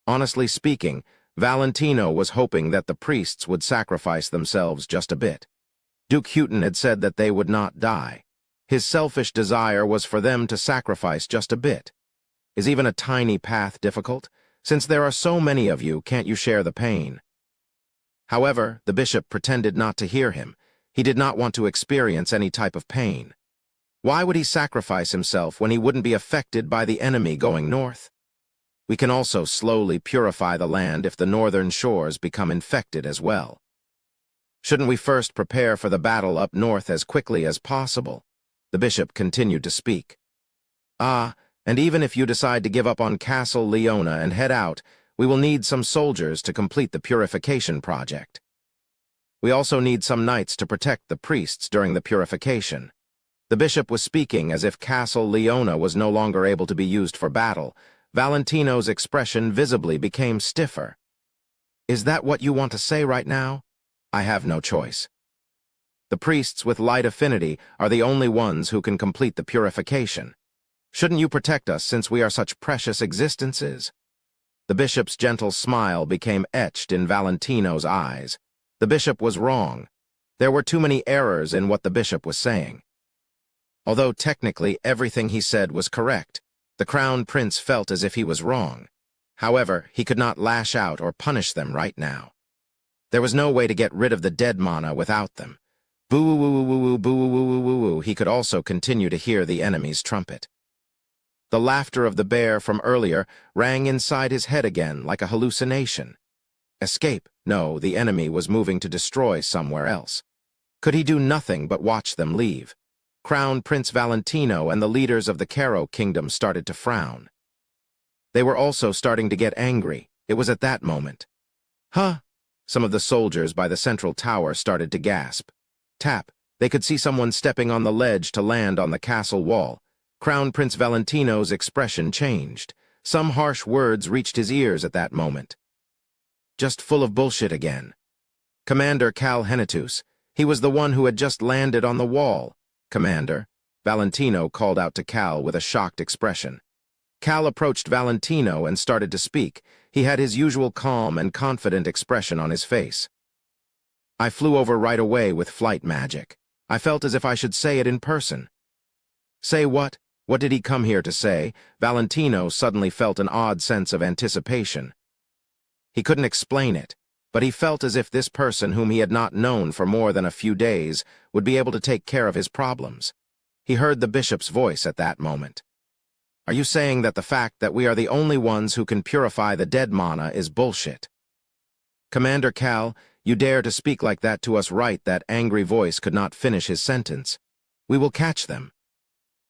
Honestly speaking, Valentino was hoping that the priests would sacrifice themselves just a bit. Duke Huton had said that they would not die. His selfish desire was for them to sacrifice just a bit. Is even a tiny path difficult? Since there are so many of you, can't you share the pain? However, the bishop pretended not to hear him. He did not want to experience any type of pain. Why would he sacrifice himself when he wouldn't be affected by the enemy going north? We can also slowly purify the land if the northern shores become infected as well. Shouldn't we first prepare for the battle up north as quickly as possible? The bishop continued to speak. And even if you decide to give up on Castle Leona and head out, we will need some soldiers to complete the purification project. We also need some knights to protect the priests during the purification. The bishop was speaking as if Castle Leona was no longer able to be used for battle. Valentino's expression visibly became stiffer. Is that what you want to say right now? I have no choice. The priests with light affinity are the only ones who can complete the purification. Shouldn't you protect us since we are such precious existences? The bishop's gentle smile became etched in Valentino's eyes. The bishop was wrong. There were too many errors in what the bishop was saying. Although technically everything he said was correct, the crown prince felt as if he was wrong. However, he could not lash out or punish them right now. There was no way to get rid of the dead mana without them. Boo-woo-woo-woo-woo, boo-woo-woo-woo-woo. He could also continue to hear the enemy's trumpet. The laughter of the bear from earlier rang inside his head again like a hallucination. Escape? No, the enemy was moving to destroy somewhere else. Could he do nothing but watch them leave? Crown Prince Valentino and the leaders of the Caro kingdom started to frown. They were also starting to get angry. It was at that moment. Huh? Some of the soldiers by the central tower started to gasp. Tap. They could see someone stepping on the ledge to land on the castle wall. Crown Prince Valentino's expression changed. Some harsh words reached his ears at that moment. Just full of bullshit again. Commander Cal Henitus. He was the one who had just landed on the wall. Commander, Valentino called out to Cal with a shocked expression. Cal approached Valentino and started to speak. He had his usual calm and confident expression on his face. I flew over right away with flight magic. I felt as if I should say it in person. Say what? What did he come here to say? Valentino suddenly felt an odd sense of anticipation. He couldn't explain it, but he felt as if this person whom he had not known for more than a few days would be able to take care of his problems. He heard the bishop's voice at that moment. Are you saying that the fact that we are the only ones who can purify the dead mana is bullshit? Commander Cal, you dare to speak like that to us, right? That angry voice could not finish his sentence. We will catch them.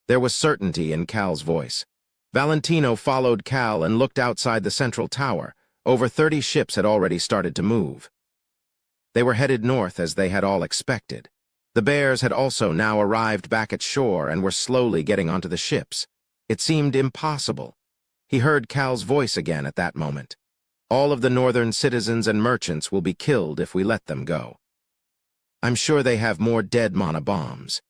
There was certainty in Cal's voice. Valentino followed Cal and looked outside the central tower. Over 30 ships had already started to move. They were headed north as they had all expected. The bears had also now arrived back at shore and were slowly getting onto the ships. It seemed impossible. He heard Cal's voice again at that moment. All of the northern citizens and merchants will be killed if we let them go. I'm sure they have more dead mana bombs.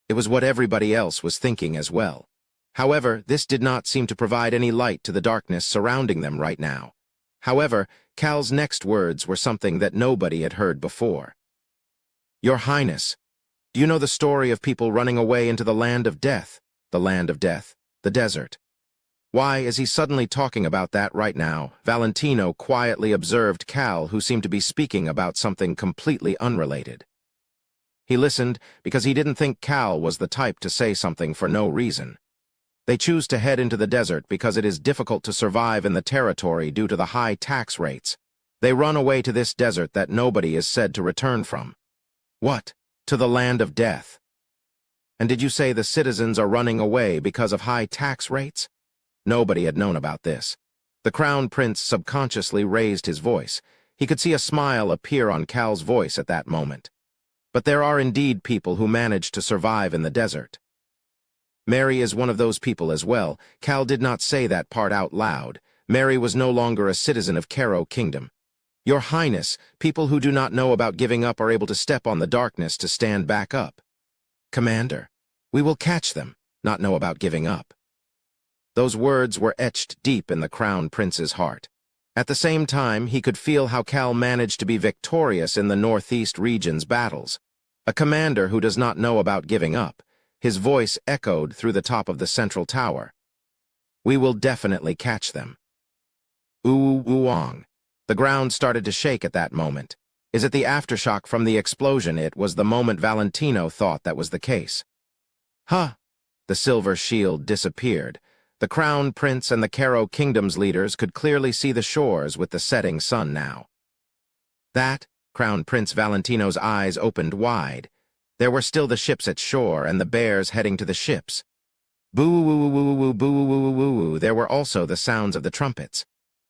It was what everybody else was thinking as well. However, this did not seem to provide any light to the darkness surrounding them right now. However, Cal's next words were something that nobody had heard before. Your Highness, do you know the story of people running away into the land of death? The land of death, the desert. Why is he suddenly talking about that right now? Valentino quietly observed Cal, who seemed to be speaking about something completely unrelated. He listened because he didn't think Cal was the type to say something for no reason. They choose to head into the desert because it is difficult to survive in the territory due to the high tax rates. They run away to this desert that nobody is said to return from. What? To the land of death. And did you say the citizens are running away because of high tax rates? Nobody had known about this. The Crown Prince subconsciously raised his voice. He could see a smile appear on Cal's voice at that moment. But there are indeed people who manage to survive in the desert. Mary is one of those people as well. Cal did not say that part out loud. Mary was no longer a citizen of Caro Kingdom. Your Highness, people who do not know about giving up are able to step on the darkness to stand back up. Commander, we will catch them, not know about giving up. Those words were etched deep in the Crown Prince's heart. At the same time, he could feel how Cal managed to be victorious in the Northeast region's battles. A commander who does not know about giving up. His voice echoed through the top of the central tower. We will definitely catch them. Ooh-wong. The ground started to shake at that moment. Is it the aftershock from the explosion? It was the moment Valentino thought that was the case. Huh! The silver shield disappeared. The Crown Prince and the Caro Kingdom's leaders could clearly see the shores with the setting sun now. That, Crown Prince Valentino's eyes opened wide. There were still the ships at shore and the bears heading to the ships. Boo-woo-woo-woo-woo, boo-woo-woo-woo-woo. There were also the sounds of the trumpets.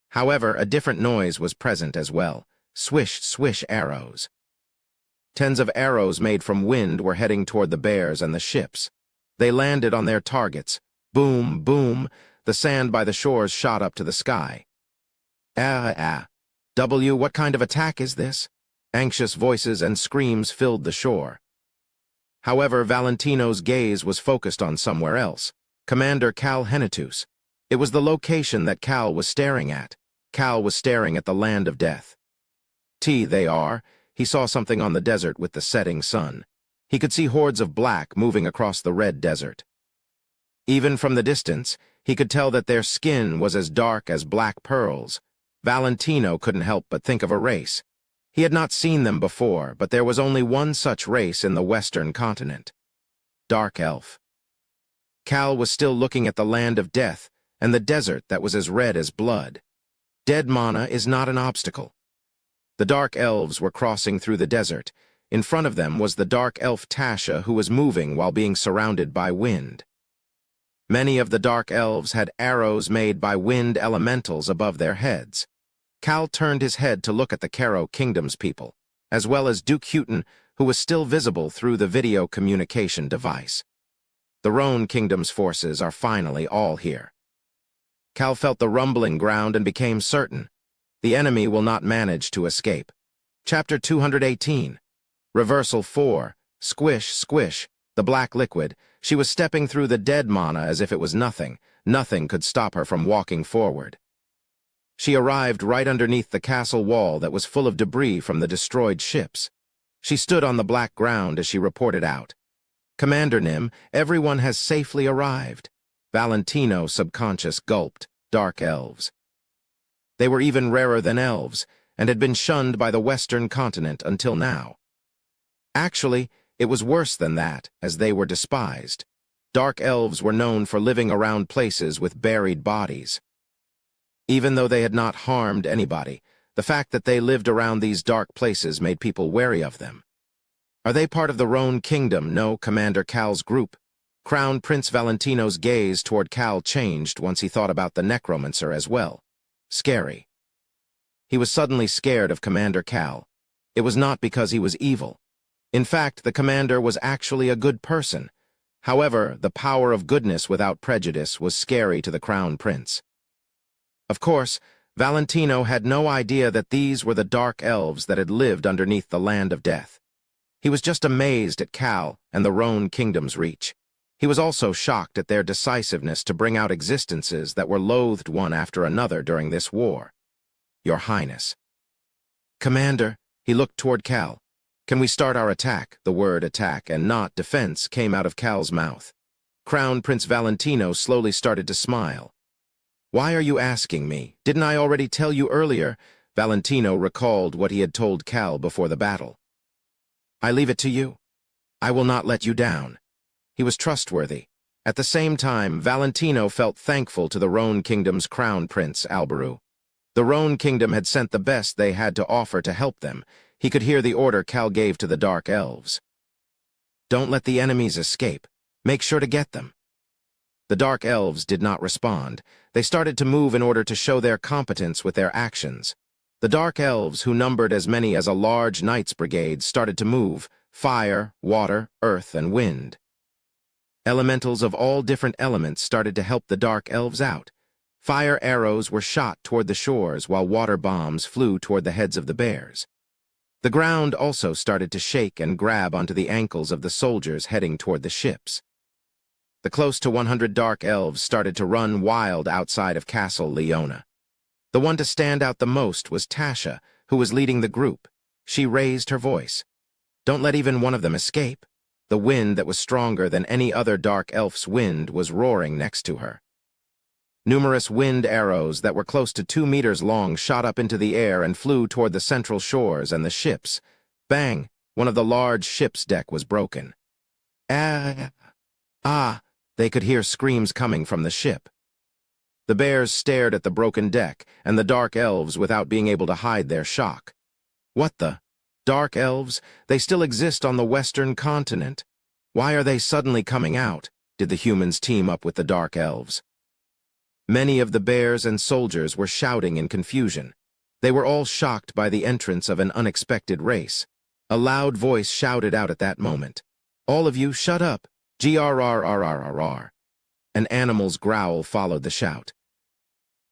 However, a different noise was present as well. Swish, swish arrows. Tens of arrows made from wind were heading toward the bears and the ships. They landed on their targets. Boom, boom. The sand by the shores shot up to the sky. What kind of attack is this? Anxious voices and screams filled the shore. However, Valentino's gaze was focused on somewhere else. Commander Cal Henitus. It was the location that Cal was staring at. Cal was staring at the land of death. They are. he saw something on the desert with the setting sun. He could see hordes of black moving across the red desert. Even from the distance, he could tell that their skin was as dark as black pearls. Valentino couldn't help but think of a race. He had not seen them before, but there was only one such race in the Western continent. Dark Elf. Cal was still looking at the land of death and the desert that was as red as blood. Dead mana is not an obstacle. The Dark Elves were crossing through the desert. In front of them was the Dark Elf Tasha, who was moving while being surrounded by wind. Many of the Dark Elves had arrows made by wind elementals above their heads. Cal turned his head to look at the Caro Kingdom's people, as well as Duke Houghton, who was still visible through the video communication device. The Roan Kingdom's forces are finally all here. Cal felt the rumbling ground and became certain. The enemy will not manage to escape. Chapter 218. Reversal 4. Squish, squish. The black liquid. She was stepping through the dead mana as if it was nothing. Nothing could stop her from walking forward. She arrived right underneath the castle wall that was full of debris from the destroyed ships. She stood on the black ground as she reported out. Commander Nim, everyone has safely arrived. Valentino subconscious gulped. Dark Elves. They were even rarer than elves, and had been shunned by the Western continent until now. Actually, it was worse than that, as they were despised. Dark Elves were known for living around places with buried bodies. Even though they had not harmed anybody, the fact that they lived around these dark places made people wary of them. Are they part of the Roan Kingdom? No, Commander Cal's group. Crown Prince Valentino's gaze toward Cal changed once he thought about the necromancer as well. Scary. He was suddenly scared of Commander Cal. It was not because he was evil. In fact, the commander was actually a good person. However, the power of goodness without prejudice was scary to the Crown Prince. Of course, Valentino had no idea that these were the Dark Elves that had lived underneath the land of death. He was just amazed at Cal and the Roan Kingdom's reach. He was also shocked at their decisiveness to bring out existences that were loathed one after another during this war. Your Highness. Commander, he looked toward Cal. Can we start our attack? The word attack and not defense came out of Cal's mouth. Crown Prince Valentino slowly started to smile. Why are you asking me? Didn't I already tell you earlier? Valentino recalled what he had told Cal before the battle. I leave it to you. I will not let you down. He was trustworthy. At the same time, Valentino felt thankful to the Roan Kingdom's Crown Prince, Alberu. The Roan Kingdom had sent the best they had to offer to help them. He could hear the order Cal gave to the Dark Elves. Don't let the enemies escape. Make sure to get them. The Dark Elves did not respond. They started to move in order to show their competence with their actions. The Dark Elves, who numbered as many as a large knight's brigade, started to move. Fire, water, earth, and wind. Elementals of all different elements started to help the Dark Elves out. Fire arrows were shot toward the shores, while water bombs flew toward the heads of the bears. The ground also started to shake and grab onto the ankles of the soldiers heading toward the ships. The close to 100 Dark Elves started to run wild outside of Castle Leona. The one to stand out the most was Tasha, who was leading the group. She raised her voice. Don't let even one of them escape. The wind that was stronger than any other Dark Elf's wind was roaring next to her. Numerous wind arrows that were close to 2 meters long shot up into the air and flew toward the central shores and the ships. Bang! One of the large ship's deck was broken. They could hear screams coming from the ship. The bears stared at the broken deck and the Dark Elves without being able to hide their shock. What the? Dark Elves? They still exist on the Western continent. Why are they suddenly coming out? Did the humans team up with the Dark Elves? Many of the bears and soldiers were shouting in confusion. They were all shocked by the entrance of an unexpected race. A loud voice shouted out at that moment. All of you, shut up! Grrrrrrrrr. An animal's growl followed the shout.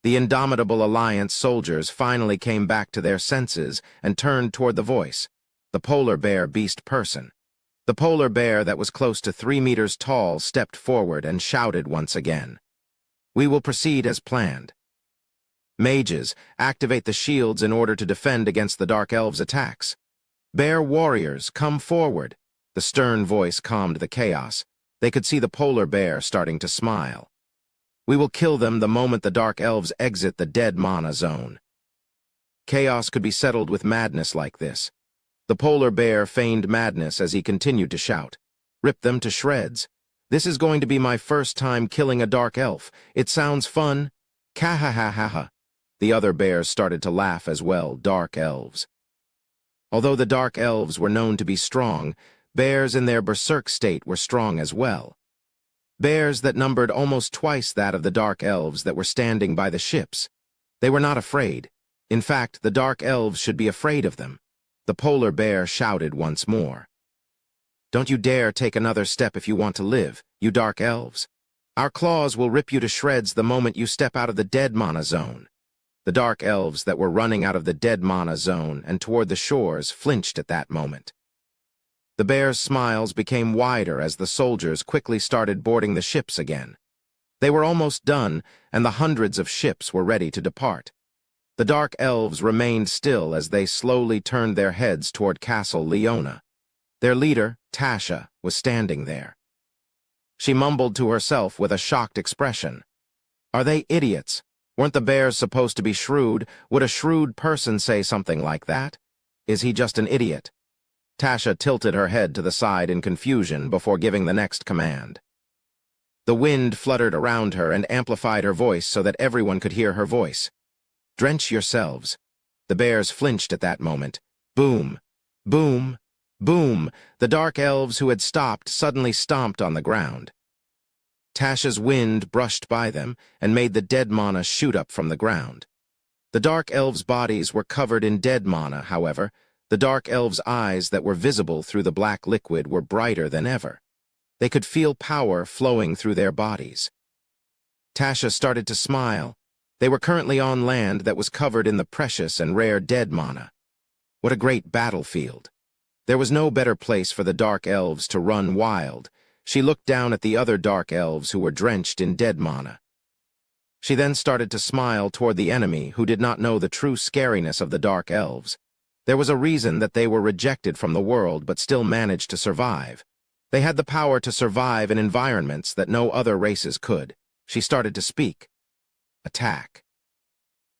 The Indomitable Alliance soldiers finally came back to their senses and turned toward the voice. The polar bear beast person. The polar bear that was close to 3 meters tall stepped forward and shouted once again. We will proceed as planned. Mages, activate the shields in order to defend against the Dark Elves' attacks. "Bear warriors, come forward." The stern voice calmed the chaos. They could see the polar bear starting to smile. "We will kill them the moment the dark elves exit the dead mana zone." Chaos could be settled with madness like this. The polar bear feigned madness as he continued to shout. "Rip them to shreds. This is going to be my first time killing a dark elf. It sounds fun. Ka-ha-ha-ha-ha." The other bears started to laugh as well, dark elves. Although the dark elves were known to be strong, bears in their berserk state were strong as well. Bears that numbered almost twice that of the dark elves that were standing by the ships. They were not afraid. In fact, the dark elves should be afraid of them. The polar bear shouted once more. "Don't you dare take another step if you want to live, you dark elves. Our claws will rip you to shreds the moment you step out of the dead mana zone." The dark elves that were running out of the dead mana zone and toward the shores flinched at that moment. The bears' smiles became wider as the soldiers quickly started boarding the ships again. They were almost done, and the hundreds of ships were ready to depart. The dark elves remained still as they slowly turned their heads toward Castle Leona. Their leader, Tasha, was standing there. She mumbled to herself with a shocked expression. "Are they idiots? Weren't the bears supposed to be shrewd? Would a shrewd person say something like that? Is he just an idiot?" Tasha tilted her head to the side in confusion before giving the next command. The wind fluttered around her and amplified her voice so that everyone could hear her voice. "Drench yourselves." The bears flinched at that moment. Boom, boom, boom. The dark elves who had stopped suddenly stomped on the ground. Tasha's wind brushed by them and made the dead mana shoot up from the ground. The dark elves' bodies were covered in dead mana, however. The dark elves' eyes that were visible through the black liquid were brighter than ever. They could feel power flowing through their bodies. Tasha started to smile. They were currently on land that was covered in the precious and rare dead mana. What a great battlefield. There was no better place for the dark elves to run wild. She looked down at the other dark elves who were drenched in dead mana. She then started to smile toward the enemy who did not know the true scariness of the dark elves. There was a reason that they were rejected from the world but still managed to survive. They had the power to survive in environments that no other races could. She started to speak. Attack.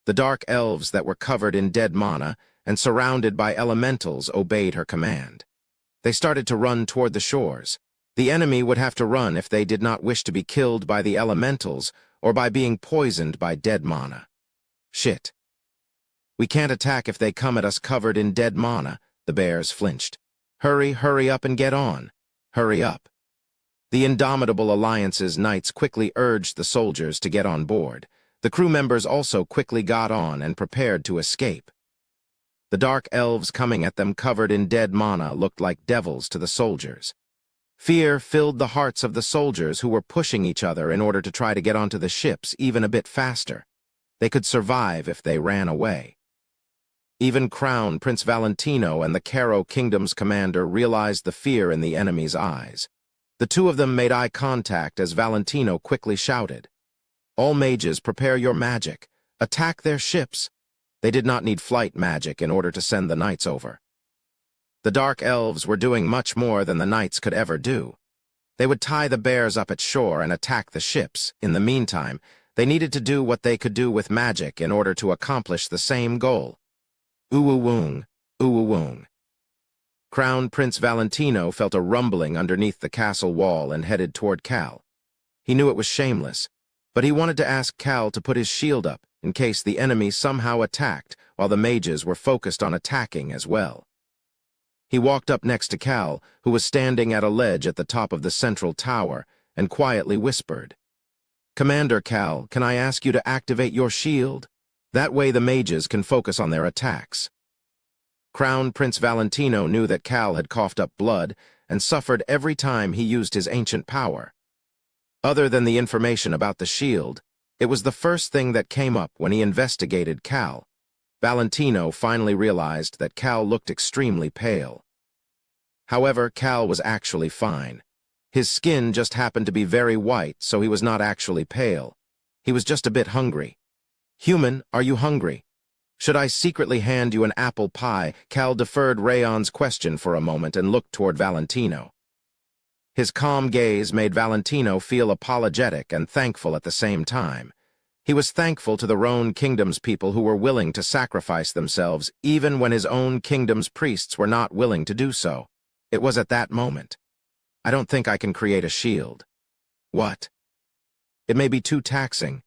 The dark elves that were covered in dead mana and surrounded by elementals obeyed her command. They started to run toward the shores. The enemy would have to run if they did not wish to be killed by the elementals or by being poisoned by dead mana. Shit. We can't attack if they come at us covered in dead mana. The bears flinched. Hurry up and get on. Hurry up. The Indomitable Alliance's knights quickly urged the soldiers to get on board. The crew members also quickly got on and prepared to escape. The dark elves coming at them covered in dead mana looked like devils to the soldiers. Fear filled the hearts of the soldiers who were pushing each other in order to try to get onto the ships even a bit faster. They could survive if they ran away. Even Crown Prince Valentino and the Caro Kingdom's commander realized the fear in the enemy's eyes. The two of them made eye contact as Valentino quickly shouted, "All mages, prepare your magic. Attack their ships." They did not need flight magic in order to send the knights over. The dark elves were doing much more than the knights could ever do. They would tie the bears up at shore and attack the ships. In the meantime, they needed to do what they could do with magic in order to accomplish the same goal. Uwu-woong, uwu-woong. Crown Prince Valentino felt a rumbling underneath the castle wall and headed toward Cal. He knew it was shameless, but he wanted to ask Cal to put his shield up in case the enemy somehow attacked while the mages were focused on attacking as well. He walked up next to Cal, who was standing at a ledge at the top of the central tower, and quietly whispered, "Commander Cal, can I ask you to activate your shield? That way the mages can focus on their attacks." Crown Prince Valentino knew that Cal had coughed up blood and suffered every time he used his ancient power. Other than the information about the shield, it was the first thing that came up when he investigated Cal. Valentino finally realized that Cal looked extremely pale. However, Cal was actually fine. His skin just happened to be very white, so he was not actually pale. He was just a bit hungry. "Human, are you hungry?" Should I secretly hand you an apple pie? Cal deferred Rayon's question for a moment and looked toward Valentino. His calm gaze made Valentino feel apologetic and thankful at the same time. He was thankful to the Roan kingdom's people who were willing to sacrifice themselves even when his own kingdom's priests were not willing to do so. It was at that moment. I don't think I can create a shield. What? It may be too taxing.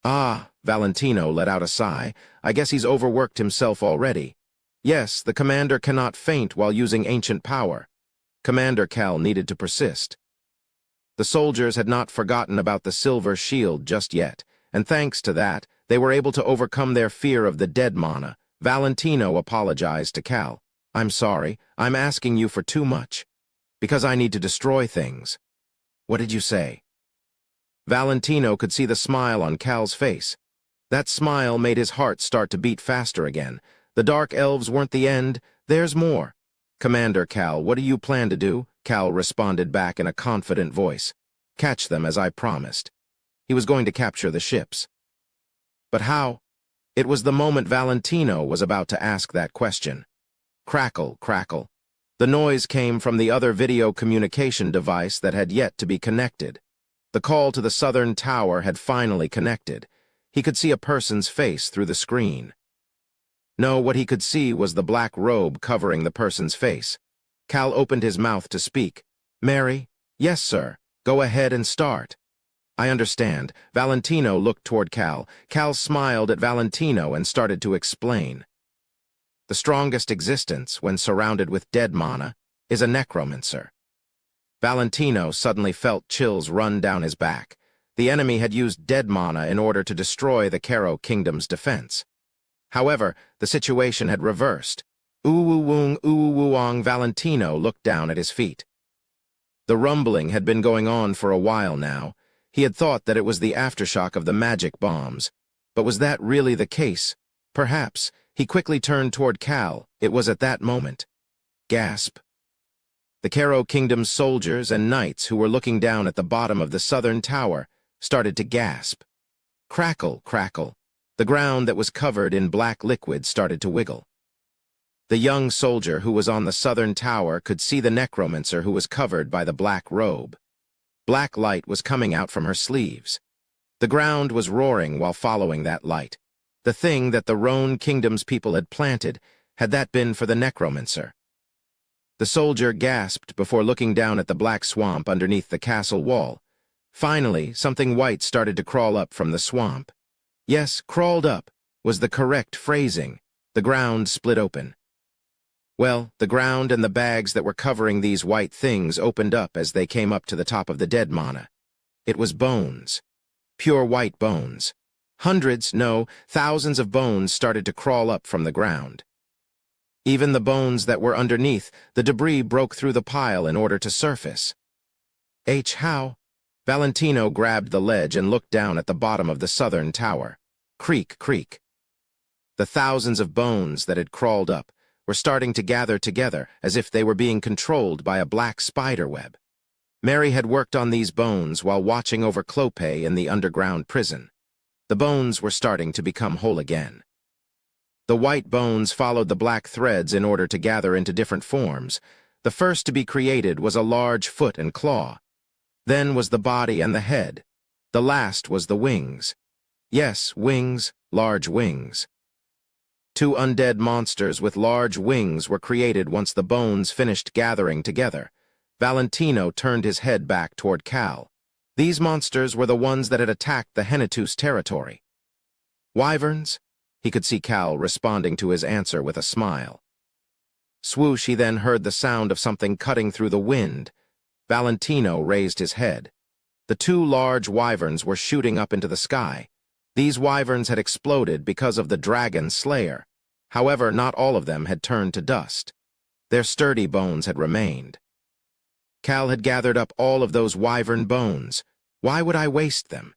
Ah, Valentino let out a sigh. I guess he's overworked himself already. Yes, the commander cannot faint while using ancient power. Commander Cal needed to persist. The soldiers had not forgotten about the silver shield just yet, and thanks to that, they were able to overcome their fear of the dead mana. Valentino apologized to Cal. I'm sorry, I'm asking you for too much. Because I need to destroy things. What did you say? Valentino could see the smile on Cal's face. That smile made his heart start to beat faster again. The Dark Elves weren't the end, there's more. Commander Cal, what do you plan to do? Cal responded back in a confident voice. Catch them as I promised. He was going to capture the ships. But how? It was the moment Valentino was about to ask that question. Crackle, crackle. The noise came from the other video communication device that had yet to be connected. The call to the southern tower had finally connected. He could see a person's face through the screen. No, what he could see was the black robe covering the person's face. Cal opened his mouth to speak. Mary? Yes, sir. Go ahead and start. I understand. Valentino looked toward Cal. Cal smiled at Valentino and started to explain. The strongest existence, when surrounded with dead mana, is a necromancer. Valentino suddenly felt chills run down his back. The enemy had used dead mana in order to destroy the Kero Kingdom's defense. However, the situation had reversed. Ooh-woo-woong, Valentino looked down at his feet. The rumbling had been going on for a while now. He had thought that it was the aftershock of the magic bombs. But was that really the case? Perhaps. He quickly turned toward Cal. It was at that moment. Gasp. The Kero Kingdom's soldiers and knights who were looking down at the bottom of the southern tower started to gasp. Crackle, crackle. The ground that was covered in black liquid started to wiggle. The young soldier who was on the southern tower could see the necromancer who was covered by the black robe. Black light was coming out from her sleeves. The ground was roaring while following that light. The thing that the Roan Kingdom's people had planted, had that been for the necromancer? The soldier gasped before looking down at the black swamp underneath the castle wall. Finally, something white started to crawl up from the swamp. Yes, crawled up was the correct phrasing. The ground split open. Well, the ground and the bags that were covering these white things opened up as they came up to the top of the dead mana. It was bones. Pure white bones. Hundreds, no, thousands of bones started to crawl up from the ground. Even the bones that were underneath, the debris broke through the pile in order to surface. How? Valentino grabbed the ledge and looked down at the bottom of the southern tower. Creak, creak. The thousands of bones that had crawled up were starting to gather together as if they were being controlled by a black spider web. Mary had worked on these bones while watching over Clope in the underground prison. The bones were starting to become whole again. The white bones followed the black threads in order to gather into different forms. The first to be created was a large foot and claw. Then was the body and the head. The last was the wings. Yes, wings, large wings. Two undead monsters with large wings were created once the bones finished gathering together. Valentino turned his head back toward Cal. These monsters were the ones that had attacked the Hennetus territory. Wyverns? He could see Cal responding to his answer with a smile. Swoosh, he then heard the sound of something cutting through the wind. Valentino raised his head. The two large wyverns were shooting up into the sky. These wyverns had exploded because of the dragon slayer. However, not all of them had turned to dust. Their sturdy bones had remained. Cal had gathered up all of those wyvern bones. Why would I waste them?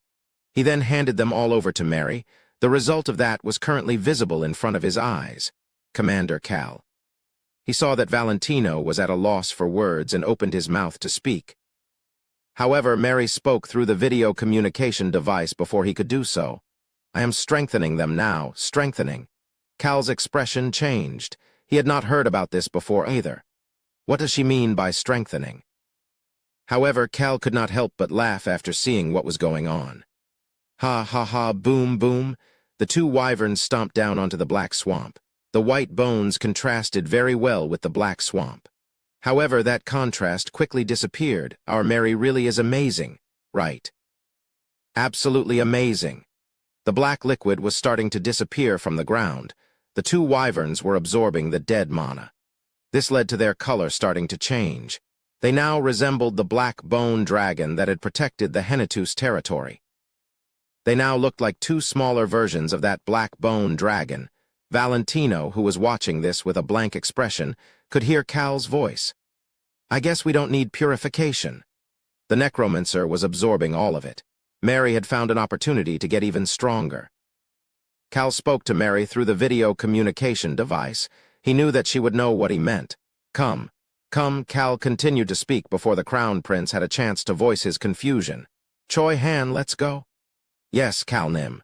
He then handed them all over to Mary. The result of that was currently visible in front of his eyes. Commander Cal. He saw that Valentino was at a loss for words and opened his mouth to speak. However, Mary spoke through the video communication device before he could do so. I am strengthening them now, strengthening. Cal's expression changed. He had not heard about this before either. What does she mean by strengthening? However, Cal could not help but laugh after seeing what was going on. Ha ha ha, boom boom. The two wyverns stomped down onto the black swamp. The white bones contrasted very well with the black swamp. However, that contrast quickly disappeared. Our Mary really is amazing, right? Absolutely amazing. The black liquid was starting to disappear from the ground. The two wyverns were absorbing the dead mana. This led to their color starting to change. They now resembled the black bone dragon that had protected the Hennetus territory. They now looked like two smaller versions of that black bone dragon. Valentino, who was watching this with a blank expression, could hear Cal's voice. I guess we don't need purification. The necromancer was absorbing all of it. Mary had found an opportunity to get even stronger. Cal spoke to Mary through the video communication device. He knew that she would know what he meant. Come. Come, Cal continued to speak before the Crown Prince had a chance to voice his confusion. Choi Han, let's go. Yes, Cal Nim.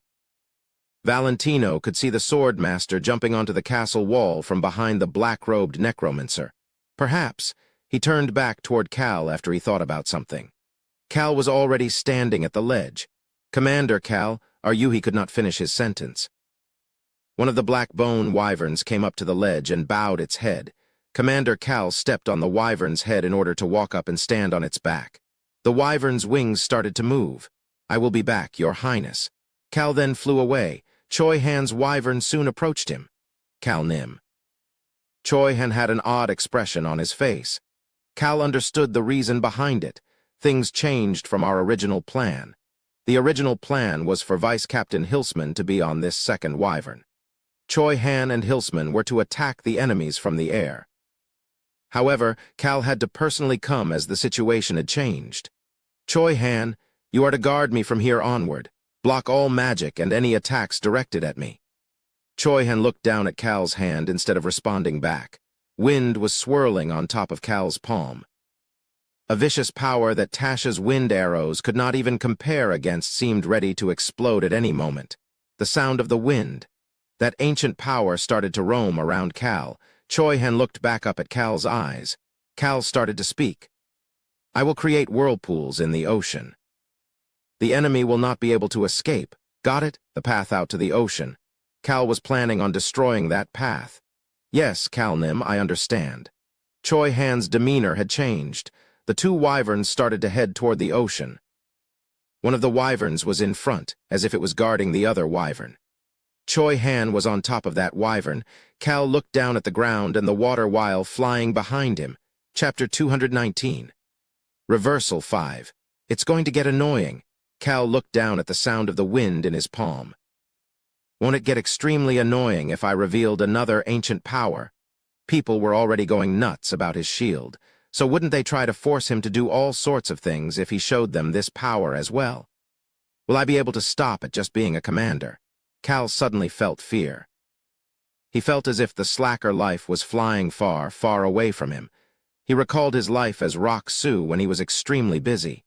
Valentino could see the sword master jumping onto the castle wall from behind the black-robed necromancer. Perhaps. He turned back toward Cal after he thought about something. Cal was already standing at the ledge. Commander Cal, he could not finish his sentence. One of the black bone wyverns came up to the ledge and bowed its head. Commander Cal stepped on the wyvern's head in order to walk up and stand on its back. The wyvern's wings started to move. I will be back, Your Highness. Cal then flew away. Choi Han's wyvern soon approached him. Cal Nim. Choi Han had an odd expression on his face. Cal understood the reason behind it. Things changed from our original plan. The original plan was for Vice Captain Hilsman to be on this second wyvern. Choi Han and Hilsman were to attack the enemies from the air. However, Cal had to personally come as the situation had changed. Choi Han, you are to guard me from here onward. Block all magic and any attacks directed at me. Choi Han looked down at Cal's hand instead of responding back. Wind was swirling on top of Cal's palm. A vicious power that Tasha's wind arrows could not even compare against seemed ready to explode at any moment. The sound of the wind. That ancient power started to roam around Cal. Choi Han looked back up at Cal's eyes. Cal started to speak. I will create whirlpools in the ocean. The enemy will not be able to escape. Got it? The path out to the ocean. Cal was planning on destroying that path. Yes, Cal Nim, I understand. Choi Han's demeanor had changed. The two wyverns started to head toward the ocean. One of the wyverns was in front, as if it was guarding the other wyvern. Choi Han was on top of that wyvern. Cal looked down at the ground and the water while flying behind him. Chapter 219. Reversal 5. It's going to get annoying. Cal looked down at the sound of the wind in his palm. Won't it get extremely annoying if I revealed another ancient power? People were already going nuts about his shield, so wouldn't they try to force him to do all sorts of things if he showed them this power as well? Will I be able to stop at just being a commander? Cal suddenly felt fear. He felt as if the slacker life was flying far, far away from him. He recalled his life as Rock Sue when he was extremely busy.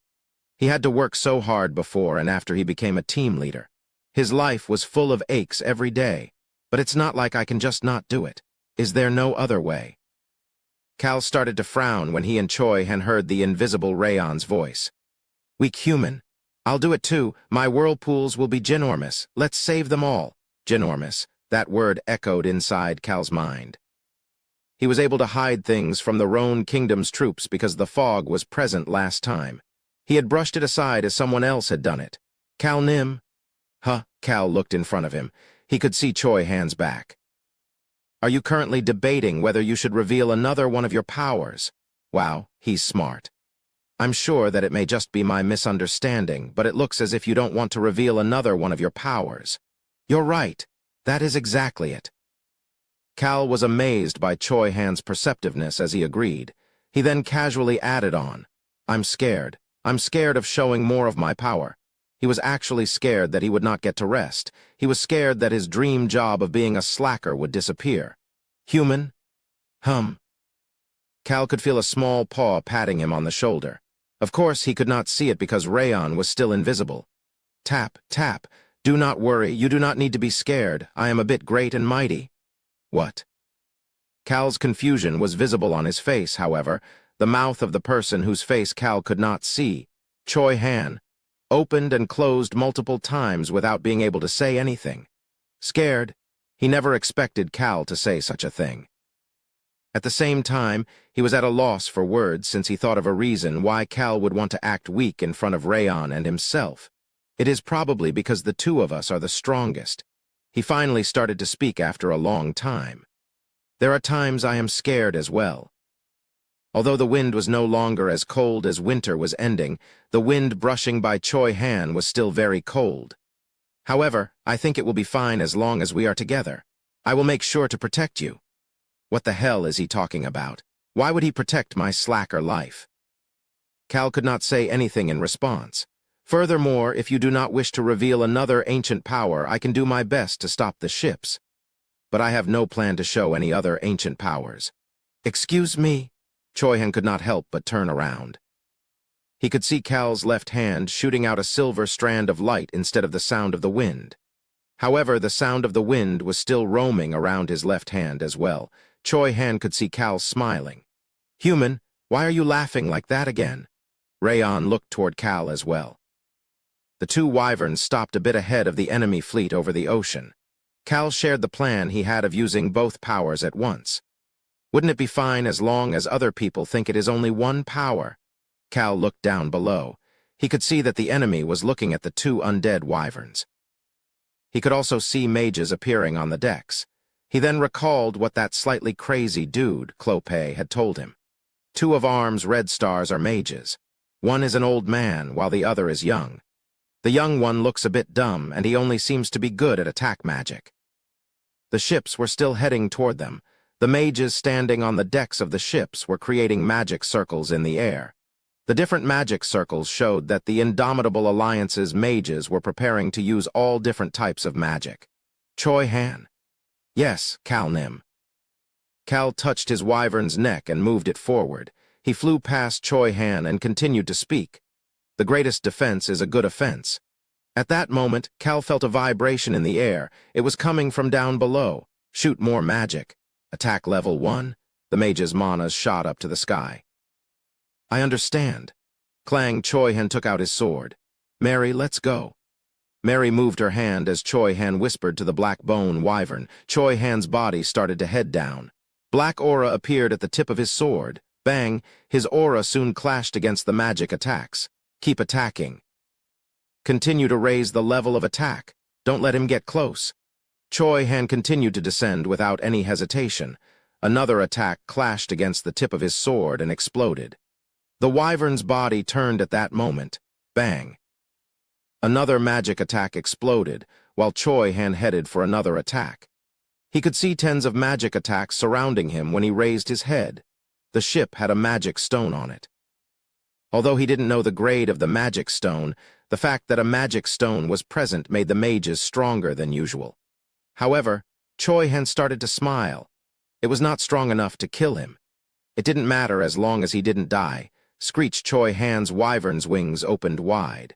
He had to work so hard before and after he became a team leader. His life was full of aches every day, but it's not like I can just not do it. Is there no other way? Cal started to frown when he and Choi Han heard the invisible Rayon's voice. Weak human. I'll do it too. My whirlpools will be ginormous. Let's save them all. Ginormous. That word echoed inside Cal's mind. He was able to hide things from the Roan Kingdom's troops because the fog was present last time. He had brushed it aside as someone else had done it. Cal Nim? Cal looked in front of him. He could see Choi Han's back. Are you currently debating whether you should reveal another one of your powers? Wow, he's smart. I'm sure that it may just be my misunderstanding, but it looks as if you don't want to reveal another one of your powers. You're right. That is exactly it. Cal was amazed by Choi Han's perceptiveness as he agreed. He then casually added on, I'm scared. I'm scared of showing more of my power. He was actually scared that he would not get to rest. He was scared that his dream job of being a slacker would disappear. Human? Cal could feel a small paw patting him on the shoulder. Of course, he could not see it because Rayon was still invisible. Tap, tap. Do not worry. You do not need to be scared. I am a bit great and mighty. What? Cal's confusion was visible on his face, however. The mouth of the person whose face Cal could not see, Choi Han, opened and closed multiple times without being able to say anything. Scared, he never expected Cal to say such a thing. At the same time, he was at a loss for words since he thought of a reason why Cal would want to act weak in front of Rayon and himself. It is probably because the two of us are the strongest. He finally started to speak after a long time. There are times I am scared as well. Although the wind was no longer as cold as winter was ending, the wind brushing by Choi Han was still very cold. However, I think it will be fine as long as we are together. I will make sure to protect you. What the hell is he talking about? Why would he protect my slacker life? Cal could not say anything in response. Furthermore, if you do not wish to reveal another ancient power, I can do my best to stop the ships. But I have no plan to show any other ancient powers. Excuse me? Choi Han could not help but turn around. He could see Cal's left hand shooting out a silver strand of light instead of the sound of the wind. However, the sound of the wind was still roaming around his left hand as well. Choi Han could see Cal smiling. Human, why are you laughing like that again? Rayon looked toward Cal as well. The two wyverns stopped a bit ahead of the enemy fleet over the ocean. Cal shared the plan he had of using both powers at once. Wouldn't it be fine as long as other people think it is only one power? Cal looked down below. He could see that the enemy was looking at the two undead wyverns. He could also see mages appearing on the decks. He then recalled what that slightly crazy dude, Clope, had told him. Two of Arm's red stars are mages. One is an old man, while the other is young. The young one looks a bit dumb, and he only seems to be good at attack magic. The ships were still heading toward them. The mages standing on the decks of the ships were creating magic circles in the air. The different magic circles showed that the Indomitable Alliance's mages were preparing to use all different types of magic. Choi Han. Yes, Cal Nim. Cal touched his wyvern's neck and moved it forward. He flew past Choi Han and continued to speak. The greatest defense is a good offense. At that moment, Cal felt a vibration in the air. It was coming from down below. Shoot more magic. Attack level 1. The mage's manas shot up to the sky. I understand. Clang Choi Han took out his sword. Mary, let's go. Mary moved her hand as Choi Han whispered to the black bone wyvern. Choi Han's body started to head down. Black aura appeared at the tip of his sword. Bang, his aura soon clashed against the magic attacks. Keep attacking. Continue to raise the level of attack. Don't let him get close. Choi Han continued to descend without any hesitation. Another attack clashed against the tip of his sword and exploded. The wyvern's body turned at that moment. Bang. Another magic attack exploded, while Choi Han headed for another attack. He could see tens of magic attacks surrounding him when he raised his head. The ship had a magic stone on it. Although he didn't know the grade of the magic stone, the fact that a magic stone was present made the mages stronger than usual. However, Choi Han started to smile. It was not strong enough to kill him. It didn't matter as long as he didn't die. Screech Choi Han's wyvern's wings opened wide.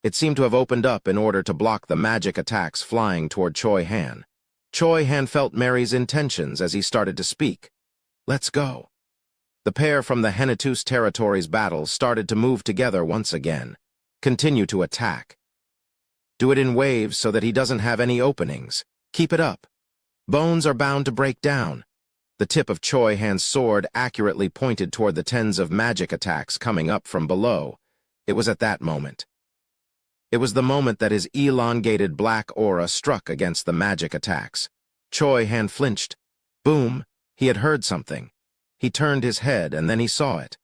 It seemed to have opened up in order to block the magic attacks flying toward Choi Han. Choi Han felt Mary's intentions as he started to speak. Let's go. The pair from the Hennetus territories battle started to move together once again. Continue to attack. Do it in waves so that he doesn't have any openings. Keep it up. Bones are bound to break down. The tip of Choi Han's sword accurately pointed toward the tens of magic attacks coming up from below. It was at that moment. It was the moment that his elongated black aura struck against the magic attacks. Choi Han flinched. Boom! He had heard something. He turned his head and then he saw it.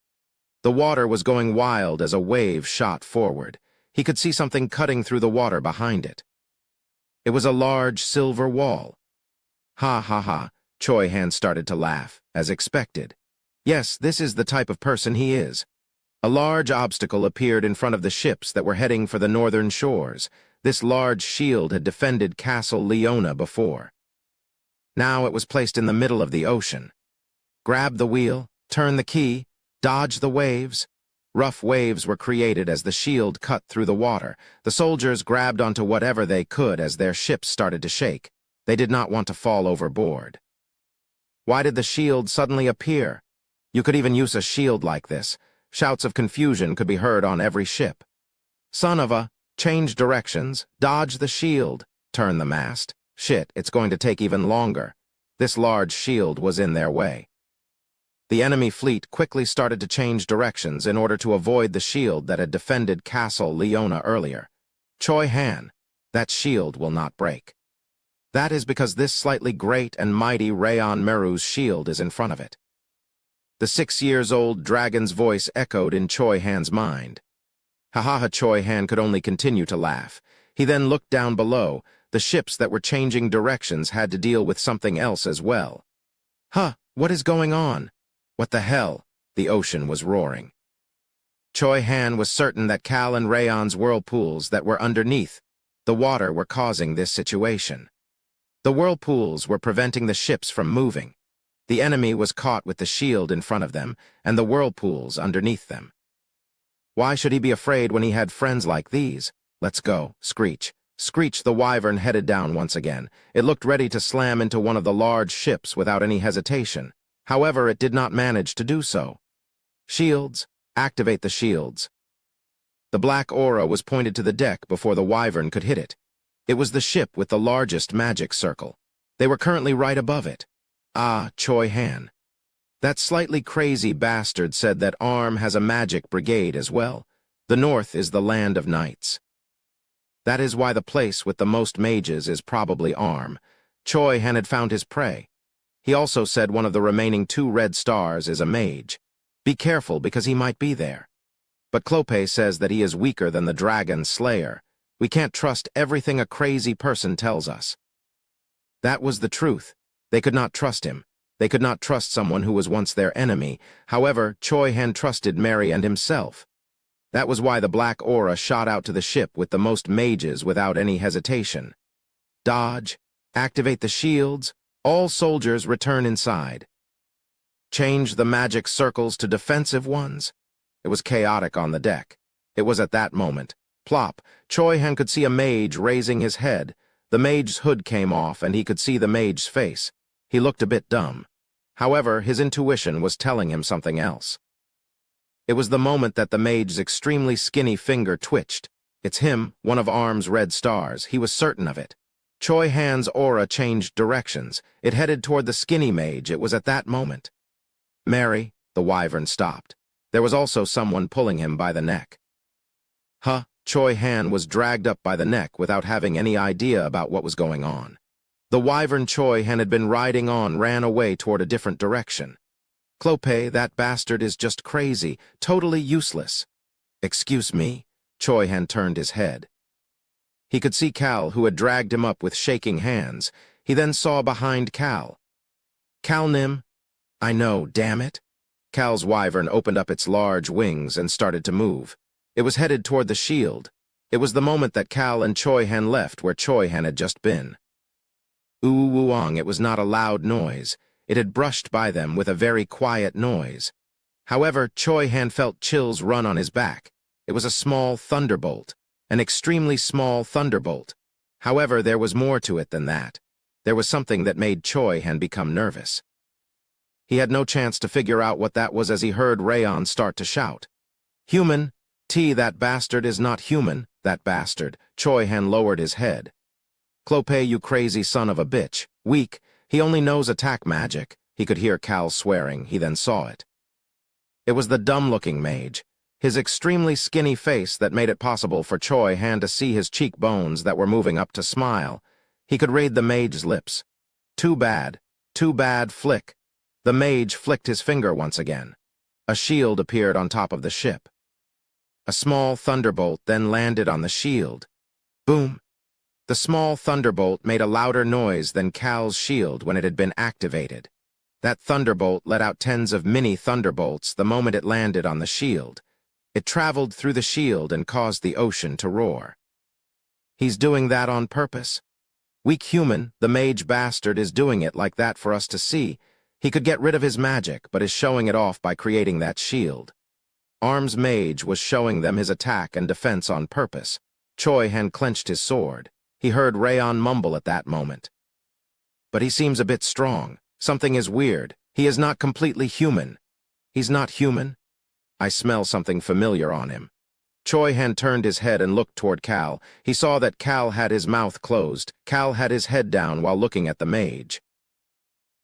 The water was going wild as a wave shot forward. He could see something cutting through the water behind it. It was a large silver wall. Ha ha ha, Choi Han started to laugh, as expected. Yes, this is the type of person he is. A large obstacle appeared in front of the ships that were heading for the northern shores. This large shield had defended Castle Leona before. Now it was placed in the middle of the ocean. Grab the wheel, turn the key, dodge the waves. Rough waves were created as the shield cut through the water. The soldiers grabbed onto whatever they could as their ships started to shake. They did not want to fall overboard. Why did the shield suddenly appear? You could even use a shield like this. Shouts of confusion could be heard on every ship. Son of a, change directions, dodge the shield, turn the mast. Shit, it's going to take even longer. This large shield was in their way. The enemy fleet quickly started to change directions in order to avoid the shield that had defended Castle Leona earlier. Choi Han, that shield will not break. That is because this slightly great and mighty Rayon Meru's shield is in front of it. The 6-year-old dragon's voice echoed in Choi Han's mind. Ha. Choi Han could only continue to laugh. He then looked down below. The ships that were changing directions had to deal with something else as well. What is going on? What the hell? The ocean was roaring. Choi Han was certain that Cal and Rayon's whirlpools that were underneath the water were causing this situation. The whirlpools were preventing the ships from moving. The enemy was caught with the shield in front of them and the whirlpools underneath them. Why should he be afraid when he had friends like these? Let's go, Screech. Screech the wyvern headed down once again. It looked ready to slam into one of the large ships without any hesitation. However, it did not manage to do so. Shields, activate the shields. The black aura was pointed to the deck before the wyvern could hit it. It was the ship with the largest magic circle. They were currently right above it. Choi Han. That slightly crazy bastard said that ARM has a magic brigade as well. The north is the land of knights. That is why the place with the most mages is probably ARM. Choi Han had found his prey. He also said one of the remaining 2 red stars is a mage. Be careful because he might be there. But Clope says that he is weaker than the dragon slayer. We can't trust everything a crazy person tells us. That was the truth. They could not trust him. They could not trust someone who was once their enemy. However, Choi Han trusted Mary and himself. That was why the black aura shot out to the ship with the most mages without any hesitation. Dodge, activate the shields, all soldiers return inside. Change the magic circles to defensive ones. It was chaotic on the deck. It was at that moment. Plop, Choi Han could see a mage raising his head. The mage's hood came off and he could see the mage's face. He looked a bit dumb. However, his intuition was telling him something else. It was the moment that the mage's extremely skinny finger twitched. It's him, one of ARM's red stars. He was certain of it. Choi Han's aura changed directions. It headed toward the skinny mage. It was at that moment. Mary, the wyvern stopped. There was also someone pulling him by the neck. Choi Han was dragged up by the neck without having any idea about what was going on. The wyvern Choi Han had been riding on ran away toward a different direction. Clope, that bastard is just crazy, totally useless. Excuse me. Choi Han turned his head. He could see Cal, who had dragged him up with shaking hands. He then saw behind Cal. Cal Nim? I know, damn it. Cal's wyvern opened up its large wings and started to move. It was headed toward the shield. It was the moment that Cal and Choi Han left where Choi Han had just been. Ooh-woo-ong, it was not a loud noise. It had brushed by them with a very quiet noise. However, Choi Han felt chills run on his back. It was a small thunderbolt, an extremely small thunderbolt. However, there was more to it than that. There was something that made Choi Han become nervous. He had no chance to figure out what that was as he heard Rayon start to shout. Human! That bastard is not human, that bastard. Choi Han lowered his head. Clope, you crazy son of a bitch. Weak. He only knows attack magic. He could hear Cal swearing. He then saw it. It was the dumb-looking mage. His extremely skinny face that made it possible for Choi Han to see his cheekbones that were moving up to smile. He could read the mage's lips. Too bad, flick. The mage flicked his finger once again. A shield appeared on top of the ship. A small thunderbolt then landed on the shield. Boom! The small thunderbolt made a louder noise than Cal's shield when it had been activated. That thunderbolt let out tens of mini thunderbolts the moment it landed on the shield. It traveled through the shield and caused the ocean to roar. He's doing that on purpose. Weak human, the mage bastard is doing it like that for us to see. He could get rid of his magic, but is showing it off by creating that shield. ARM's mage was showing them his attack and defense on purpose. Choi Han clenched his sword. He heard Rayon mumble at that moment. But he seems a bit strong. Something is weird. He is not completely human. He's not human? I smell something familiar on him. Choi-Han turned his head and looked toward Cal. He saw that Cal had his mouth closed. Cal had his head down while looking at the mage.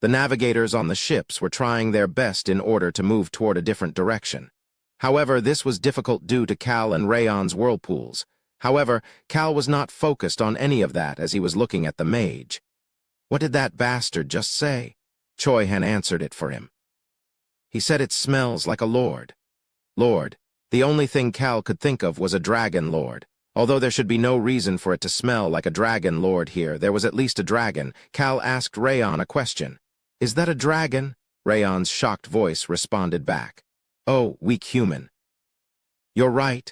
The navigators on the ships were trying their best in order to move toward a different direction. However, this was difficult due to Cal and Rayon's whirlpools. However, Cal was not focused on any of that as he was looking at the mage. What did that bastard just say? Choi-Han answered it for him. He said it smells like a lord. Lord. The only thing Cal could think of was a dragon lord. Although there should be no reason for it to smell like a dragon lord here, there was at least a dragon. Cal asked Rayon a question. Is that a dragon? Rayon's shocked voice responded back. Oh, weak human. You're right.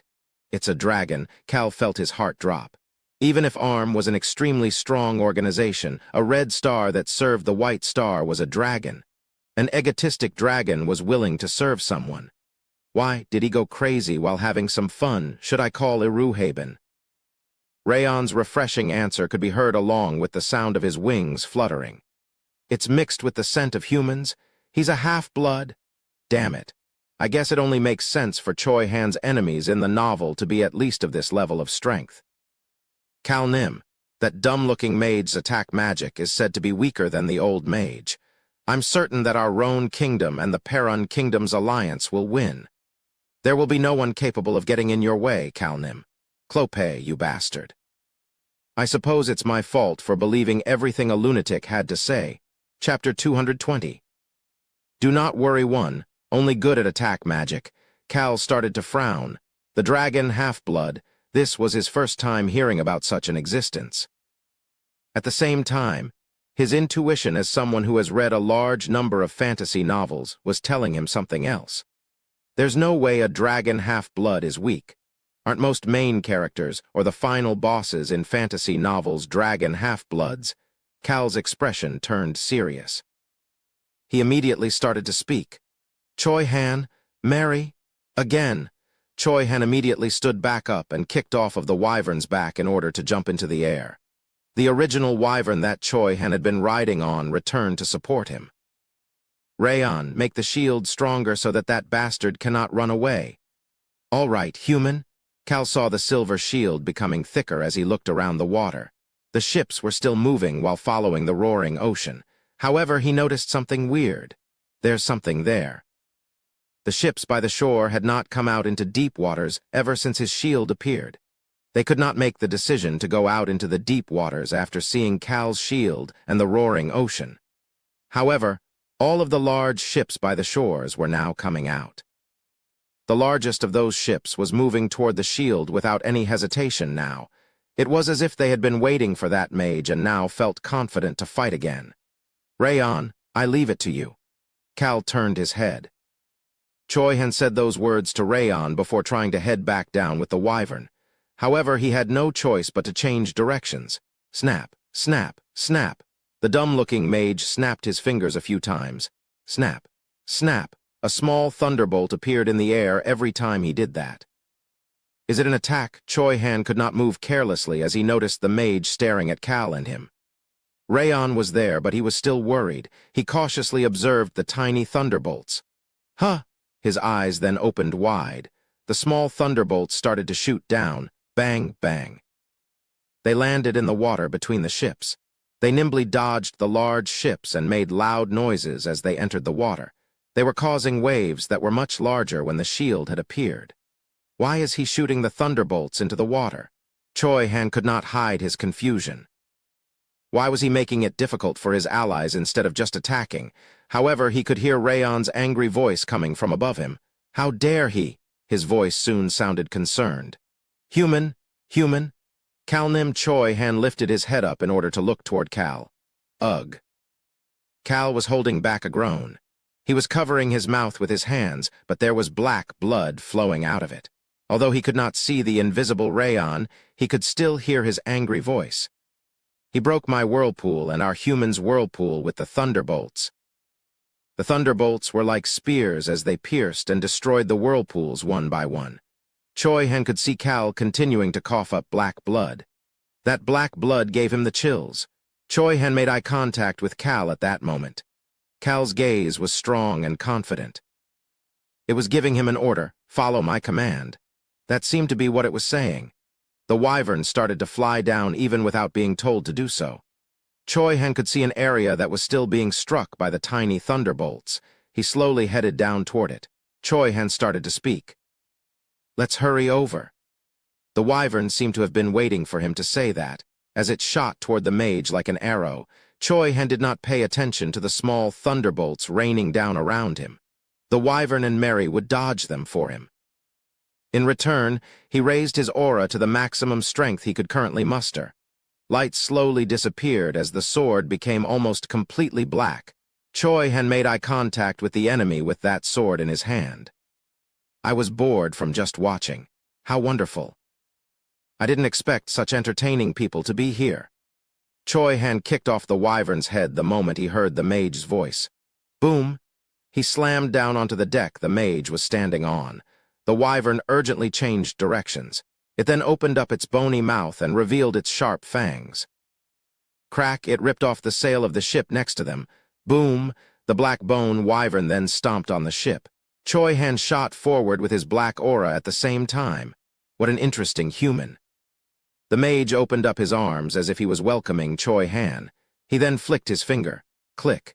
It's a dragon. Cal felt his heart drop. Even if ARM was an extremely strong organization, a red star that served the white star was a dragon. An egotistic dragon was willing to serve someone. Why did he go crazy while having some fun? Should I call Iruhaben? Rayon's refreshing answer could be heard along with the sound of his wings fluttering. It's mixed with the scent of humans. He's a half-blood. Damn it. I guess it only makes sense for Choi-Han's enemies in the novel to be at least of this level of strength. Cal Nim, that dumb-looking mage's attack magic is said to be weaker than the old mage. I'm certain that our Roan Kingdom and the Perun Kingdom's alliance will win. There will be no one capable of getting in your way, Cal Nim. Clope, you bastard. I suppose it's my fault for believing everything a lunatic had to say. Chapter 220. Do not worry one, only good at attack magic. Cal started to frown. The dragon half-blood, this was his first time hearing about such an existence. At the same time, his intuition as someone who has read a large number of fantasy novels was telling him something else. There's no way a dragon half-blood is weak. Aren't most main characters or the final bosses in fantasy novels dragon half-bloods? Cal's expression turned serious. He immediately started to speak. Choi-Han, Mary, again. Choi-Han immediately stood back up and kicked off of the wyvern's back in order to jump into the air. The original wyvern that Choi-Han had been riding on returned to support him. Rayon, make the shield stronger so that that bastard cannot run away. All right, human. Cal saw the silver shield becoming thicker as he looked around the water. The ships were still moving while following the roaring ocean. However, he noticed something weird. There's something there. The ships by the shore had not come out into deep waters ever since his shield appeared. They could not make the decision to go out into the deep waters after seeing Cal's shield and the roaring ocean. However, all of the large ships by the shores were now coming out. The largest of those ships was moving toward the shield without any hesitation now. It was as if they had been waiting for that mage and now felt confident to fight again. Rayon, I leave it to you. Cal turned his head. Choi-Han said those words to Rayon before trying to head back down with the wyvern. However, he had no choice but to change directions. Snap, snap, snap. The dumb-looking mage snapped his fingers a few times. Snap, snap. A small thunderbolt appeared in the air every time he did that. Is it an attack? Choi-Han could not move carelessly as he noticed the mage staring at Cal and him. Rayon was there, but he was still worried. He cautiously observed the tiny thunderbolts. Huh! His eyes then opened wide. The small thunderbolts started to shoot down. Bang, bang. They landed in the water between the ships. They nimbly dodged the large ships and made loud noises as they entered the water. They were causing waves that were much larger when the shield had appeared. Why is he shooting the thunderbolts into the water? Choi-Han could not hide his confusion. Why was he making it difficult for his allies instead of just attacking? However, he could hear Rayon's angry voice coming from above him. How dare he? His voice soon sounded concerned. Human, human. Cal-Nim Choi-Han lifted his head up in order to look toward Cal. Ugh. Cal was holding back a groan. He was covering his mouth with his hands, but there was black blood flowing out of it. Although he could not see the invisible Rayon, he could still hear his angry voice. He broke my whirlpool and our human's whirlpool with the thunderbolts. The thunderbolts were like spears as they pierced and destroyed the whirlpools one by one. Choi-Han could see Cal continuing to cough up black blood. That black blood gave him the chills. Choi Han made eye contact with Cal at that moment. Cal's gaze was strong and confident. It was giving him an order, follow my command. That seemed to be what it was saying. The wyvern started to fly down even without being told to do so. Choi Han could see an area that was still being struck by the tiny thunderbolts. He slowly headed down toward it. Choi Han started to speak. "Let's hurry over." The wyvern seemed to have been waiting for him to say that. As it shot toward the mage like an arrow, Choi Han did not pay attention to the small thunderbolts raining down around him. The wyvern and Mary would dodge them for him. In return, he raised his aura to the maximum strength he could currently muster. Light slowly disappeared as the sword became almost completely black. Choi Han made eye contact with the enemy with that sword in his hand. I was bored from just watching. How wonderful. I didn't expect such entertaining people to be here. Choi Han kicked off the wyvern's head the moment he heard the mage's voice. Boom! He slammed down onto the deck the mage was standing on. The wyvern urgently changed directions. It then opened up its bony mouth and revealed its sharp fangs. Crack, it ripped off the sail of the ship next to them. Boom! The black bone wyvern then stomped on the ship. Choi Han shot forward with his black aura at the same time. What an interesting human. The mage opened up his arms as if he was welcoming Choi Han. He then flicked his finger. Click.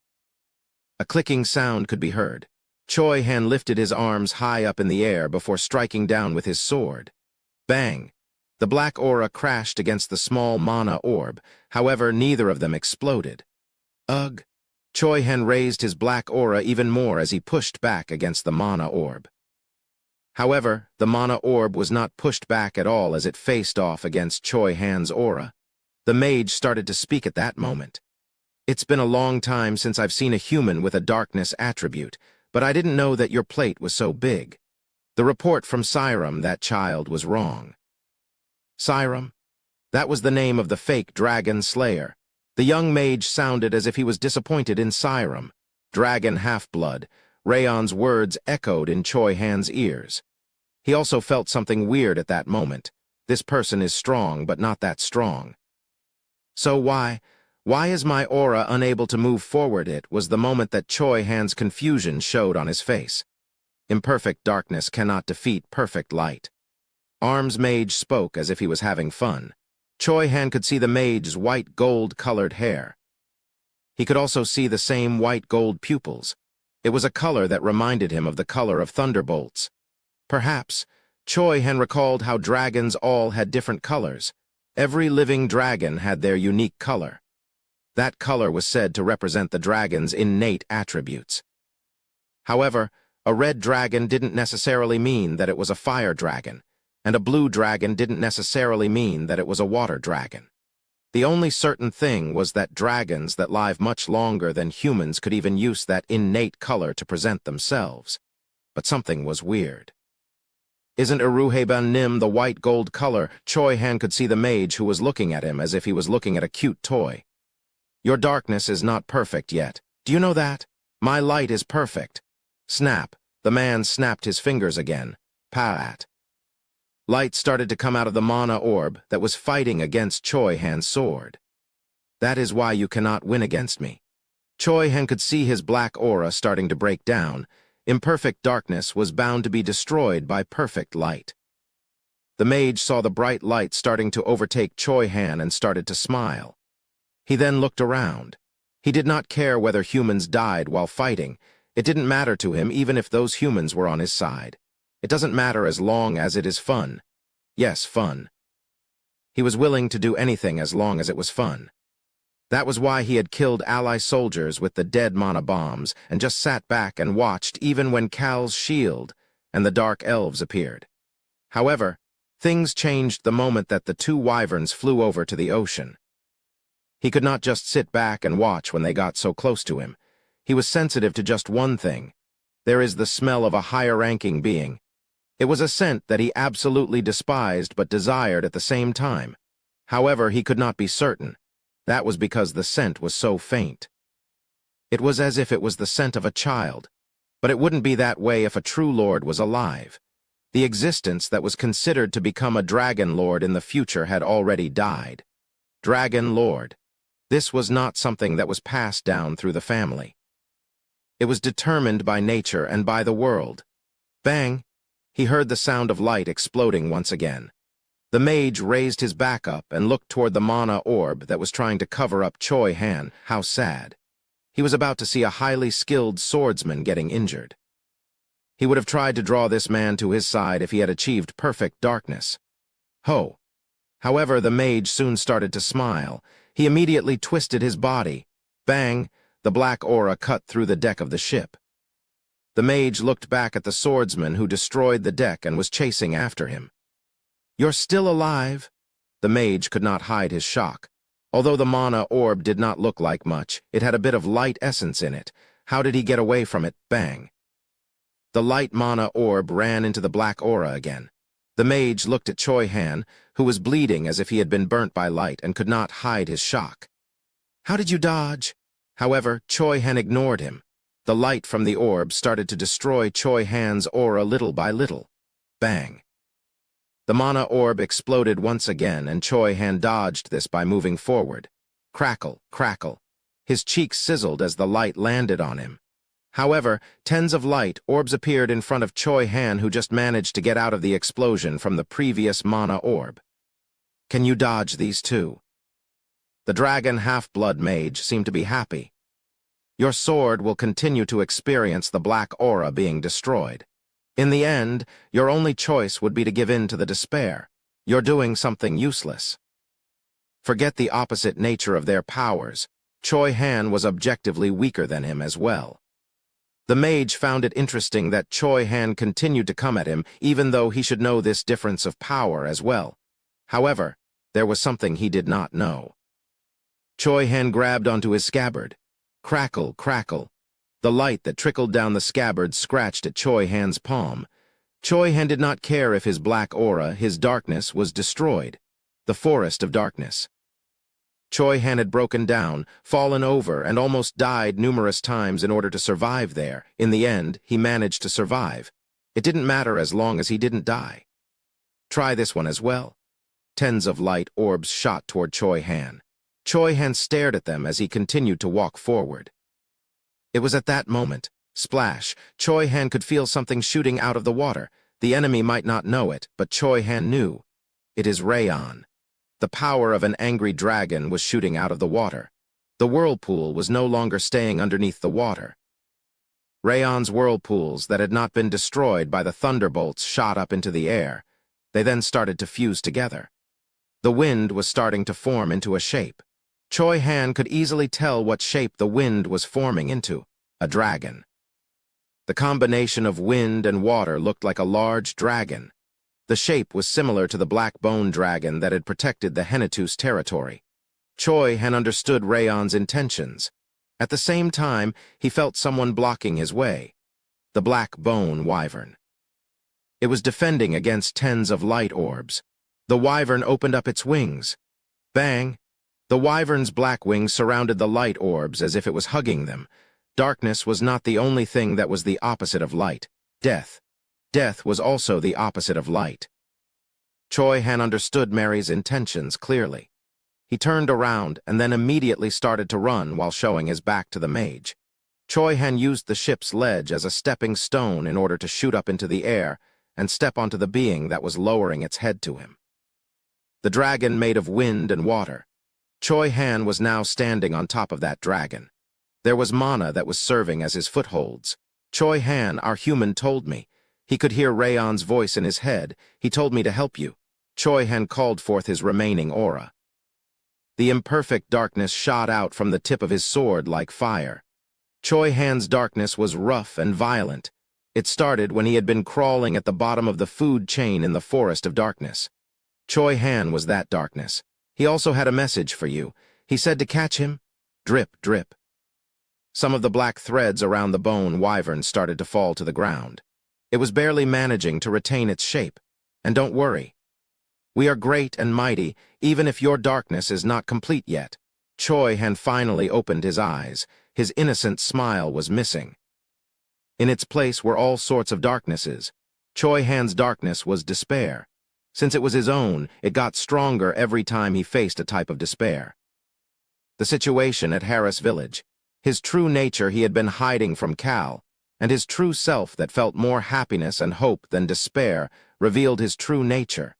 A clicking sound could be heard. Choi Han lifted his arms high up in the air before striking down with his sword. Bang! The black aura crashed against the small mana orb. However, neither of them exploded. Ugh! Choi Han raised his black aura even more as he pushed back against the mana orb. However, the mana orb was not pushed back at all as it faced off against Choi Han's aura. The mage started to speak at that moment. "It's been a long time since I've seen a human with a darkness attribute, but I didn't know that your plate was so big. The report from Siram, that child, was wrong." Siram? That was the name of the fake dragon slayer. The young mage sounded as if he was disappointed in Siram. Dragon half-blood. Rayon's words echoed in Choi Han's ears. He also felt something weird at that moment. This person is strong, but not that strong. So why is my aura unable to move forward? It was the moment that Choi Han's confusion showed on his face. Imperfect darkness cannot defeat perfect light. Arms mage spoke as if he was having fun. Choi Han could see the mage's white gold-colored hair. He could also see the same white gold pupils. It was a color that reminded him of the color of thunderbolts. Perhaps, Choi Han recalled how dragons all had different colors. Every living dragon had their unique color. That color was said to represent the dragon's innate attributes. However, a red dragon didn't necessarily mean that it was a fire dragon, and a blue dragon didn't necessarily mean that it was a water dragon. The only certain thing was that dragons that live much longer than humans could even use that innate color to present themselves. But something was weird. Isn't Iruheban Nim the white gold color? Choi Han could see the mage who was looking at him as if he was looking at a cute toy. Your darkness is not perfect yet. Do you know that? My light is perfect. Snap. The man snapped his fingers again. Paat. Light started to come out of the mana orb that was fighting against Choi Han's sword. That is why you cannot win against me. Choi Han could see his black aura starting to break down. Imperfect darkness was bound to be destroyed by perfect light. The mage saw the bright light starting to overtake Choi Han and started to smile. He then looked around. He did not care whether humans died while fighting. It didn't matter to him even if those humans were on his side. It doesn't matter as long as it is fun. Yes, fun. He was willing to do anything as long as it was fun. That was why he had killed ally soldiers with the dead mana bombs and just sat back and watched even when Cal's shield and the dark elves appeared. However, things changed the moment that the two wyverns flew over to the ocean. He could not just sit back and watch when they got so close to him. He was sensitive to just one thing. There is the smell of a higher-ranking being. It was a scent that he absolutely despised but desired at the same time. However, he could not be certain. That was because the scent was so faint. It was as if it was the scent of a child, but it wouldn't be that way if a true lord was alive. The existence that was considered to become a dragon lord in the future had already died. Dragon Lord. This was not something that was passed down through the family. It was determined by nature and by the world. Bang! He heard the sound of light exploding once again. The mage raised his back up and looked toward the mana orb that was trying to cover up Choi Han. How sad. He was about to see a highly skilled swordsman getting injured. He would have tried to draw this man to his side if he had achieved perfect darkness. Ho! However, the mage soon started to smile. He immediately twisted his body. Bang! The black aura cut through the deck of the ship. The mage looked back at the swordsman who destroyed the deck and was chasing after him. "You're still alive?" The mage could not hide his shock. Although the mana orb did not look like much, it had a bit of light essence in it. How did he get away from it? Bang! The light mana orb ran into the black aura again. The mage looked at Choi Han, who was bleeding as if he had been burnt by light and could not hide his shock. "How did you dodge?" However, Choi Han ignored him. The light from the orb started to destroy Choi Han's aura little by little. Bang! The mana orb exploded once again, and Choi Han dodged this by moving forward. Crackle, crackle. His cheeks sizzled as the light landed on him. However, tens of light orbs appeared in front of Choi Han, who just managed to get out of the explosion from the previous mana orb. "Can you dodge these too?" The dragon half-blood mage seemed to be happy. "Your sword will continue to experience the black aura being destroyed. In the end, your only choice would be to give in to the despair. You're doing something useless." Forget the opposite nature of their powers. Choi Han was objectively weaker than him as well. The mage found it interesting that Choi Han continued to come at him, even though he should know this difference of power as well. However, there was something he did not know. Choi Han grabbed onto his scabbard. Crackle, crackle. The light that trickled down the scabbard scratched at Choi Han's palm. Choi Han did not care if his black aura, his darkness, was destroyed. The forest of darkness. Choi Han had broken down, fallen over, and almost died numerous times in order to survive there. In the end, he managed to survive. It didn't matter as long as he didn't die. Try this one as well. Tens of light orbs shot toward Choi Han. Choi Han stared at them as he continued to walk forward. It was at that moment, splash, Choi Han could feel something shooting out of the water. The enemy might not know it, but Choi Han knew. It is Rayon. The power of an angry dragon was shooting out of the water. The whirlpool was no longer staying underneath the water. Rayon's whirlpools that had not been destroyed by the thunderbolts shot up into the air. They then started to fuse together. The wind was starting to form into a shape. Choi Han could easily tell what shape the wind was forming into: a dragon. The combination of wind and water looked like a large dragon. The shape was similar to the black bone dragon that had protected the Hennetus territory. Choi Han understood Rayon's intentions. At the same time, he felt someone blocking his way. The black bone wyvern. It was defending against tens of light orbs. The wyvern opened up its wings. Bang! The wyvern's black wings surrounded the light orbs as if it was hugging them. Darkness was not the only thing that was the opposite of light. Death. Death was also the opposite of light. Choi Han understood Mary's intentions clearly. He turned around and then immediately started to run while showing his back to the mage. Choi Han used the ship's ledge as a stepping stone in order to shoot up into the air and step onto the being that was lowering its head to him. The dragon made of wind and water. Choi Han was now standing on top of that dragon. There was mana that was serving as his footholds. "Choi Han, our human, told me." He could hear Rayon's voice in his head. "He told me to help you." Choi Han called forth his remaining aura. The imperfect darkness shot out from the tip of his sword like fire. Choi Han's darkness was rough and violent. It started when he had been crawling at the bottom of the food chain in the forest of darkness. Choi Han was that darkness. He also had a message for you. He said to catch him. Drip, drip. Some of the black threads around the bone wyvern started to fall to the ground. It was barely managing to retain its shape. And don't worry. We are great and mighty, even if your darkness is not complete yet. Choi Han finally opened his eyes. His innocent smile was missing. In its place were all sorts of darknesses. Choi Han's darkness was despair. Since it was his own, it got stronger every time he faced a type of despair. The situation at Harris Village, his true nature he had been hiding from Cal, and his true self that felt more happiness and hope than despair revealed his true nature,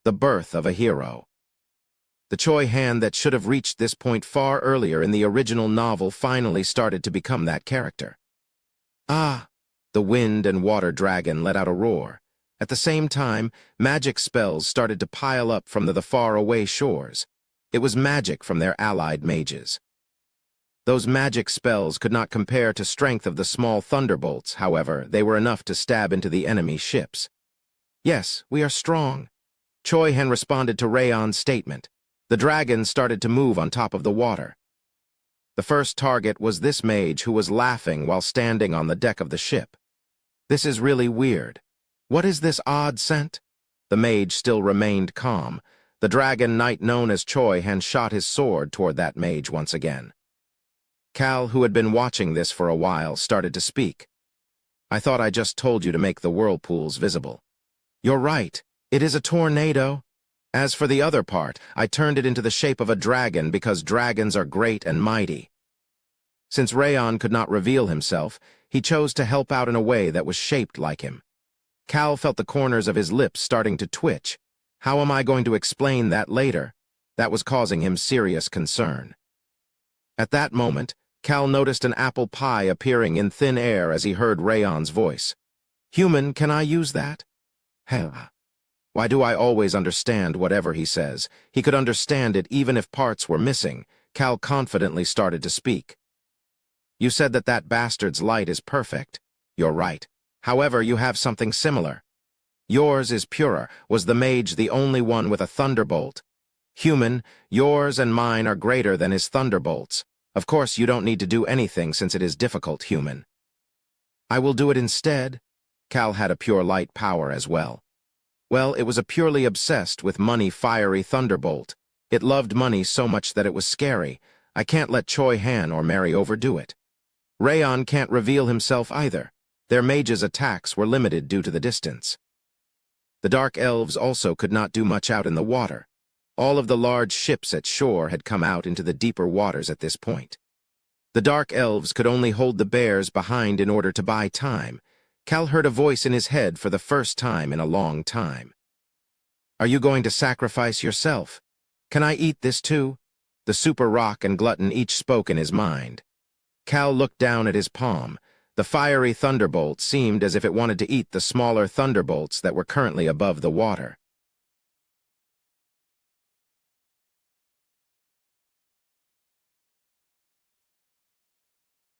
the birth of a hero. The Choi hand that should have reached this point far earlier in the original novel finally started to become that character. Ah! The wind and water dragon let out a roar. At the same time, magic spells started to pile up from the far-away shores. It was magic from their allied mages. Those magic spells could not compare to strength of the small thunderbolts, however, they were enough to stab into the enemy ships. Yes, we are strong. Choi Han responded to Rayon's statement. The dragon started to move on top of the water. The first target was this mage who was laughing while standing on the deck of the ship. This is really weird. What is this odd scent? The mage still remained calm. The dragon knight known as Choi Han shot his sword toward that mage once again. Cal, who had been watching this for a while, started to speak. I thought I just told you to make the whirlpools visible. You're right. It is a tornado. As for the other part, I turned it into the shape of a dragon because dragons are great and mighty. Since Rayon could not reveal himself, he chose to help out in a way that was shaped like him. Cal felt the corners of his lips starting to twitch. How am I going to explain that later? That was causing him serious concern. At that moment, Cal noticed an apple pie appearing in thin air as he heard Rayon's voice. Human, can I use that? Hell. Why do I always understand whatever he says? He could understand it even if parts were missing. Cal confidently started to speak. You said that bastard's light is perfect. You're right. However, you have something similar. Yours is purer. Was the mage the only one with a thunderbolt? Human, yours and mine are greater than his thunderbolts. Of course, you don't need to do anything since it is difficult, human. I will do it instead. Cal had a pure light power as well. Well, it was a purely obsessed with money fiery thunderbolt. It loved money so much that it was scary. I can't let Choi Han or Mary overdo it. Rayon can't reveal himself either. Their mages' attacks were limited due to the distance. The dark elves also could not do much out in the water. All of the large ships at shore had come out into the deeper waters at this point. The dark elves could only hold the bears behind in order to buy time. Cal heard a voice in his head for the first time in a long time. Are you going to sacrifice yourself? Can I eat this too? The super rock and glutton each spoke in his mind. Cal looked down at his palm. The fiery thunderbolt seemed as if it wanted to eat the smaller thunderbolts that were currently above the water.